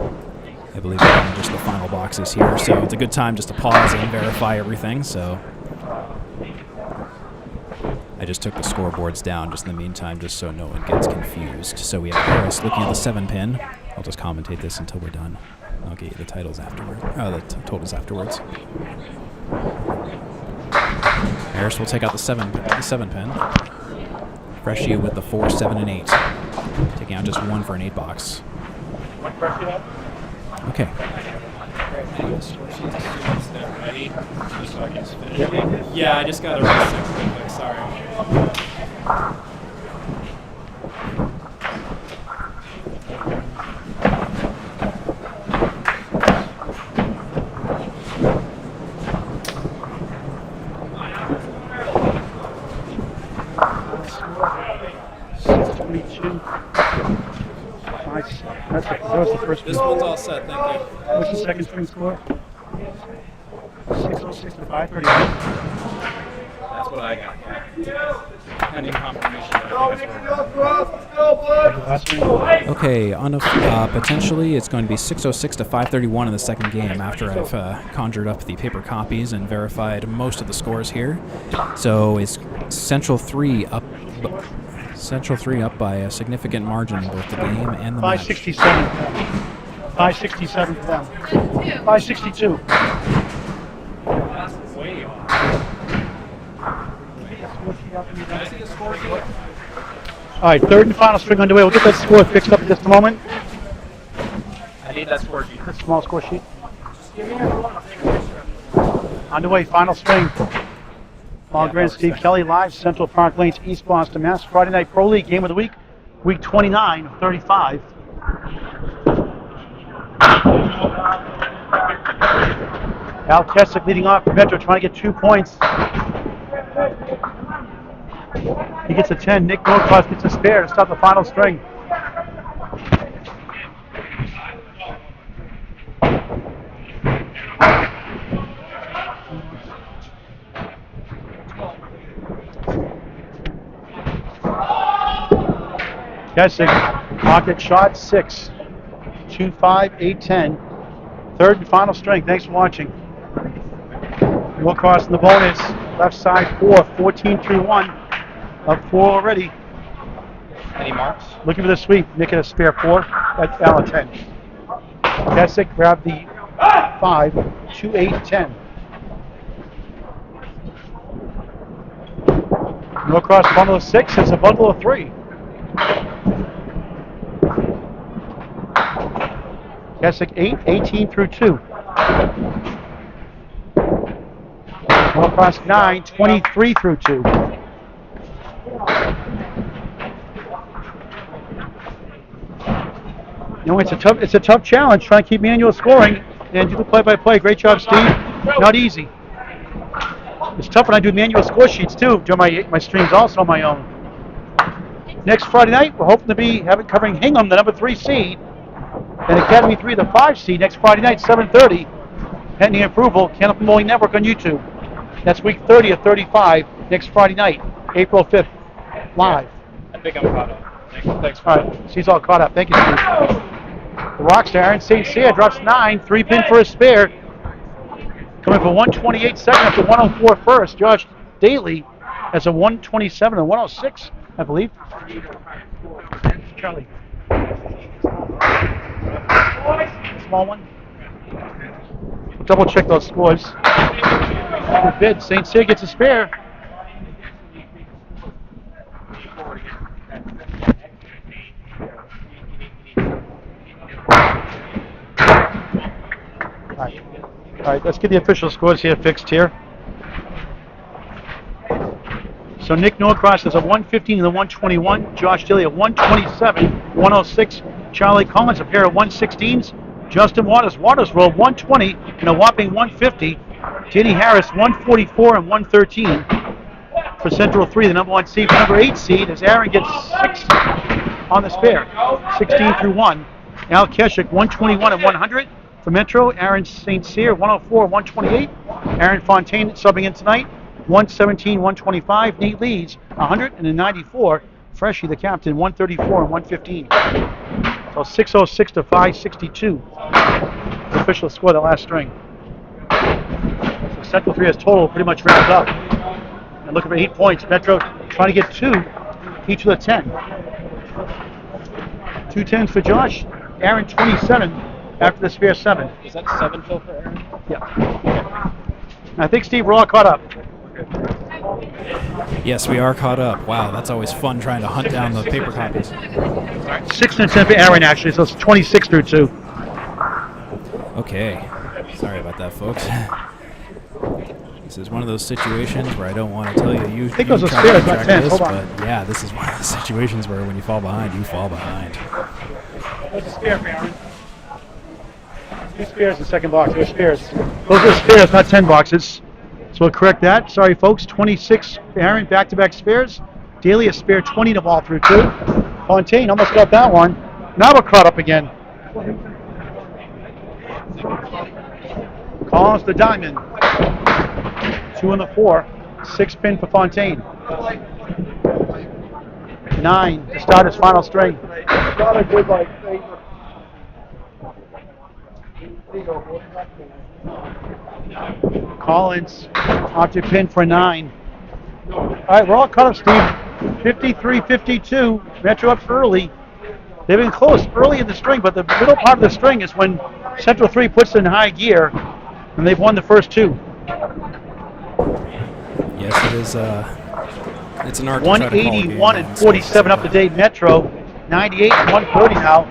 I believe we're on just the final boxes here, so it's a good time just to pause and verify everything. So I just took the scoreboards down just in the meantime, just so no one gets confused. So we have Harris looking at the 7-pin. I'll just commentate this until we're done. I'll get you the titles afterward. The totals afterwards. Harris will take out the 7-pin. Freshie with the 4, 7, and 8. Taking out just 1 for an 8 box. What Freshie have? Okay. Yeah, I just got to erase it real quick. Sorry. That was the first This one. one's all set, thank you. What's the second string score? 606 to 531. That's what I got, yeah. Pending confirmation. Okay, potentially it's going to be 606 to 531 in the second game after I've conjured up the paper copies and verified most of the scores here. So it's Central 3 up by a significant margin in both the game and the match. 567. 567 for them. 562. That's way off. All right, third and final string underway. We'll get that score fixed up in just a moment. I need that score sheet. That small score sheet. Underway, final string. Paul Grant, Steve Kelly, live, Central Park Lanes, East Boston, Mass. Friday Night Pro League, game of the week, week 29 of 35. Al Kessick leading off for Metro, trying to get 2 points. He gets a 10. Nick Norcross gets a spare to start the final string. Kessick, pocket shot 6, 2, 5, 8, 10. Third and final string. Thanks for watching. Norcross in the bonus. Left side 4, 14, 3, 1. Up 4 already. Any marks? Looking for the sweep. Nick at a spare 4. That's Al at 10. Kessick grabbed the 5, 2, 8, 10. Norcross bundle of 6. It's a bundle of 3. Kessick 8, 18 through 2. Norcross 9, 23 through 2. You know, it's a tough challenge trying to keep manual scoring and do the play-by-play. Great job, Steve. Not easy. It's tough when I do manual score sheets too. Do my streams also on my own. Next Friday night, we're hoping to have it covering Hingham, the number 3 seed, and Academy 3, the 5 seed. Next Friday night, 7:30. Pending approval, Candlepin Bowling Network on YouTube. That's week 30 of 35. Next Friday night, April 5th, live. I think I'm caught up. Thanks. All right, she's all caught up. Thank you, Steve. The Rockstar, Aaron St. Cyr, drops 9, 3-pin for a spare. Coming for 128 second after 104 first. Josh Daly has a 127 and 106, I believe. Charlie. Small one. We'll double check those scores. Good bid. St. Cyr gets a spare. All right, let's get the official scores here fixed here. So Nick Norcross has a 115 and a 121. Josh Daly a 127, 106. Charlie Collins a pair of 116s. Justin Waters rolled 120 and a whopping 150. Danny Harris 144 and 113. For Central 3, the number 1 seed. For number 8 seed as Aaron gets 6 on the spare. 16 through 1. Al Kessick 121 and 100. For Metro, Aaron St. Cyr, 104, 128. Aaron Fontaine subbing in tonight, 117, 125. Nate Leeds, 194. Freshie, the captain, 134 and 115. So 606 to 562. The official score, the last string. So Central 3 has total pretty much wrapped up. And looking for 8 points. Metro trying to get 2, each of the 10. 2 10s for Josh. Aaron 27 after the spare 7. Is that 7 Phil for Aaron? Yeah. I think, Steve, we're all caught up. Yes, we are caught up. Wow, that's always fun trying to hunt down the paper copies. 6 and 10 for Aaron, actually, so it's 26 through 2. Okay. Sorry about that, folks. This is one of those situations where I don't want to tell you. I think it was a spare, not 10. Hold on. But yeah, this is one of the situations where when you fall behind, you fall behind. What's a spare for Aaron? 2 spares in the second box. They're spares. Those are spares, not 10 boxes. So we'll correct that. Sorry, folks. 26 for Aaron, back-to-back spares. Daly a spare 20 to ball through 2. Fontaine almost got that one. Now we're caught up again. Collins the diamond. 2 and the 4. 6 pin for Fontaine. 9 to start his final string. Not a good like favor. Collins optic pin for 9. All right, we're all caught up, Steve. 53-52. Metro up early. They've been close early in the string, but the middle part of the string is when Central 3 puts it in high gear, and they've won the first 2. Yes, it is. It's an art. 181 and 47 up to date. Metro 98 and 130 now.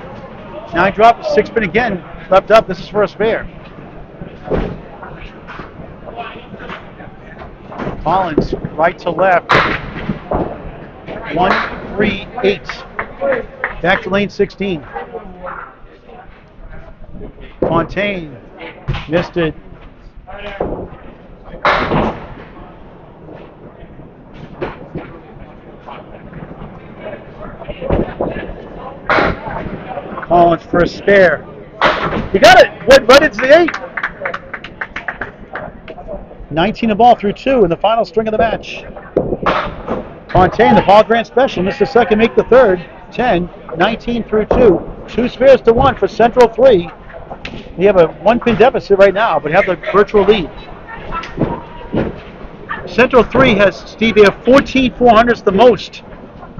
9 drop, 6 pin again. Left up. This is for a spare. Collins right to left. 1, 3, 8. Back to lane 16. Fontaine missed it. Collins for a spare. You got it. What right into the 8. 19 to ball through 2 in the final string of the match. Fontaine, the ball grand special, missed the second, make the third. 10, 19 through 2. 2 spares to 1 for Central 3. We have a 1-pin deficit right now, but have the virtual lead. Central 3 has, Steve, they have 14 400s the most.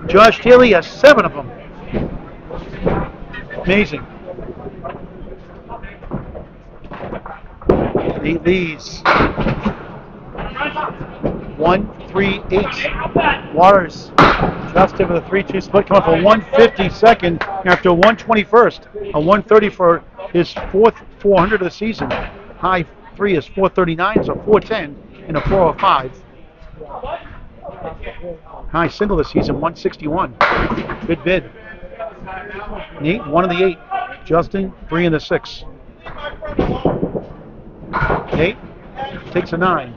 Josh Daly has 7 of them. Amazing. Eight leads. 1, 3, 8. Waters Justin with a 3-2 split, coming up for 152nd after 121st. A 130 for his 4th 400 of the season. High 3 is 439, so 410 and a 405. High single this season, 161. Good bid. Nate, 1 of the 8. Justin, 3 in the 6. Nate takes a 9.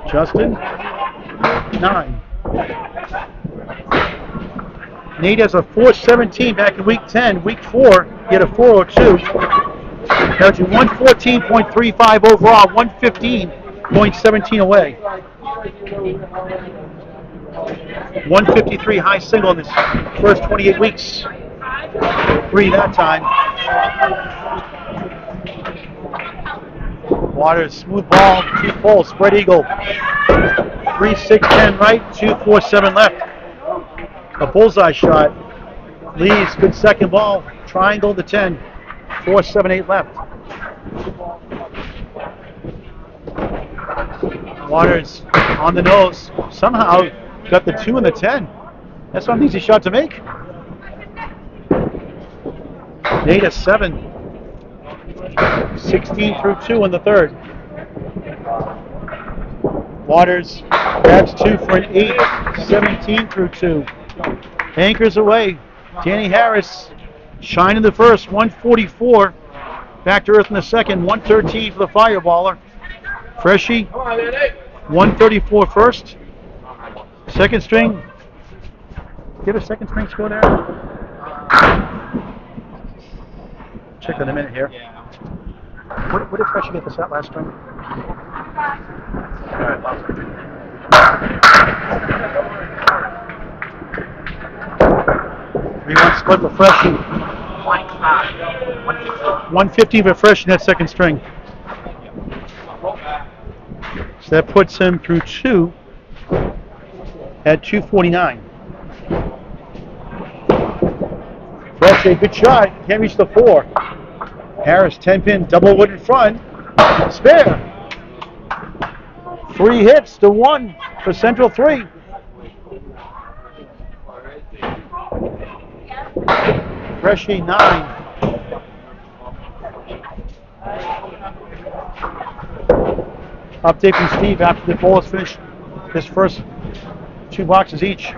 Justin, 9. Nate has a 417 back in week 10. Week 4, he had a 402. Averaging 114.35 overall, 115.17 away. 153 high single in his first 28 weeks. 3 that time. Waters, smooth ball, 2 full, spread eagle. 3, 6, 10 right, 2, 4, 7 left. A bullseye shot. Lee's good second ball, triangle to 10. 4, 7, 8 left. Waters on the nose. Somehow got the 2 and the 10. That's not an easy shot to make. Nate a 7. 16 through 2 in the third. Waters grabs 2 for an 8. 17 through 2. Anchors away. Danny Harris shining the first. 144. Back to earth in the second. 113 for the fireballer. Freshie. 134 first. Second string. Get a second string score there. Check in a minute here. Yeah. What did Freshie get this at last string? All right, we want split for Freshie. 150 for Freshie in that second string. So that puts him through 2 at 249. Freshie, good shot. Can't reach the 4. Harris, 10-pin, double wood in front. Spare. 3 hits to 1 for Central 3. Freshie 9. Update from Steve after the ball is finished. His first 2 boxes each.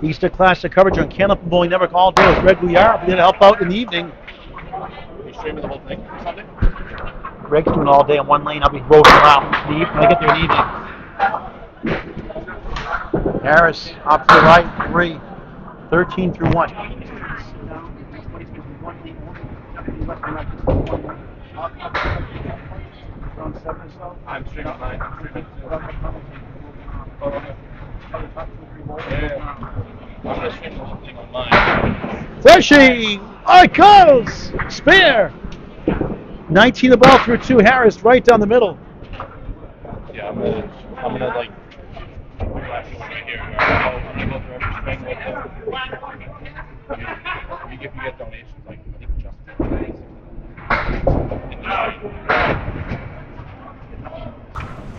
Easter Classic coverage on Candlepin Bowling Network all day with Greg Guyar. We're going to help out in the evening. Are you streaming the whole thing or something? Greg's doing all day on one lane. I'll be roving around when I get there in the evening. Harris off to the right, 3. 13 through 1. I'm streaming mine. I'm going to stream the whole thing online. Freshie! Goes! Spare! 19 the ball through 2. Harris right down the middle. Yeah, I'm gonna like flash right here. I'm gonna go through every string with if you get donations, like I think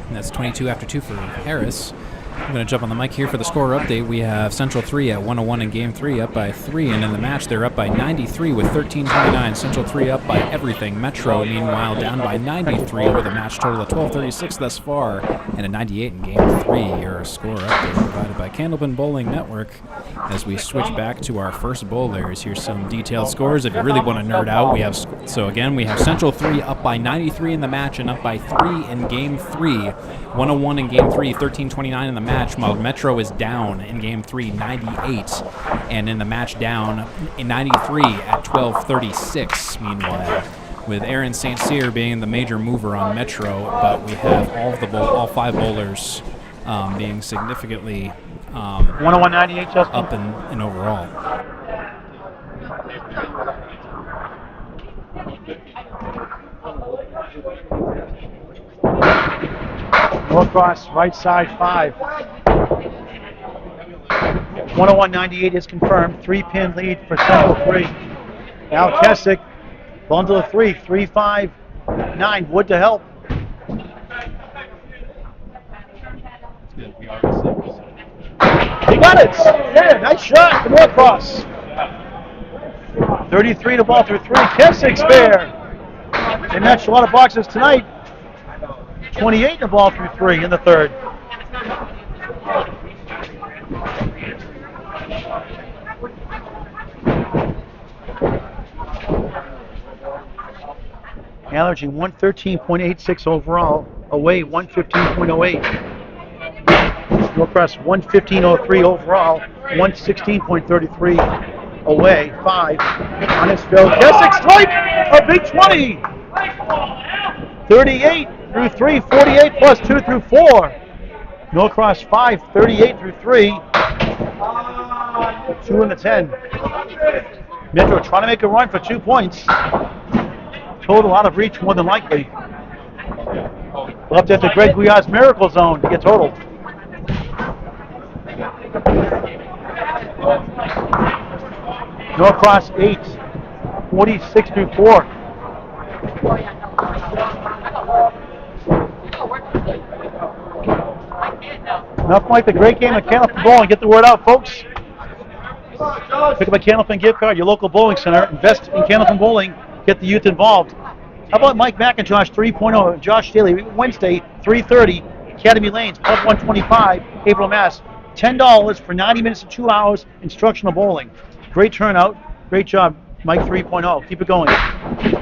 And that's 22 after 2 for Harris. I'm going to jump on the mic here for the score update. We have Central 3 at 101 in Game 3, up by 3, and in the match they're up by 93 with 13:29. Central 3 up by everything. Metro, meanwhile, down by 93 with a match total of 12:36 thus far, and a 98 in Game 3. Your score update provided by Candlepin Bowling Network. As we switch back to our first bowlers, here's some detailed scores. If you really want to nerd out, we have Central 3 up by 93 in the match and up by 3 in Game 3. 101 in Game 3, 13:29 in the match, while Metro is down in Game 3, 98, and in the match down in 93 at 12:36, meanwhile, with Aaron St. Cyr being the major mover on Metro, but we have all 5 bowlers being significantly 101.98, Justin. up in overall. Norcross, right side 5. 101.98 is confirmed. 3-pin lead for Central 3. Now Kessick, bundle of 3, 3-5-9. Wood to help. He got it! Yeah, nice shot for Norcross. 33 to ball through 3. Kessick spare. They matched a lot of boxes tonight. 28 to ball through 3 in the third. Averaging 113.86 overall, away 115.08. Norcross 115.03 overall, 116.33 away, 5. On his field, Kessick strike, a big 20. 38 through 3, 48 plus 2 through 4. Norcross 5, 38 through 3. 2 in the 10. Metro trying to make a run for 2 points. Total out of reach more than likely. We'll have to hit the Greg Guyar's Miracle Zone to get total. Norcross 8, 46 through 4. Nothing like the great game of Candlepin Bowling. Get the word out, folks. Pick up a Candlepin gift card, your local bowling center. Invest in Candlepin Bowling. Get the youth involved. How about Mike McIntosh 3.0, Josh Daly, Wednesday, 3:30, Academy Lanes, Pub 125, April, Mass. $10 for 90 minutes to 2 hours instructional bowling. Great turnout. Great job, Mike 3.0. Keep it going.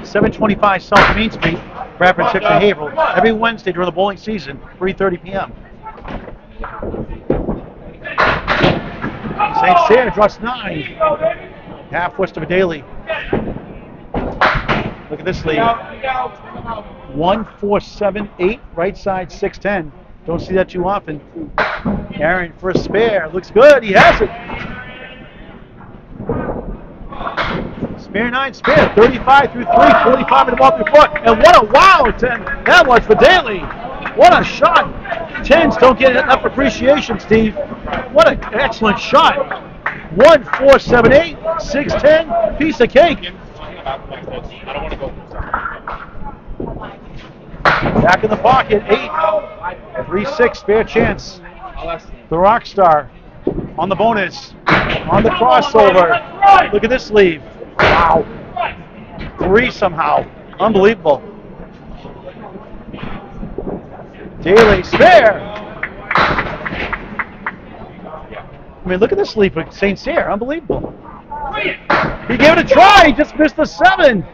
725 South Main Street, Rapid 6 in Haverhill. Every Wednesday during the bowling season, 3:30 p.m. St. Cyr drops 9. Half west of a Daly. Look at this lead. 1-4-7-8, right side 6-10. Don't see that too often. Aaron for a spare. Looks good. He has it. Spare 9, spare 35 through 3, 45 in the ball through 4. And what a wow 10 that was for Daly. What a shot. 10s don't get enough appreciation, Steve. What an excellent shot. 1-4-7-8, 6-10, piece of cake. Back in the pocket, 8, 3-6, spare chance. The rock star on the bonus, on the crossover. Look at this leave. Wow. 3 somehow. Unbelievable. Daly, spare. I mean, look at this lead for St. Cyr. Unbelievable. He gave it a try. He just missed the 7.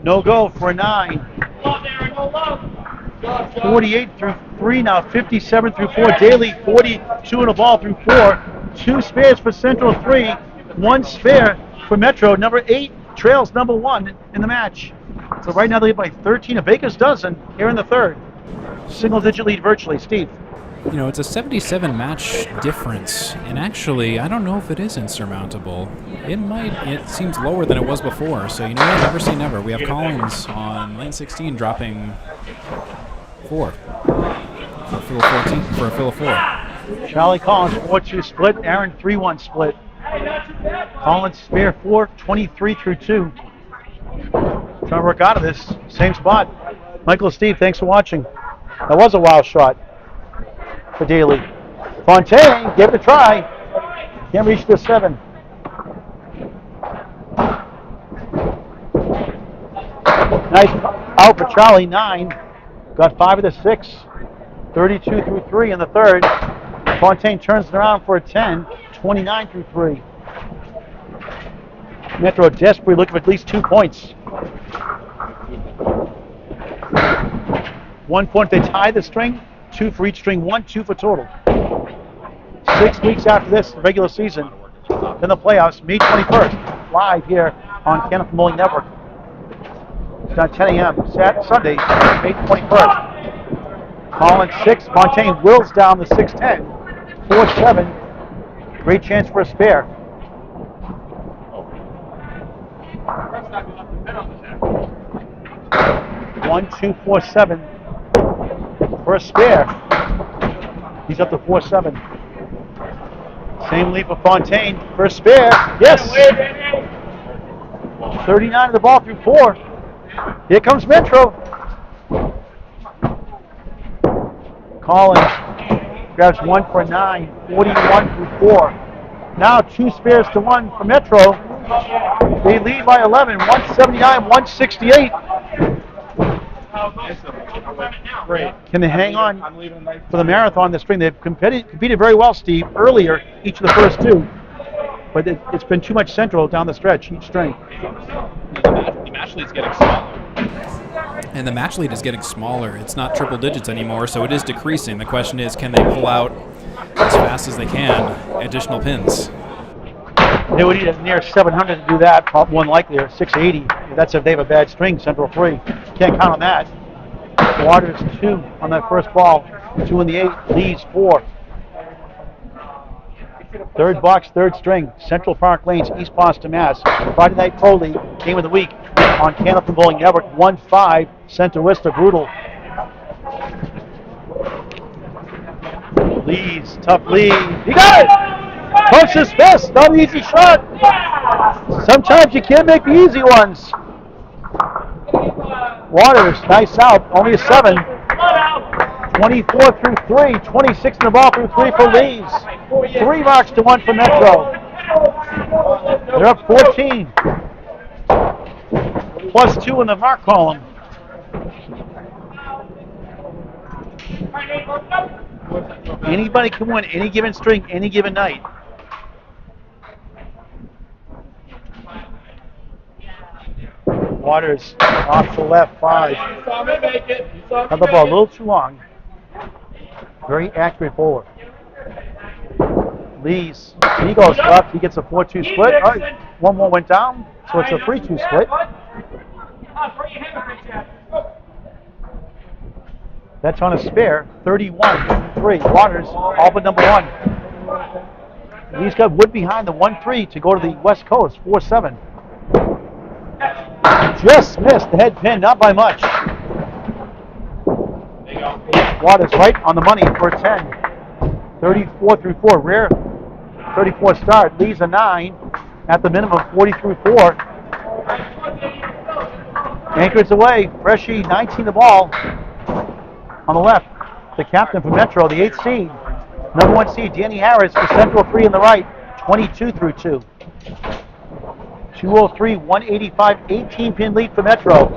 No go for a 9. 48 through 3 now. 57 through 4. Daly 42 in a ball through 4. 2 spares for Central 3. 1 spare for Metro. Number 8 trails number 1 in the match. So right now they lead by 13, a baker's dozen here in the third. Single-digit lead virtually. Steve. You know, it's a 77 match difference, and actually, I don't know if it is insurmountable. It seems lower than it was before, so you know what, never say never. We have Collins on lane 16 dropping 4 for a fill of 14, for a fill of 4. Charlie Collins, 4-2 split. Aaron, 3-1 split. Collins, spare 4, 23 through 2. Trying to work out of this. Same spot. Michael, Steve, thanks for watching. That was a wild shot for Daly. Fontaine, give it a try. Can't reach the 7. Nice out for Charlie, 9. Got 5 of the 6. 32 through 3 in the third. Fontaine turns it around for a 10. 29 through 3. Metro desperately looking for at least 2 points. 1 point they tie the string, 2 for each string, 1-2 for total. 6 weeks after this regular season, then the playoffs, May 21st, live here on Canada Bowling Network. It's at 10 a.m. Sunday, May 21st. Collins 6, Fontaine wills down the 6-10, 4-7. Great chance for a spare. 1-2-4-7 for a spare. He's up to 4-7. Same lead for Fontaine for a spare. Yes! 39 of the ball through 4. Here comes Metro. Collins grabs 1 for 9. 41 through 4. Now 2 spares to 1 for Metro. They lead by 11. 179-168. Can they hang on for the marathon this spring? They've competed very well, Steve, earlier, each of the first 2. But it's been too much Central down the stretch, each string. The match lead's getting smaller. And the match lead is getting smaller. It's not triple digits anymore, so it is decreasing. The question is, can they pull out as fast as they can additional pins? They would need near 700 to do that, probably more than likely, or 680. That's if they have a bad string, Central 3. Can't count on that. Waters 2 on that first ball, 2 in the 8, Lees 4. Third box, third string, Central Park Lanes, East Boston, Mass. Friday Night Pro League, game of the week on Canada Bowling Network, 1-5, Center Worcester, brutal. Lees, tough lead. He got it! Punch his fist, not an easy shot. Sometimes you can't make the easy ones. Waters, nice out, only a 7. 24 through 3, 26 in the ball through 3 for Lees. 3 marks to 1 for Metro. They're up 14. Plus 2 in the mark column. Anybody can win any given string, any given night. Waters off to the left, 5. Had the ball a little too long. Very accurate bowler. Lees, he goes left, he gets a 4-2 split. All right, one more went down, so it's a 3-2 split. That's on a spare, 31-3. Waters, all but number 1. Lee's got Wood behind the 1-3 to go to the West Coast, 4-7. Just missed the head pin, not by much. Waters right on the money for a 10. 34-4, rare 34 start. Lee's a 9 at the minimum, 40-4. Anchors away, Freshie 19 the ball. On the left, the captain for Metro, the 8th seed. Number 1 seed, Danny Harris for Central 3 on the right, 22-2. 203, 185, 18-pin lead for Metro.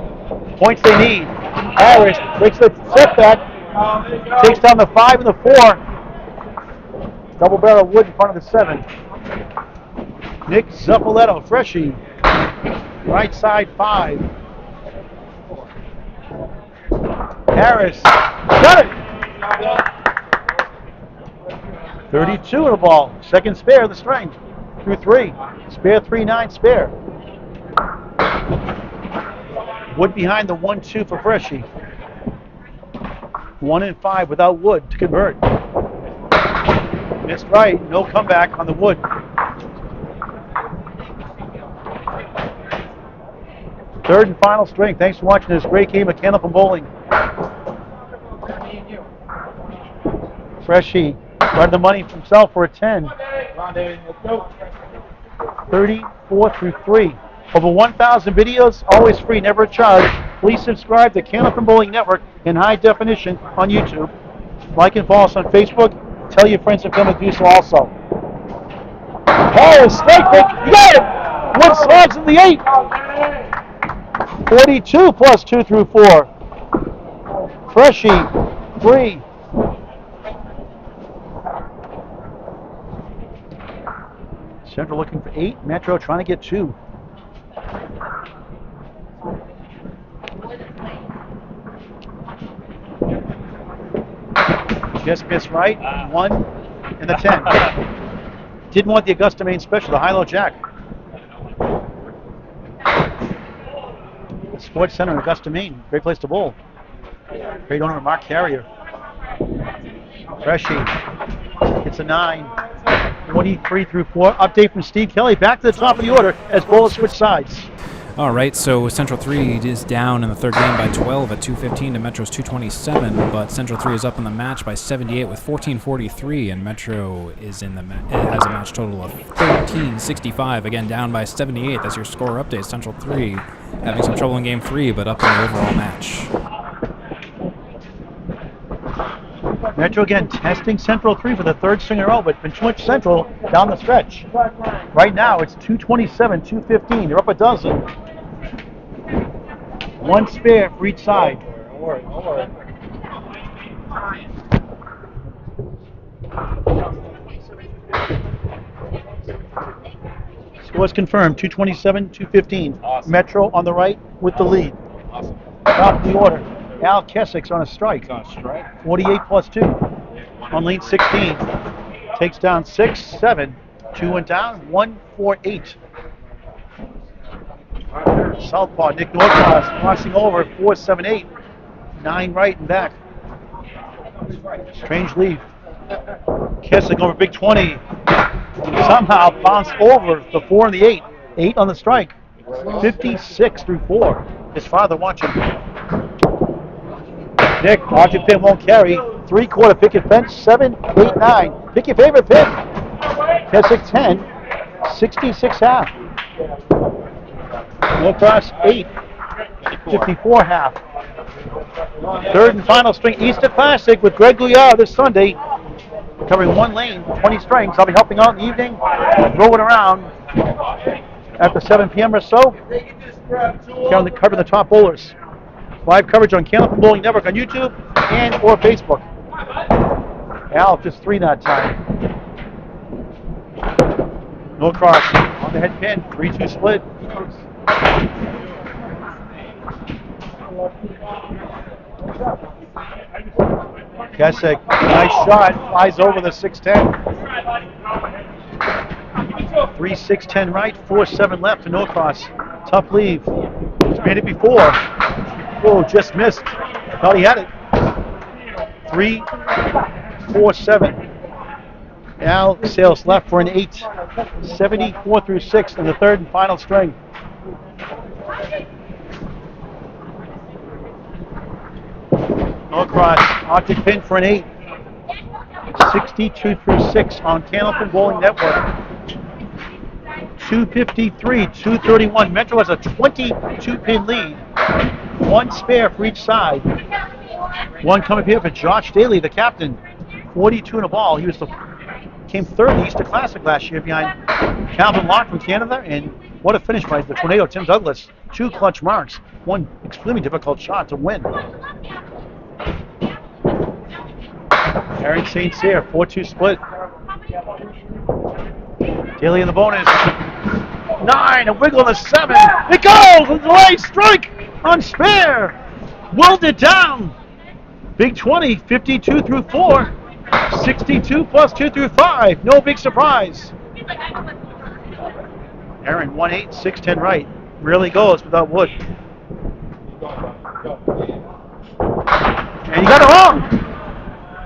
Points they need. Harris breaks the setback, takes down the 5 and the 4. Double barrel Wood in front of the 7. Nick Zuffoletto, Freshie, right side 5. Harris, got it! 32 in the ball. Second spare of the string. Through 3. Spare 3-9 spare. Wood behind the 1-2 for Freshie. 1 and 5 without Wood to convert. Missed right. No comeback on the Wood. Third and final string. Thanks for watching this great game of Candlepin Bowling. Freshie tried the money for himself for a 10. 34-3. Over 1,000 videos, always free, never a charge. Please subscribe to Candlepin Bowling Network in high definition on YouTube. Like and follow us on Facebook. Tell your friends and family to do so also. Harris, strike break, got it! Wood slides in the 8. 42 plus 2 through 4. Freshie, 3. Central looking for 8. Metro trying to get 2. Just missed right. 1 and the 10. Didn't want the Augusta Main Special, the high-low jack. The Sports Center in Augusta, Maine. Great place to bowl. Great owner, Mark Carrier. Freshie. It's a 9. 23-4. Update from Steve Kelly. Back to the top of the order as bowlers switch sides. All right, so Central 3 is down in the third game by 12 at 2:15 to Metro's 2:27, but Central 3 is up in the match by 78 with 14:43, and Metro is in the has a match total of 13:65. Again, down by 78. That's your score update. Central 3 having some trouble in game 3, but up in the overall match. Metro again testing Central 3 for the third string in a row, but been too much Central down the stretch. Right now it's 227, 215. They're up a dozen. 1 spare for each side. Scores confirmed, 227, 215. Awesome. Metro on the right with the lead. Awesome. Top of the order. Al Keswick's on a strike. 48 plus 2 on lane 16. Takes down 6, 7. 2 went down, 1, 4, 8. Southpaw, Nick Norcross crossing over, 4, 7, 8. 9 right and back. Strange leave. Keswick over big 20. Somehow bounced over the 4 and the 8. 8 on the strike. 56-4. His father watching. Nick, margin pin won't carry. 3/4 picket fence, 7, 8, 9. Pick your favorite pin. Keswick 10, 66 half. Norcross 8, 54 half. Third and final string Easter Classic with Greg Guyard this Sunday. Covering 1 lane, 20 strings. I'll be helping out in the evening, throw it around after 7 p.m. or so. Covering the top bowlers. Live coverage on Candlepin Bowling Network on YouTube and or Facebook. Al just 3 that time. Norcross on the head pin, 3-2 split. Keswick, nice shot, flies over the 6'10". 3-6-10 right, 4-7 left to Norcross. Tough leave. He's made it before. Oh, just missed. Thought he had it. 3-4-7. Now Sales left for an 8. 74 through 6 in the third and final string. Norcross, Arctic pin for an 8. 62 through 6 on Candlepin Bowling Network. 253, 231. Metro has a 22-pin lead. One spare for each side. One coming here for Josh Daly, the captain. 42 in a ball. He came third in the Easter Classic last year behind Calvin Locke from Canada. And what a finish by the Tornado, Tim Douglas. 2 clutch marks. One extremely difficult shot to win. Aaron St. Cyr, 4-2 split. Daly in the bonus. 9, a wiggle in the 7. It goes! A delay strike on spare. Willed it down. Big 20, 52 through 4. 62 plus 2 through 5. No big surprise. Aaron, 1-8, 6-10 right. Really goes without Wood. And he got it wrong.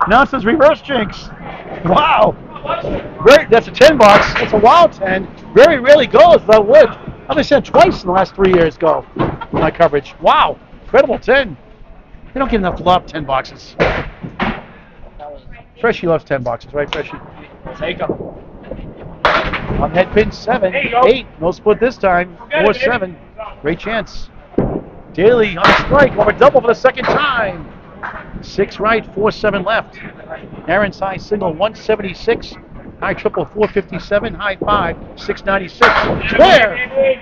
Now it says reverse jinx. Wow. That's a 10 box. It's a wild 10. Very rarely goes without Wood. I've been said twice in the last 3 years go. My coverage. Wow. Incredible 10. They don't get enough love 10 boxes. Freshie loves 10 boxes, right, Freshie? Take them. On head pin 7, 8. No split this time. 4-7. Great chance. Daly on a strike over double for the second time. 6 right, 4-7 left. Aaron's high single 176. High triple 457. High 5 696. There.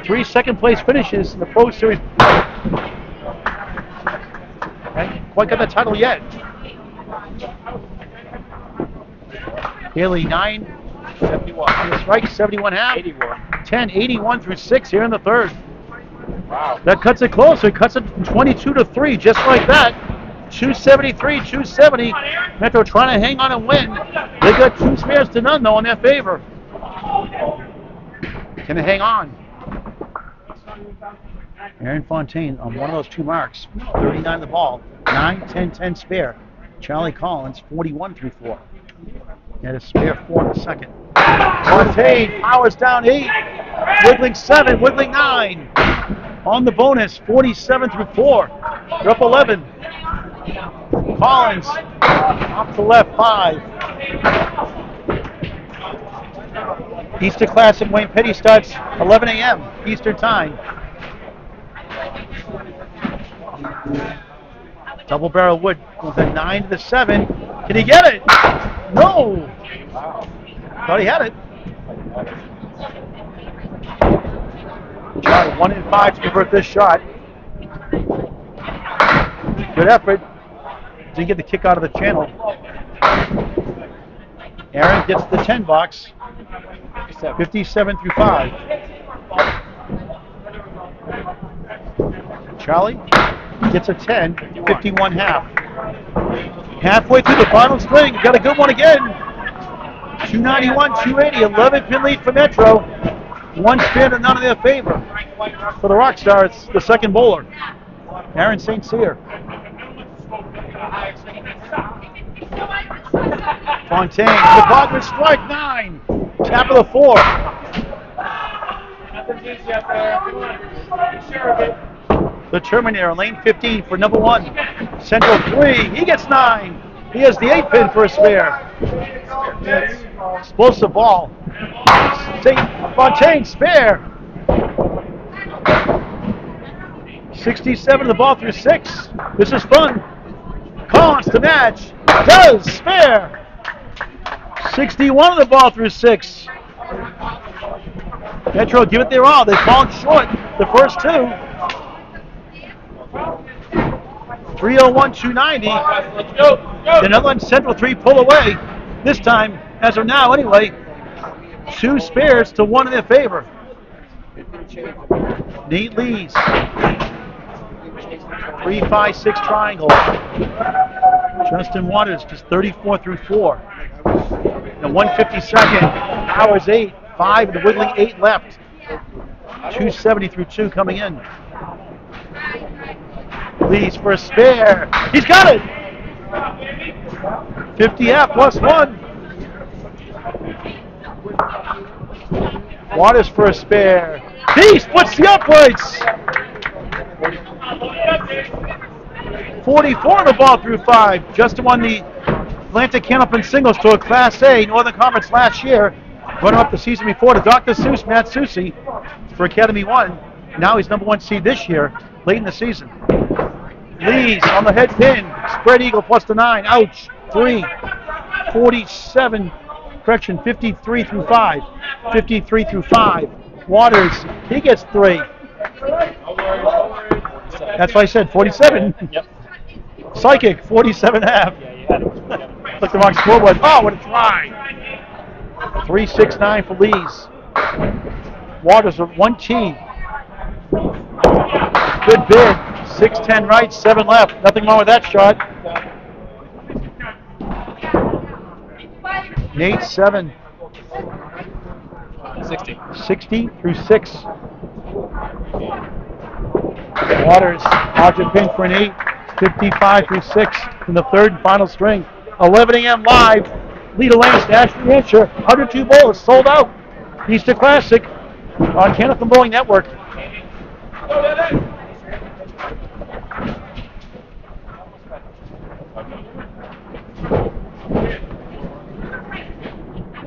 3 second place finishes in the Pro Series. Haven't quite got the title yet. Daly 9. 71. Strike 71 half. 81. 10, 81 through 6 here in the third. Wow. That cuts it closer. It cuts it from 22 to 3, just like that. 273, 270. Metro trying to hang on and win. They got 2 spares to none, though, in their favor. Can they hang on? Aaron Fontaine on one of those 2 marks. 39 the ball. 9, 10, 10 spare. Charlie Collins, 41 through 4. He had a spare 4 in the second. Fontaine powers down 8. Wiggling 7, wiggling 9. On the bonus, 47 through 4. They're up 11. Collins off to left, 5. Easter Classic Wayne Petty starts 11 a.m. Eastern Time. Double barrel Wood with a 9 to the 7. Can he get it? No. Thought he had it. Charlie 1 in 5 to convert this shot. Good effort. Didn't get the kick out of the channel. Aaron gets the 10 box. 57 through 5. Charlie gets a 10, 51 half. Halfway through the final string, got a good one again. 291, 280, 11 pin lead for Metro. 1 spin and none in their favor. For the Rockstar, it's the second bowler, Aaron St. Cyr. Fontaine, the Bogman strike 9. Tap of the 4. The Terminator, lane 15 for number 1. Central 3, he gets 9. He has the 8 pin for a spare. Explosive ball. Fontaine, spare. 67 the ball through 6. This is fun. Collins to match. Does, spare. 61 of the ball through 6. Metro give it their all. They fallen short the first 2. 301, 290. The Netherlands Central 3 pull away. This time, as of now anyway, 2 spares to 1 in their favor. Nate leads. 3-5-6 triangle. Justin Waters just 34 through 4. The 152nd, Powers 8, 5 to Wiggly, 8 left. 270 through 2 coming in. Leads for a spare. He's got it! 50F plus 1. Waters for a spare. He splits the uprights. 44 on the ball through 5. Justin won the Atlantic Candlepin Singles Tour Class A Northern Conference last year. Runner up the season before to Dr. Seuss, Matt Susi for Academy 1. Now he's number 1 seed this year, late in the season. Lees on the head pin. Spread eagle plus the 9. Ouch. 3. 47. Correction, 53 through 5. 53 through 5. Waters, he gets 3. That's why I said 47. Yep. Psychic, 47 half. Yeah, you had it. Look the wrong scoreboard. Oh, what a try. 3-6-9 for Lees. Waters with 1 T. Good bid. 6-10 right, 7 left. Nothing wrong with that shot. Nate 7. 60. 60 through 6. Waters, object pin for an 8. 55 through 6 in the third and final string. 11 a.m. live. Lita Lane, National Hampshire. 102 bowlers sold out. Easter Classic on Candlepin Bowling Network.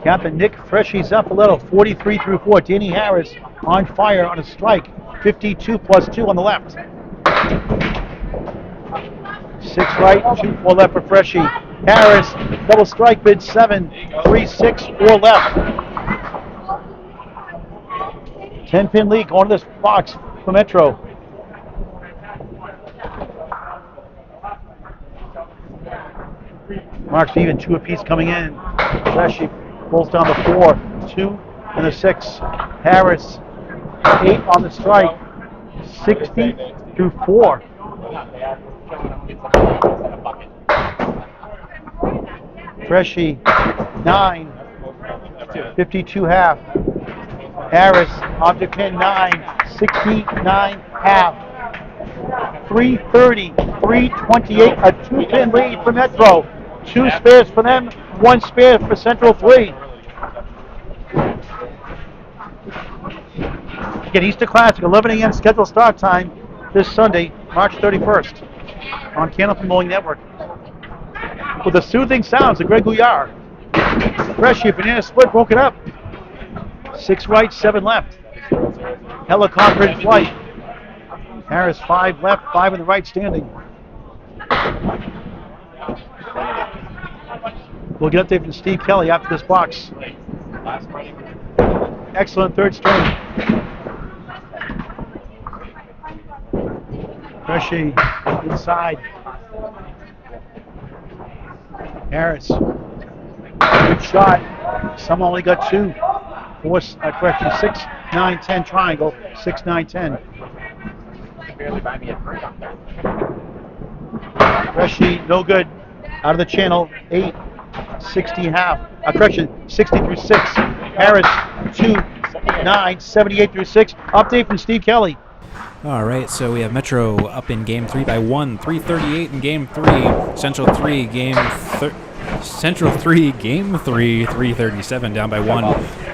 Captain Nick Freshy Zappaletto, 43 through 4. Danny Harris on fire on a strike. 52 plus 2 on the left. 6 right, 2-4 left for Freshy. Harris, double strike bid 7, 3-6, 4 left. 10-pin lead going to this box for Metro. Marks even 2 apiece coming in. Freshy pulls down the 4, 2 and the 6. Harris, 8 on the strike. 60 through 4. Freshy, 9, 52 half. Harris, object pin 9, 69 half. 330, 328, a 2-pin lead for Metro. 2 spares for them, 1 spare for Central 3. Again, Easter Classic, 11 a.m. scheduled start time this Sunday, March 31st on Candlepin Bowling Network. With the soothing sounds of Greg Gouillard. Freshy, banana split, broken up. 6 right, 7 left. Helicopter in flight. Harris 5 left, 5 in the right standing. We'll get update from Steve Kelly after this box. Excellent third string. Freshy inside. Harris. Good shot. Some only got 2. 4, correction, 6, 9, 10 triangle. 6, 9, 10. Freshy, no good. Out of the channel. 8, 60 half. Correction, 60 through 6. Harris, 2, 9, 78 through 6. Update from Steve Kelly. All right, so we have Metro up in Game 3 by 1, 338 in Game 3. Central 3, Game 3, 337, down by 1.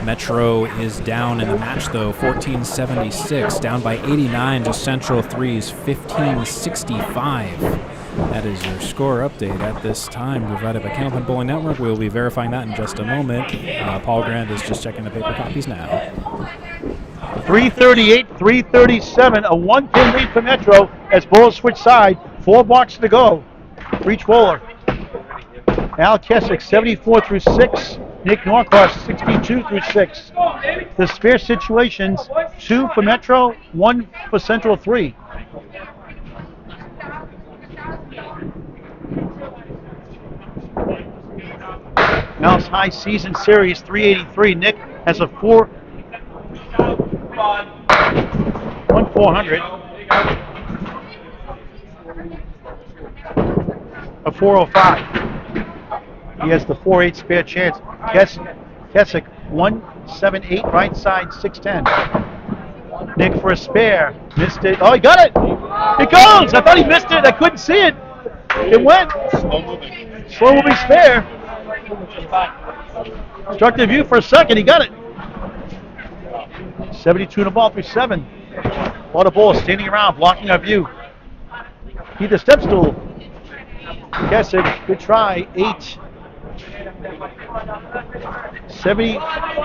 Metro is down in the match, though, 1476, down by 89 to Central 3's 1565. That is your score update at this time, provided by Candlepin Bowling Network. We'll be verifying that in just a moment. Paul Grand is just checking the paper copies now. 338, 337, a 1-pin lead for Metro as bowlers switch side. 4 blocks to go for each bowler. Al Kessick, 74 through 6. Nick Norcross, 62 through 6. The spare situations, 2 for Metro, 1 for Central 3. Mouse High Season Series 383. Nick has a 1-400. a 405. He has the 4-8 spare chance. Kessick, 178, right side, 610. Nick for a spare. Missed it. Oh, he got it. It goes. I thought he missed it. I couldn't see it. It went. Slow moving spare. Struck the view for a second. He got it. 72 in the ball through 7. A lot of balls standing around, blocking our view. Need the step stool. Kessick, good try. 8. 70,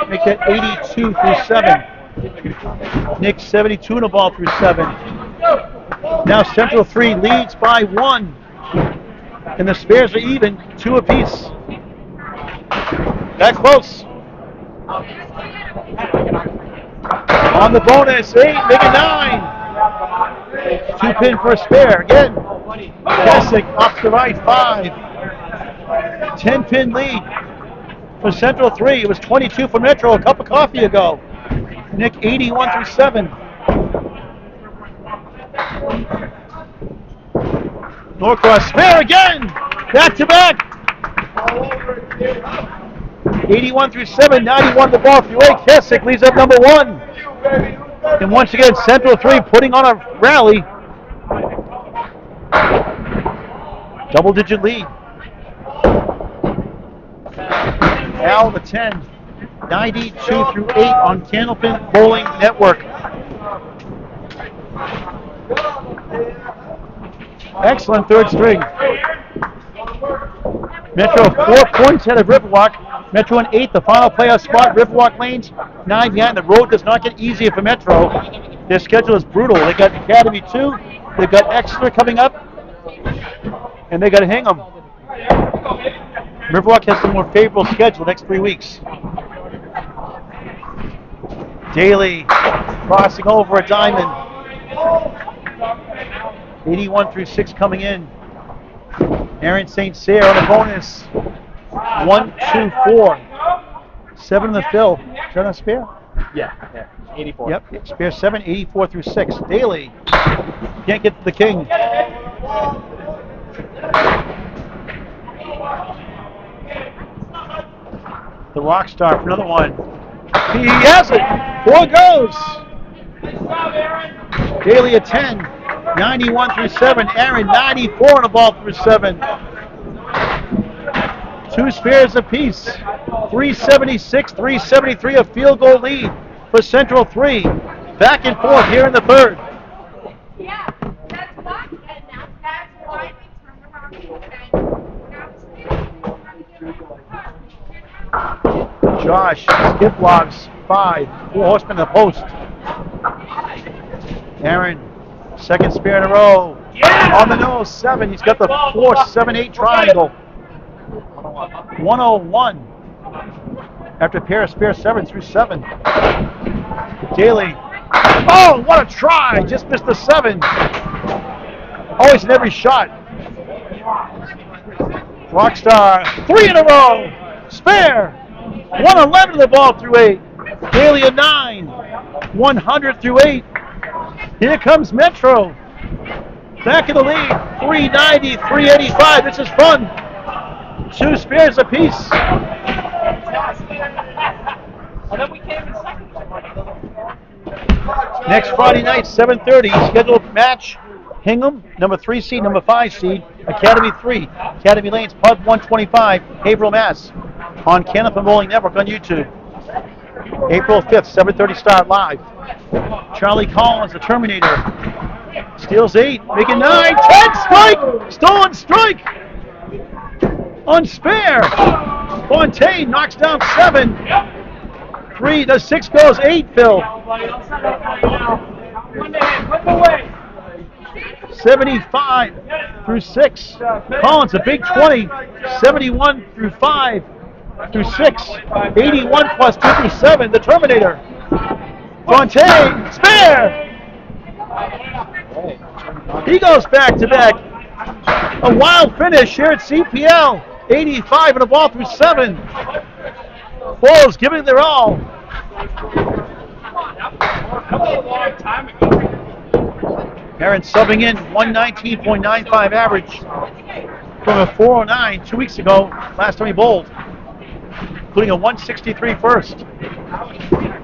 make that 82 through 7. Nick 72 in the ball through 7. Now Central 3 leads by 1. And the spares are even, 2 apiece. That close. On the bonus, 8, make it 9. 2 pin for a spare. Again, Kessick off to the right, 5. 10 pin lead for Central 3. It was 22 for Metro a cup of coffee ago. Nick 81 through 7. Norcross spare again. Back to back. 81 through 7. 91 the ball through 8. Kessick leads up number 1. And once again, Central 3 putting on a rally. Double-digit lead. Al the 10. 92 through 8 on Candlepin Bowling Network. Excellent third string. Metro 4 points ahead of Riverwalk. Metro in 8th, the final playoff spot. Riverwalk lanes 9 behind. The road does not get easier for Metro. Their schedule is brutal. They got Academy 2, they've got Exeter coming up, and they got Hingham. Riverwalk has a more favorable schedule the next 3 weeks. Daly crossing over a diamond. 81 through 6 coming in. Aaron St. Cyr on a bonus. 1, 2, 4. 7 in the fill. Is that a spare? Yeah. 84. Yep, spare 7, 84 through 6. Daly can't get to the king. The Rockstar for another one. He has it. 4 goes. Daly at 10. 91 through 7. Aaron 94 on the ball through 7. 2 spares apiece. 376, 373, a field goal lead for Central 3. Back and forth here in the third. Yeah, that's what, and that's why we turned around. Josh, skip logs, 5. 4 horsemen in the post. Aaron, second spare in a row. Yeah! On the nose, 7. He's got the 4-7-8 triangle. 101. After a pair of spare 7 through 7. Daly. Oh, what a try! Just missed the 7. Always in every shot. Rockstar, 3 in a row. Spare. 111 the ball through 8. Daly a 9. 100 through 8. Here comes Metro. Back in the lead. 390, 385. This is fun. 2 spares apiece. Next Friday night, 7:30, scheduled match. Hingham, number 3 seed, number 5 seed. Academy 3, Academy Lanes, Pub 125, Haverhill, Mass. On Candlepin Bowling Network on YouTube. April 5th, 7:30 start live. Charlie Collins, the Terminator. Steals 8, making 9, 10, strike! Stolen strike! On spare. Fontaine knocks down 7. 3, the 6 goes 8, Phil. 75 through 6. Collins, a big 20. 71 through 5 through 6. 81 plus 2 through 7, the Terminator. Fontaine, spare. He goes back to back. A wild finish here at CPL. 85 and a ball through 7. Bulls giving their all. Aaron subbing in 119.95 average. from a 409 2 weeks ago, last time he bowled, including a 163 first.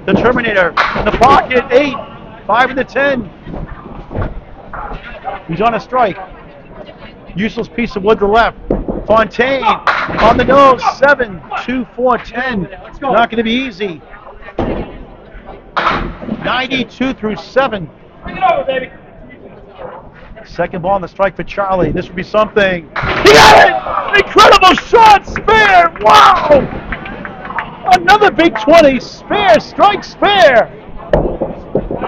The Terminator in the pocket, 8, 5 in the 10. He's on a strike. Useless piece of wood to the left. Fontaine on the nose, 7, 2, 4, 10. Not going to be easy. 92 through 7. Second ball on the strike for Charlie. This would be something. He got it! Incredible shot, spare! Wow! Another big 20. Spare, strike, spare.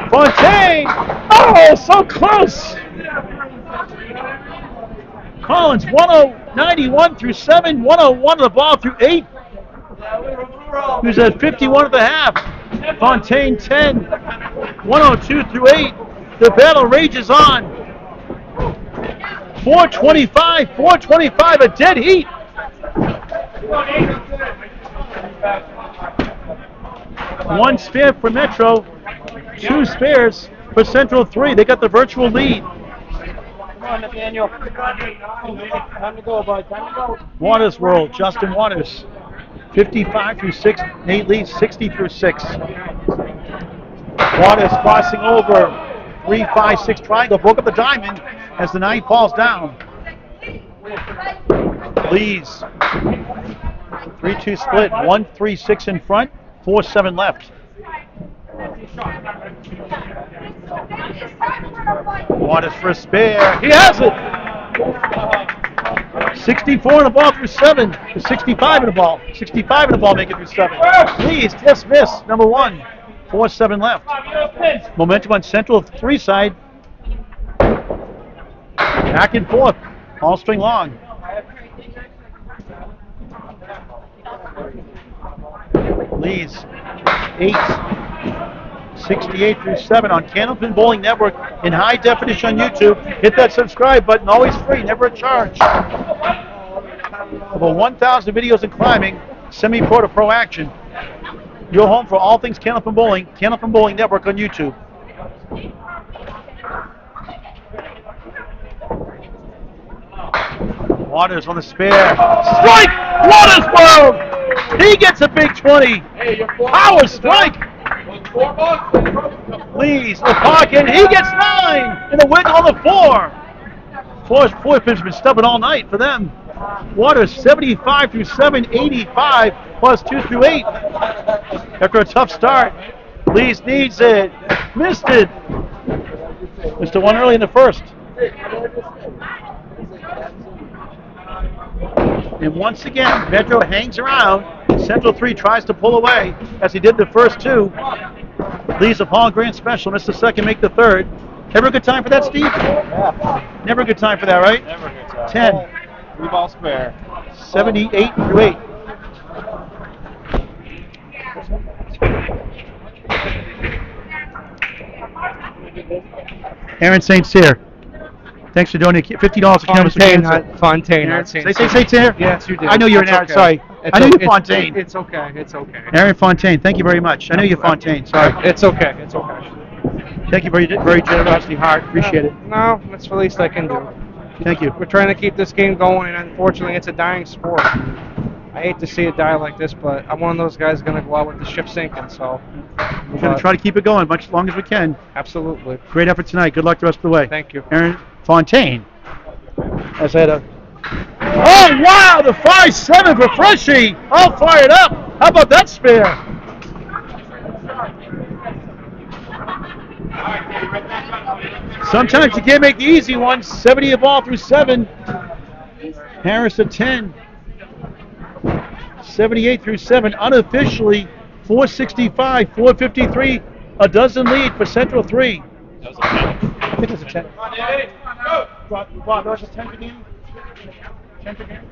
Fontaine. Oh, so close. Collins, 91 through 7, 101 of the ball through 8. He was at 51 at the half. Fontaine, 10, 102 through 8. The battle rages on. 425, a dead heat. One spare for Metro, 2 spares for Central 3. They got the virtual lead. Come on, Nathaniel. Time to go, bud. Time to go. Waters World, Justin Waters. 55 through 6, Nate leads 60 through 6. Waters crossing over, 3, 5, 6 triangle, broke up the diamond as the 9 falls down. Lees, 3-2 split, 1, 3, 6 in front, 4, 7 left. Waters for a spare, he has it! 64 in the ball through 7, 65 in the ball. 65 in the ball, make it through 7. Please, just miss, number 1. 4, 7 left. Momentum on Central 3 side. Back and forth, all string long. Lees, 8. 68 through 7 on Candlepin Bowling Network in high definition on YouTube. Hit that subscribe button, always free, never a charge. Over 1,000 videos in climbing, semi-pro to pro action. Your home for all things Candlepin Bowling Network on YouTube. Waters on the spare. Strike! Waters World! He gets a big 20. Power strike! Lees, the pocket, he gets 9! And a wiggle on the 4. Four pins have been stubborn all night for them. Waters 75 through 7, 85 plus 2 through 8. After a tough start, Lees needs it. Missed it. Missed it one early in the first. And once again, Metro hangs around. Central 3 tries to pull away, as he did the first 2. Lees a Paul Grant special, missed the second, make the third. Never a good time for that, Steve? Yeah. Never a good time for that, right? Never a good time. 10. 3 ball spare. 78 through 8. Aaron St. Cyr. Thanks for donating $50 to Campus Fontaine, not Fontaine. Not St. Say St. Cyr? Yes, you did. I know you're an Aaron. Okay. Sorry. I know you're Fontaine. It's okay. It's okay. Aaron Fontaine. Thank you very much. I know you're Fontaine. Sorry. It's okay. It's okay. Thank you for your very generosity, heart. Appreciate it. No, that's the least I can do. Thank you. We're trying to keep this game going, and unfortunately, it's a dying sport. I hate to see it die like this, but I'm one of those guys going to go out with the ship sinking. So We're going to try to keep it going much long as we can. Absolutely. Great effort tonight. Good luck the rest of the way. Thank you. Aaron Fontaine. As I had a... Oh, wow! The 5-7 for Freshie. All fired up. How about that spare? Sometimes you can't make the easy ones. 70 a ball through 7. Harris at 10. 78 through 7. Unofficially, 465, 453. A dozen lead for Central 3. That was a 10. I think it was a 10. Bob, that was a 10 for game? 10 for game?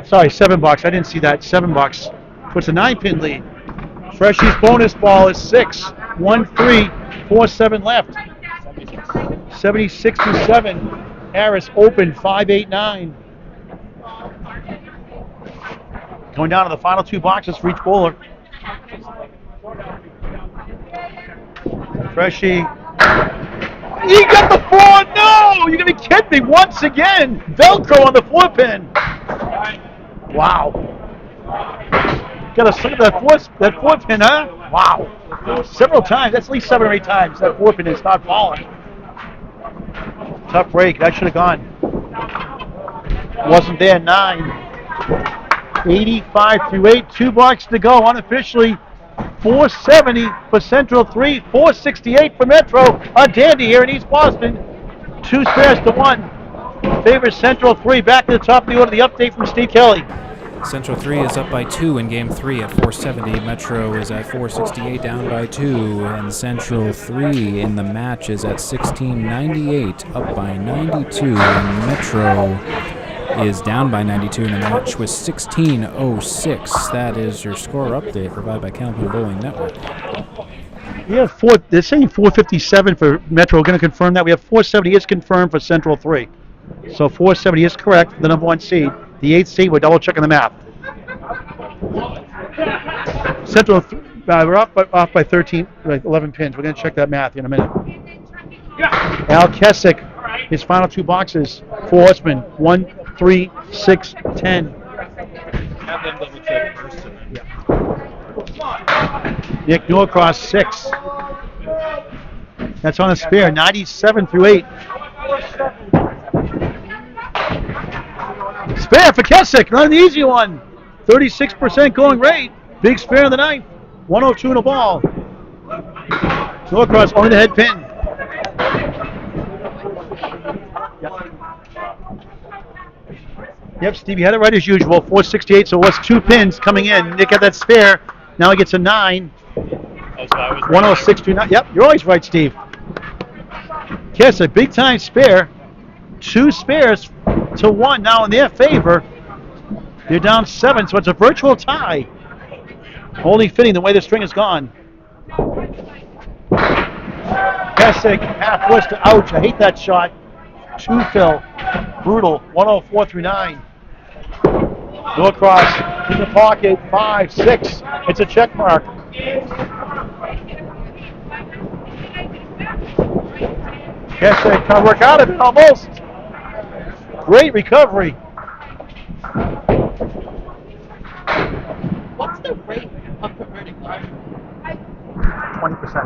Sorry, $7. I didn't see that. $7. Puts a 9-pin lead. Freshie's bonus ball is 6. 1-3, 4-7 left. 76 to 7. Harris open 5-8-9. Going down to the final 2 boxes for each bowler. Freshie He got the 4. No! You're going to be kidding me. Once again, Velcro on the 4-pin. Wow. Got to look at that 4-pin, huh? Wow. Several times. That's at least 7 or 8 times. That 4-pin is not falling. Tough break. That should have gone. Wasn't there. 9. 85 through 8. 2 blocks to go. Unofficially, 470 for Central 3. 468 for Metro. A dandy here in East Boston. 2 spares to 1. Favors Central 3. Back to the top of the order. The update from Steve Kelly. Central 3 is up by 2 in Game 3 at 470. Metro is at 468, down by 2. And Central 3 in the match is at 1698, up by 92. And Metro is down by 92 in the match with 1606. That is your score update provided by Calvin Bowling Network. We have they're saying 457 for Metro. We're going to confirm that. We have 470 is confirmed for Central 3. So 470 is correct for the number 1 seed. The 8th seed, we're double checking the math. Central, we're off by 13, 11 pins. We're going to check that math in a minute. Al Kessick, his final 2 boxes, 4 horsemen, 1, 3, 6, 10. Have them double check first. Nick Norcross, 6. That's on a spare, 97 through 8. Spare for Kessick, not an easy one. 36% going rate. Big spare in the 9th. 102 in the ball. Norcross only the head pin. Yep, Steve, you had it right as usual. 468, so it was 2 pins coming in. Nick had that spare. Now he gets a 9. 106 to 9. Yep, you're always right, Steve. Kessick, big time spare. 2 spares to 1 now in their favor. They're down 7, so it's a virtual tie. Only fitting the way the string is gone. Kessick, half horse to ouch. I hate that shot. 2 fill. Brutal. 104 through 9. Norcross in the pocket. 5, 6. It's a check mark. Kessick trying to work out of it almost. Great recovery. What's the rate of converting live? 20%.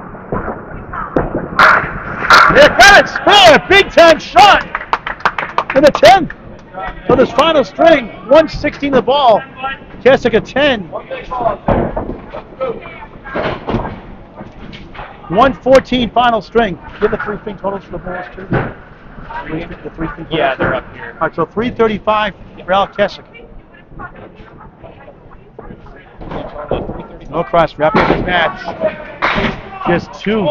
Nick got it, spare, big time shot in the 10th. So this final string, 116 the ball. Kessick a 10. 114 final string. Give the 3 thing totals for the balls too. The 3 thing totals. Yeah, they're up here. All right, so 335 for Al Kessick. Norcross wrapping up his match. Just 2.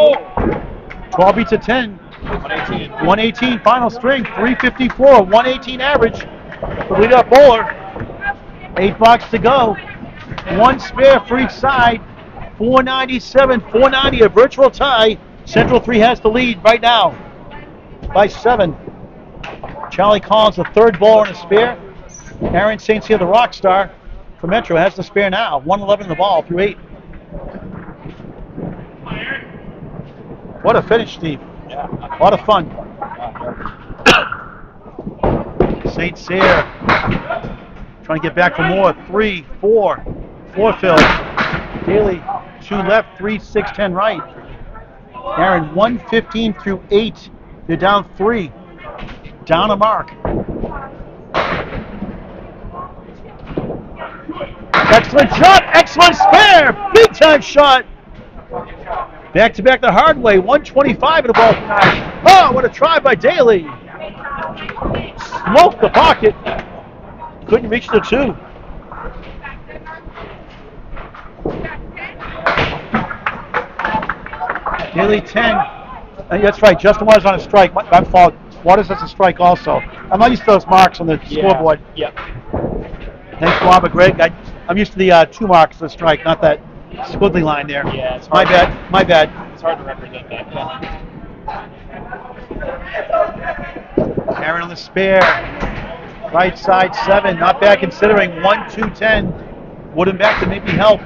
12 beats a 10. 118 final string. 354. 118 average. The lead-up bowler. 8 blocks to go. 1 spare for each side. 497, 490, a virtual tie. Central 3 has the lead right now by 7. Charlie Collins, the 3rd bowler in a spare. Aaron St. Cyr, the rock star for Metro, has the spare now. 111 in the ball through 8. What a finish, Steve. Yeah. A lot of fun. St. Cyr trying to get back for more. 3, 4. 4 fill. Daly, 2 left, 3, 6, 10 right. Aaron, 115 through 8. They're down 3. Down a mark. Excellent shot, excellent spare, big time shot. Back to back the hard way, 125 in the ball tonight. Oh, what a try by Daly. Smoked the pocket. Couldn't reach the 2. Daly 10. That's right, Justin Waters on a strike. My fault. Waters has a strike also. I'm not used to those marks on the scoreboard. Yep. Thanks, Bob. Greg. I'm used to the 2 marks for the strike, not that squiggly line there. Yeah, it's my hard. bad. My bad. It's hard to represent that. Aaron on the spare. Right side 7. Not bad considering. 1, 2, 10. Wooden back to maybe help.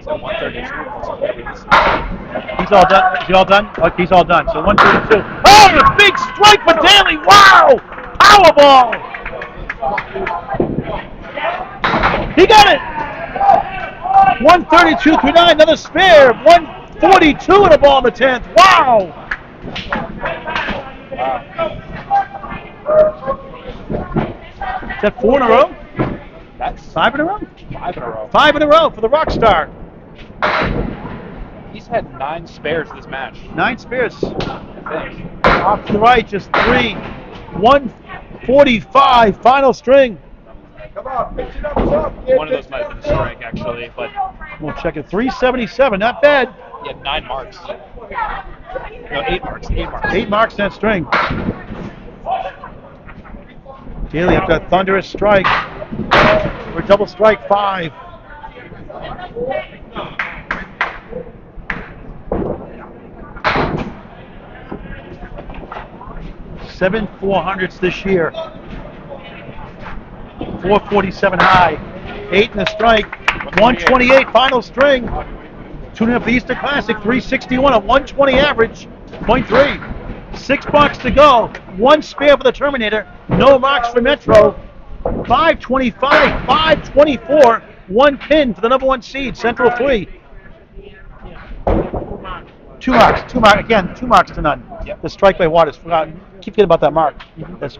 He's at 132. He's all done. Is he all done? Okay, he's all done. So 132. Oh, a big strike for Daly. Wow! Powerball! He got it! 132 through 9, another spare. 142 in the ball in the 10th. Wow! Is that 4 in a row? That's 5 in a row? 5 in a row. 5 in a row for the Rockstar. He's had 9 spares this match. 9 spares. I think. Off to the right, just 3. 145, final string. Come on, pitch it up top. One of those might have been a strike, actually, but We'll check it. 377, not bad. he had 9 marks. No, 8 marks. 8 marks. 8 marks in that string. Daly after a thunderous strike. We're double strike 5. Seven 400s this year. 447 high. 8 in the strike. 128 final string. Tuning up the Easter Classic. 361 a 120 average. 0.3. $6 to go. 1 spare for the Terminator. No marks for Metro. 525, 524. 1 pin for the number 1 seed. Central 3. 2 marks. 2 marks. Again, 2 marks to none. Yep. The strike by Waters. Keep forgetting about that mark. That's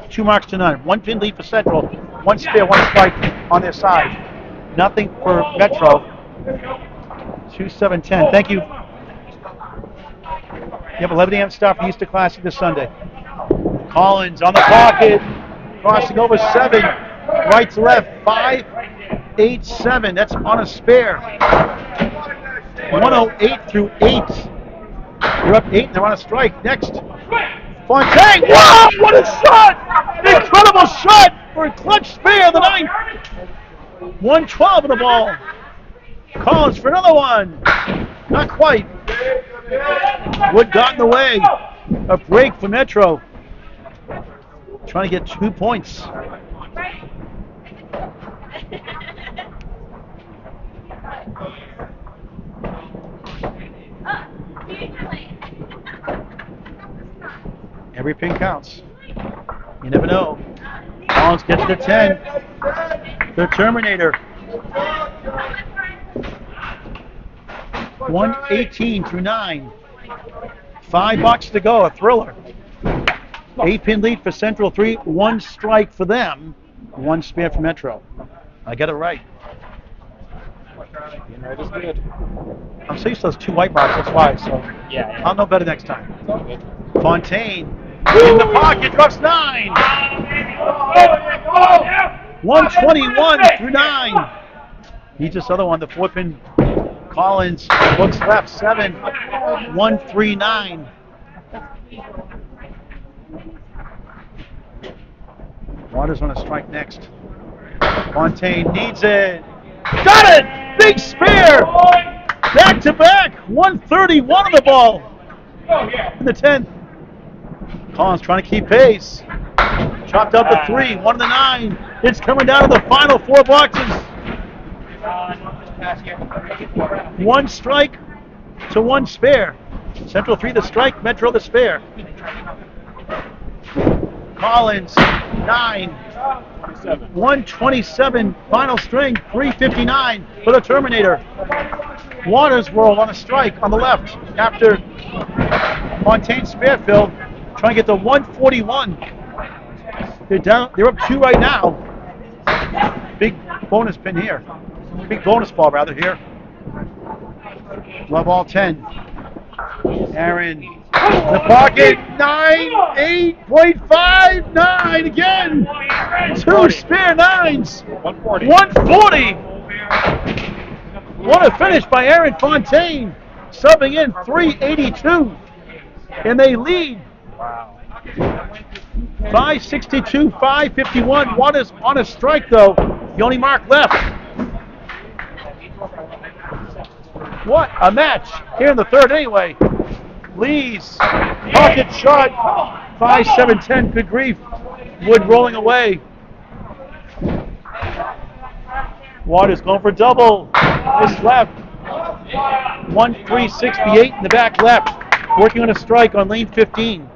2 marks to none. 1 pin lead for Central. 1 spare, 1 strike on their side. Nothing for Metro. 2-7-10. Thank you. You have 11 a.m. start for the Easter Classic this Sunday. Collins on the pocket. Crossing over 7. Right to left. 5-8-7. That's on a spare. 108 through 8. You're up 8 and they're on a strike. Next. Fontaine. Wow! What a shot! Incredible shot for a clutch spare. The 9th. 112 in the ball. Collins for another one. Not quite. Wood got in the way. A break for Metro. Trying to get 2 points. Every pin counts. You never know. Collins gets to 10. The Terminator. 118 through 9. $5 to go. A thriller. 8-pin lead for Central 3. 1 strike for them. 1 spare for Metro. I got it right. Nite is good. I'm so used to those 2 white marks. That's why. So Yeah. I'll know better next time. It's all good. Fontaine in the pocket, drops 9. 121 through 9. He's this other one, the 4-pin. Collins looks left, 7. 139. Waters on a strike next. Fontaine needs it. Got it! Big spare! Back to back. 131 on the ball. In the 10th. Collins trying to keep pace. Chopped up the 3, 1 to the 9. It's coming down to the final 4 boxes. 1 strike to 1 spare. Central 3 the strike, Metro the spare. Collins, 9. 127 final string, 359 for the Terminator. Waters World on a strike on the left after Fontaine Sparefield trying to get to 141. They're up 2 right now. Big bonus pin here. Big bonus ball rather here. Love all 10. Aaron, the pocket, 9, 8.5, 9 again. 2 spare 9s. 140. What a finish by Aaron Fontaine. Subbing in 382. And they lead. 562, 551. Waters on a strike though. The only mark left. What a match here in the 3rd anyway. Lee's pocket shot. 5-7-10. Good grief. Wood rolling away. Waters going for double. This left. 1-3-68 in the back left. Working on a strike on lane 15.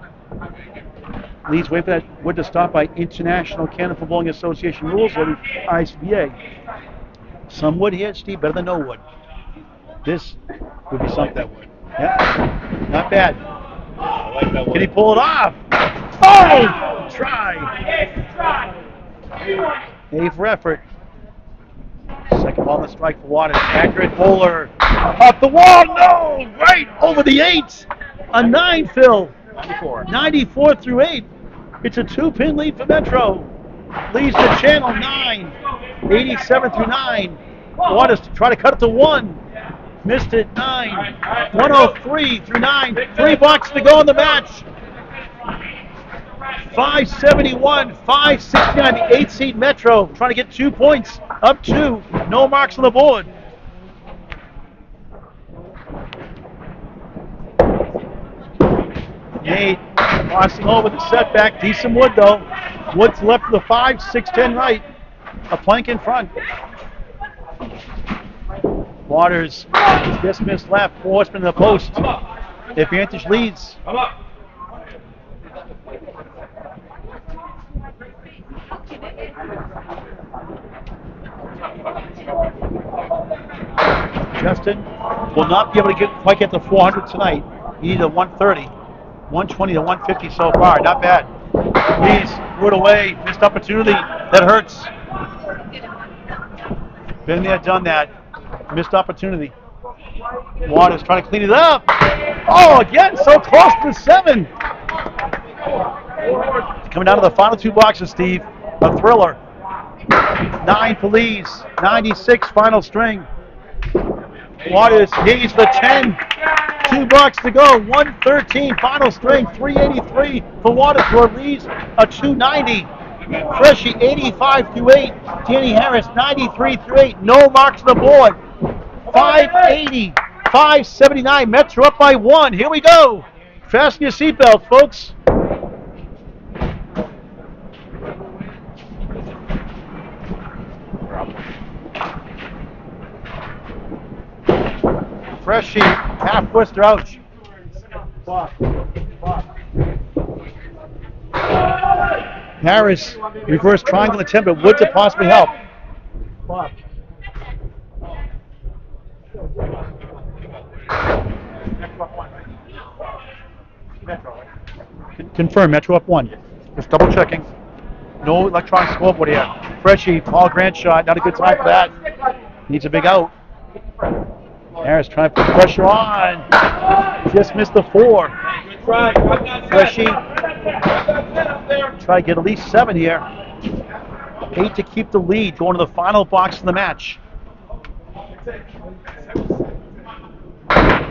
Leeds wait for that wood to stop by International Canada Bowling Association rules or the ICBA. Some wood here, Steve, better than no wood. This would be something that would. Yeah, not bad. I like that one. Can he pull it off? Oh! Try. A for effort. Second ball on the strike for Waters. Accurate bowler. Off the wall. No! Right over the 8. A 9, Phil. 94 through 8. It's a 2-pin lead for Metro. Leads the channel 9. 87 through 9. Waters to try to cut it to 1. Missed it 9. 103 through 9. 3 blocks to go in the match. 571, 569, the 8 seed Metro trying to get 2 points. Up 2. No marks on the board. Nate crossing over the setback. Decent wood though. Wood's left to the 5, 6-10 right. A plank in front. Waters just missed left. Horseman in the post. The advantage leads. Justin will not be able to quite get to 400 tonight. He needs a 130. 120 to 150 so far. Not bad. Leeds threw it away. Missed opportunity. That hurts. Been there, done that. Missed opportunity. Waters trying to clean it up. Oh, again, so close to the 7. Coming down to the final 2 boxes, Steve. A thriller. 9 for Leeds. 96 final string. Waters needs the 10. 2 blocks to go. 113 final string. 383 for Waters for Leeds. A 290. Freshie 85 through 8. Danny Harris 93 through 8. No marks on the board. 580. 579. Metro up by 1. Here we go. Fasten your seatbelts, folks. Freshie, half twister, ouch. Harris, reverse triangle attempt, but would to possibly help. Confirm, Metro up 1. Just double checking. No electronic scoreboard here. Freshie, Paul Grant shot, not a good time for that. Needs a big out. Harris trying to put pressure on. Just missed the 4. Freshie try to get at least 7 here. 8 to keep the lead, going to the final box of the match.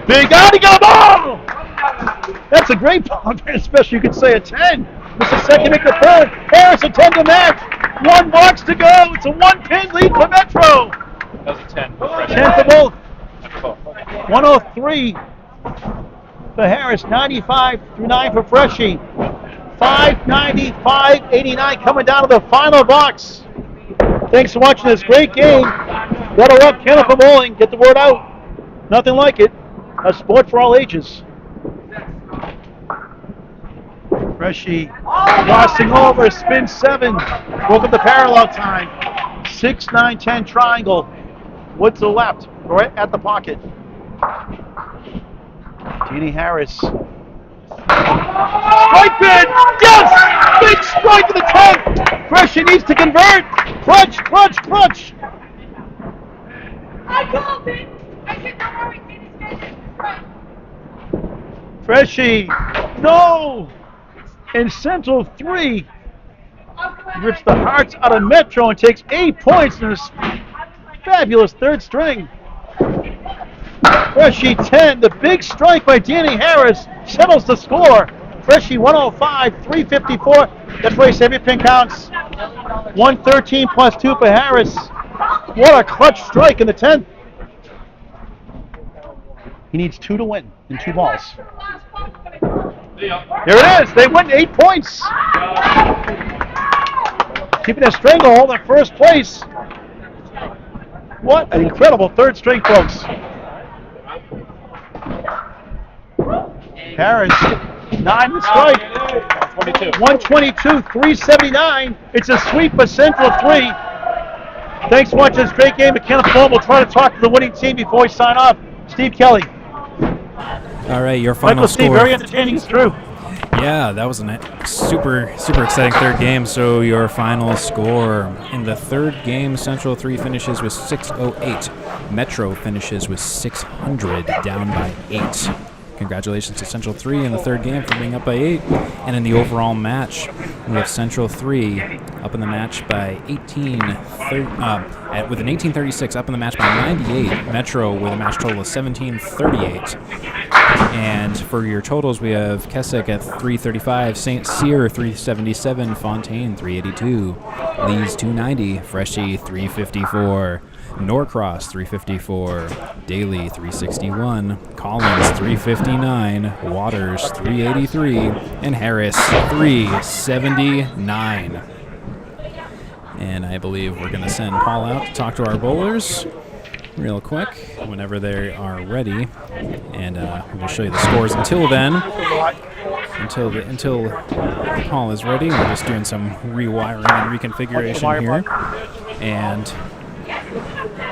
Big out, he got a ball! That's a great ball, especially you could say a 10. It's a second, make the 3rd. Harris a 10 to match. 1 box to go. It's a 1-pin lead for Metro. That was a 10. 10 for both. 103 for Harris, 95 through 9 for Freshie. 590, 589 coming down to the final box. Thanks for watching this great game. That'll up Canada Bowling. Get the word out. Nothing like it. A sport for all ages. Freshie crossing over, spin 7. Broke up the parallel time. 6, 9, 10 triangle. Wood to the left, right at the pocket. Danny Harris. Strike bid! Yes! Big strike to the 10th! Freshie needs to convert! Clutch, clutch, clutch! I called it! I said, don't worry, Katie's getting it right. Freshie, no! And Central 3 rips the hearts out of Metro and takes 8 points in this fabulous 3rd string. Freshie 10, the big strike by Danny Harris settles the score. Freshie 105, 354. That's where every pin counts. 113 plus 2 for Harris. What a clutch strike in the 10th. He needs 2 to win in 2 balls. Here it is. They win 8 points. Keeping a stranglehold in 1st place. What an incredible 3rd string, folks. Harris, 9 to strike. 122, 379. It's a sweep for Central 3. Thanks for watching this great game of Kenneth Ball. We'll try to talk to the winning team before we sign off. Steve Kelly. All right, your final Michael score. Steve, very entertaining, it's true. Yeah, that was a super exciting third game. So your final score in the third game, Central 3 finishes with 608. Metro finishes with 600, down by 8. Congratulations to Central 3 in the third game for being up by 8. And in the overall match, we have Central 3 up in the match by with an 1836 up in the match by 98. Metro with a match total of 1738. And for your totals, we have Keswick at 335, St. Cyr 377, Fontaine 382, Leeds 290, Freshie 354, Norcross 354, Daly 361, Collins 359, Waters 383, and Harris 379. And I believe we're going to send Paul out to talk to our bowlers real quick whenever they are ready, and we'll show you the scores. Until then, until Paul is ready, we're just doing some rewiring and reconfiguration here. And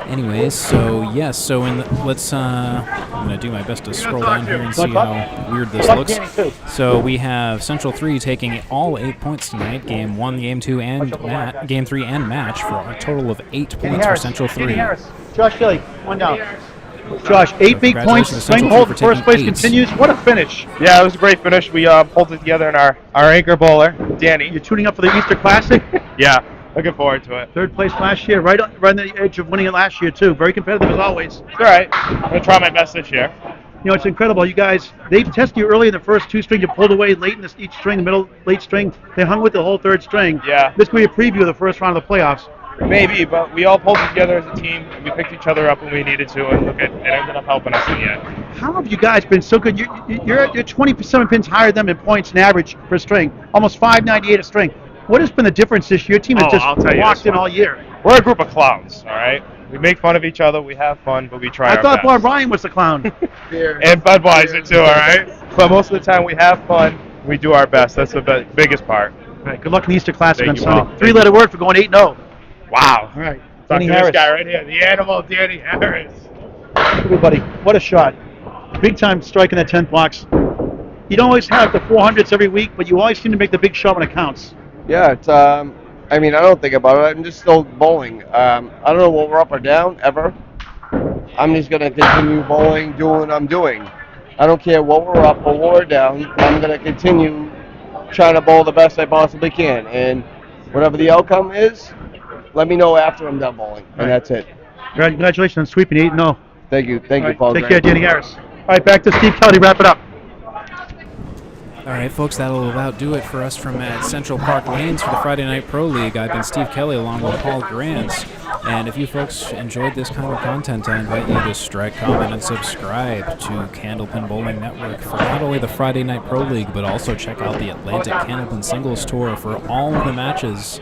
anyways, so yes, so I'm gonna do my best to scroll down here and see how weird this looks. So we have Central 3 taking all 8 points tonight, game 1, game 2, and game 3 and match, for a total of 8 points for Central 3. Josh Kelly, 1 down. Josh, 8 big points. Swing hold, first place continues. What a finish. Yeah, it was a great finish. We pulled it together in our anchor bowler, Danny. You're tuning up for the Easter Classic? Yeah, looking forward to it. Third place last year, right on the edge of winning it last year, too. Very competitive as always. It's all right. I'm going to try my best this year. You know, it's incredible. You guys, they've tested you early in the first 2 strings. You pulled away late in each string, the middle, late string. They hung with the whole third string. Yeah. This could be a preview of the first round of the playoffs. Maybe, but we all pulled together as a team, and we picked each other up when we needed to, and look at it ended up helping us in the end. How have you guys been so good? You're 27 pins higher than them in points and average per string, almost 598 a string. What has been the difference this year? Your team has just walked in all year. We're a group of clowns, all right? We make fun of each other, we have fun, but we try our I thought best. Bob Ryan was the clown. And Budweiser, too, all right? But most of the time we have fun, we do our best. That's the biggest part. All right, good luck in the Easter Classic on Thank you, Sunday. Paul. 3-letter word for going 8-0. Wow. All right. Talk Danny to Harris. this guy right here, the animal, Danny Harris. Everybody, what a shot. Big time strike in that 10th box. You don't always have the 400s every week, but you always seem to make the big shot when it counts. Yeah, it's, I don't think about it. I'm just still bowling. I don't know what we're up or down, ever. I'm just going to continue bowling, doing what I'm doing. I don't care what we're up or what we're down. I'm going to continue trying to bowl the best I possibly can. And whatever the outcome is, let me know after I'm done bowling. And that's it. Congratulations on sweeping 8-0. Thank you. Thank you, Paul. Take care, Danny Harris. All right, back to Steve Kelly. Wrap it up. All right, folks, that'll about do it for us from Central Park Lanes for the Friday Night Pro League. I've been Steve Kelly along with Paul Grants. And if you folks enjoyed this kind of content, I invite you to strike, comment, and subscribe to Candlepin Bowling Network for not only the Friday Night Pro League, but also check out the Atlantic Candlepin Singles Tour for all of the matches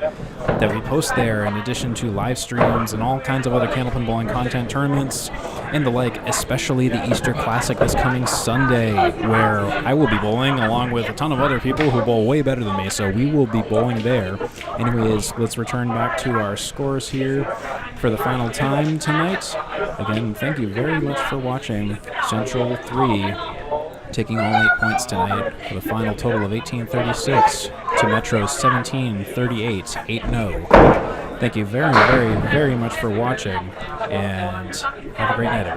that we post there, in addition to live streams and all kinds of other Candlepin Bowling content, tournaments, and the like, especially the Easter Classic this coming Sunday, where I will be bowling along with a ton of other people who bowl way better than me, so we will be bowling there. Anyways, let's return back to our scores here for the final time tonight. Again, thank you very much for watching. Central 3 taking all 8 points tonight with a final total of 1836 to Metro's 1738, 8-0. Thank you very, very, very much for watching, and have a great night, everyone.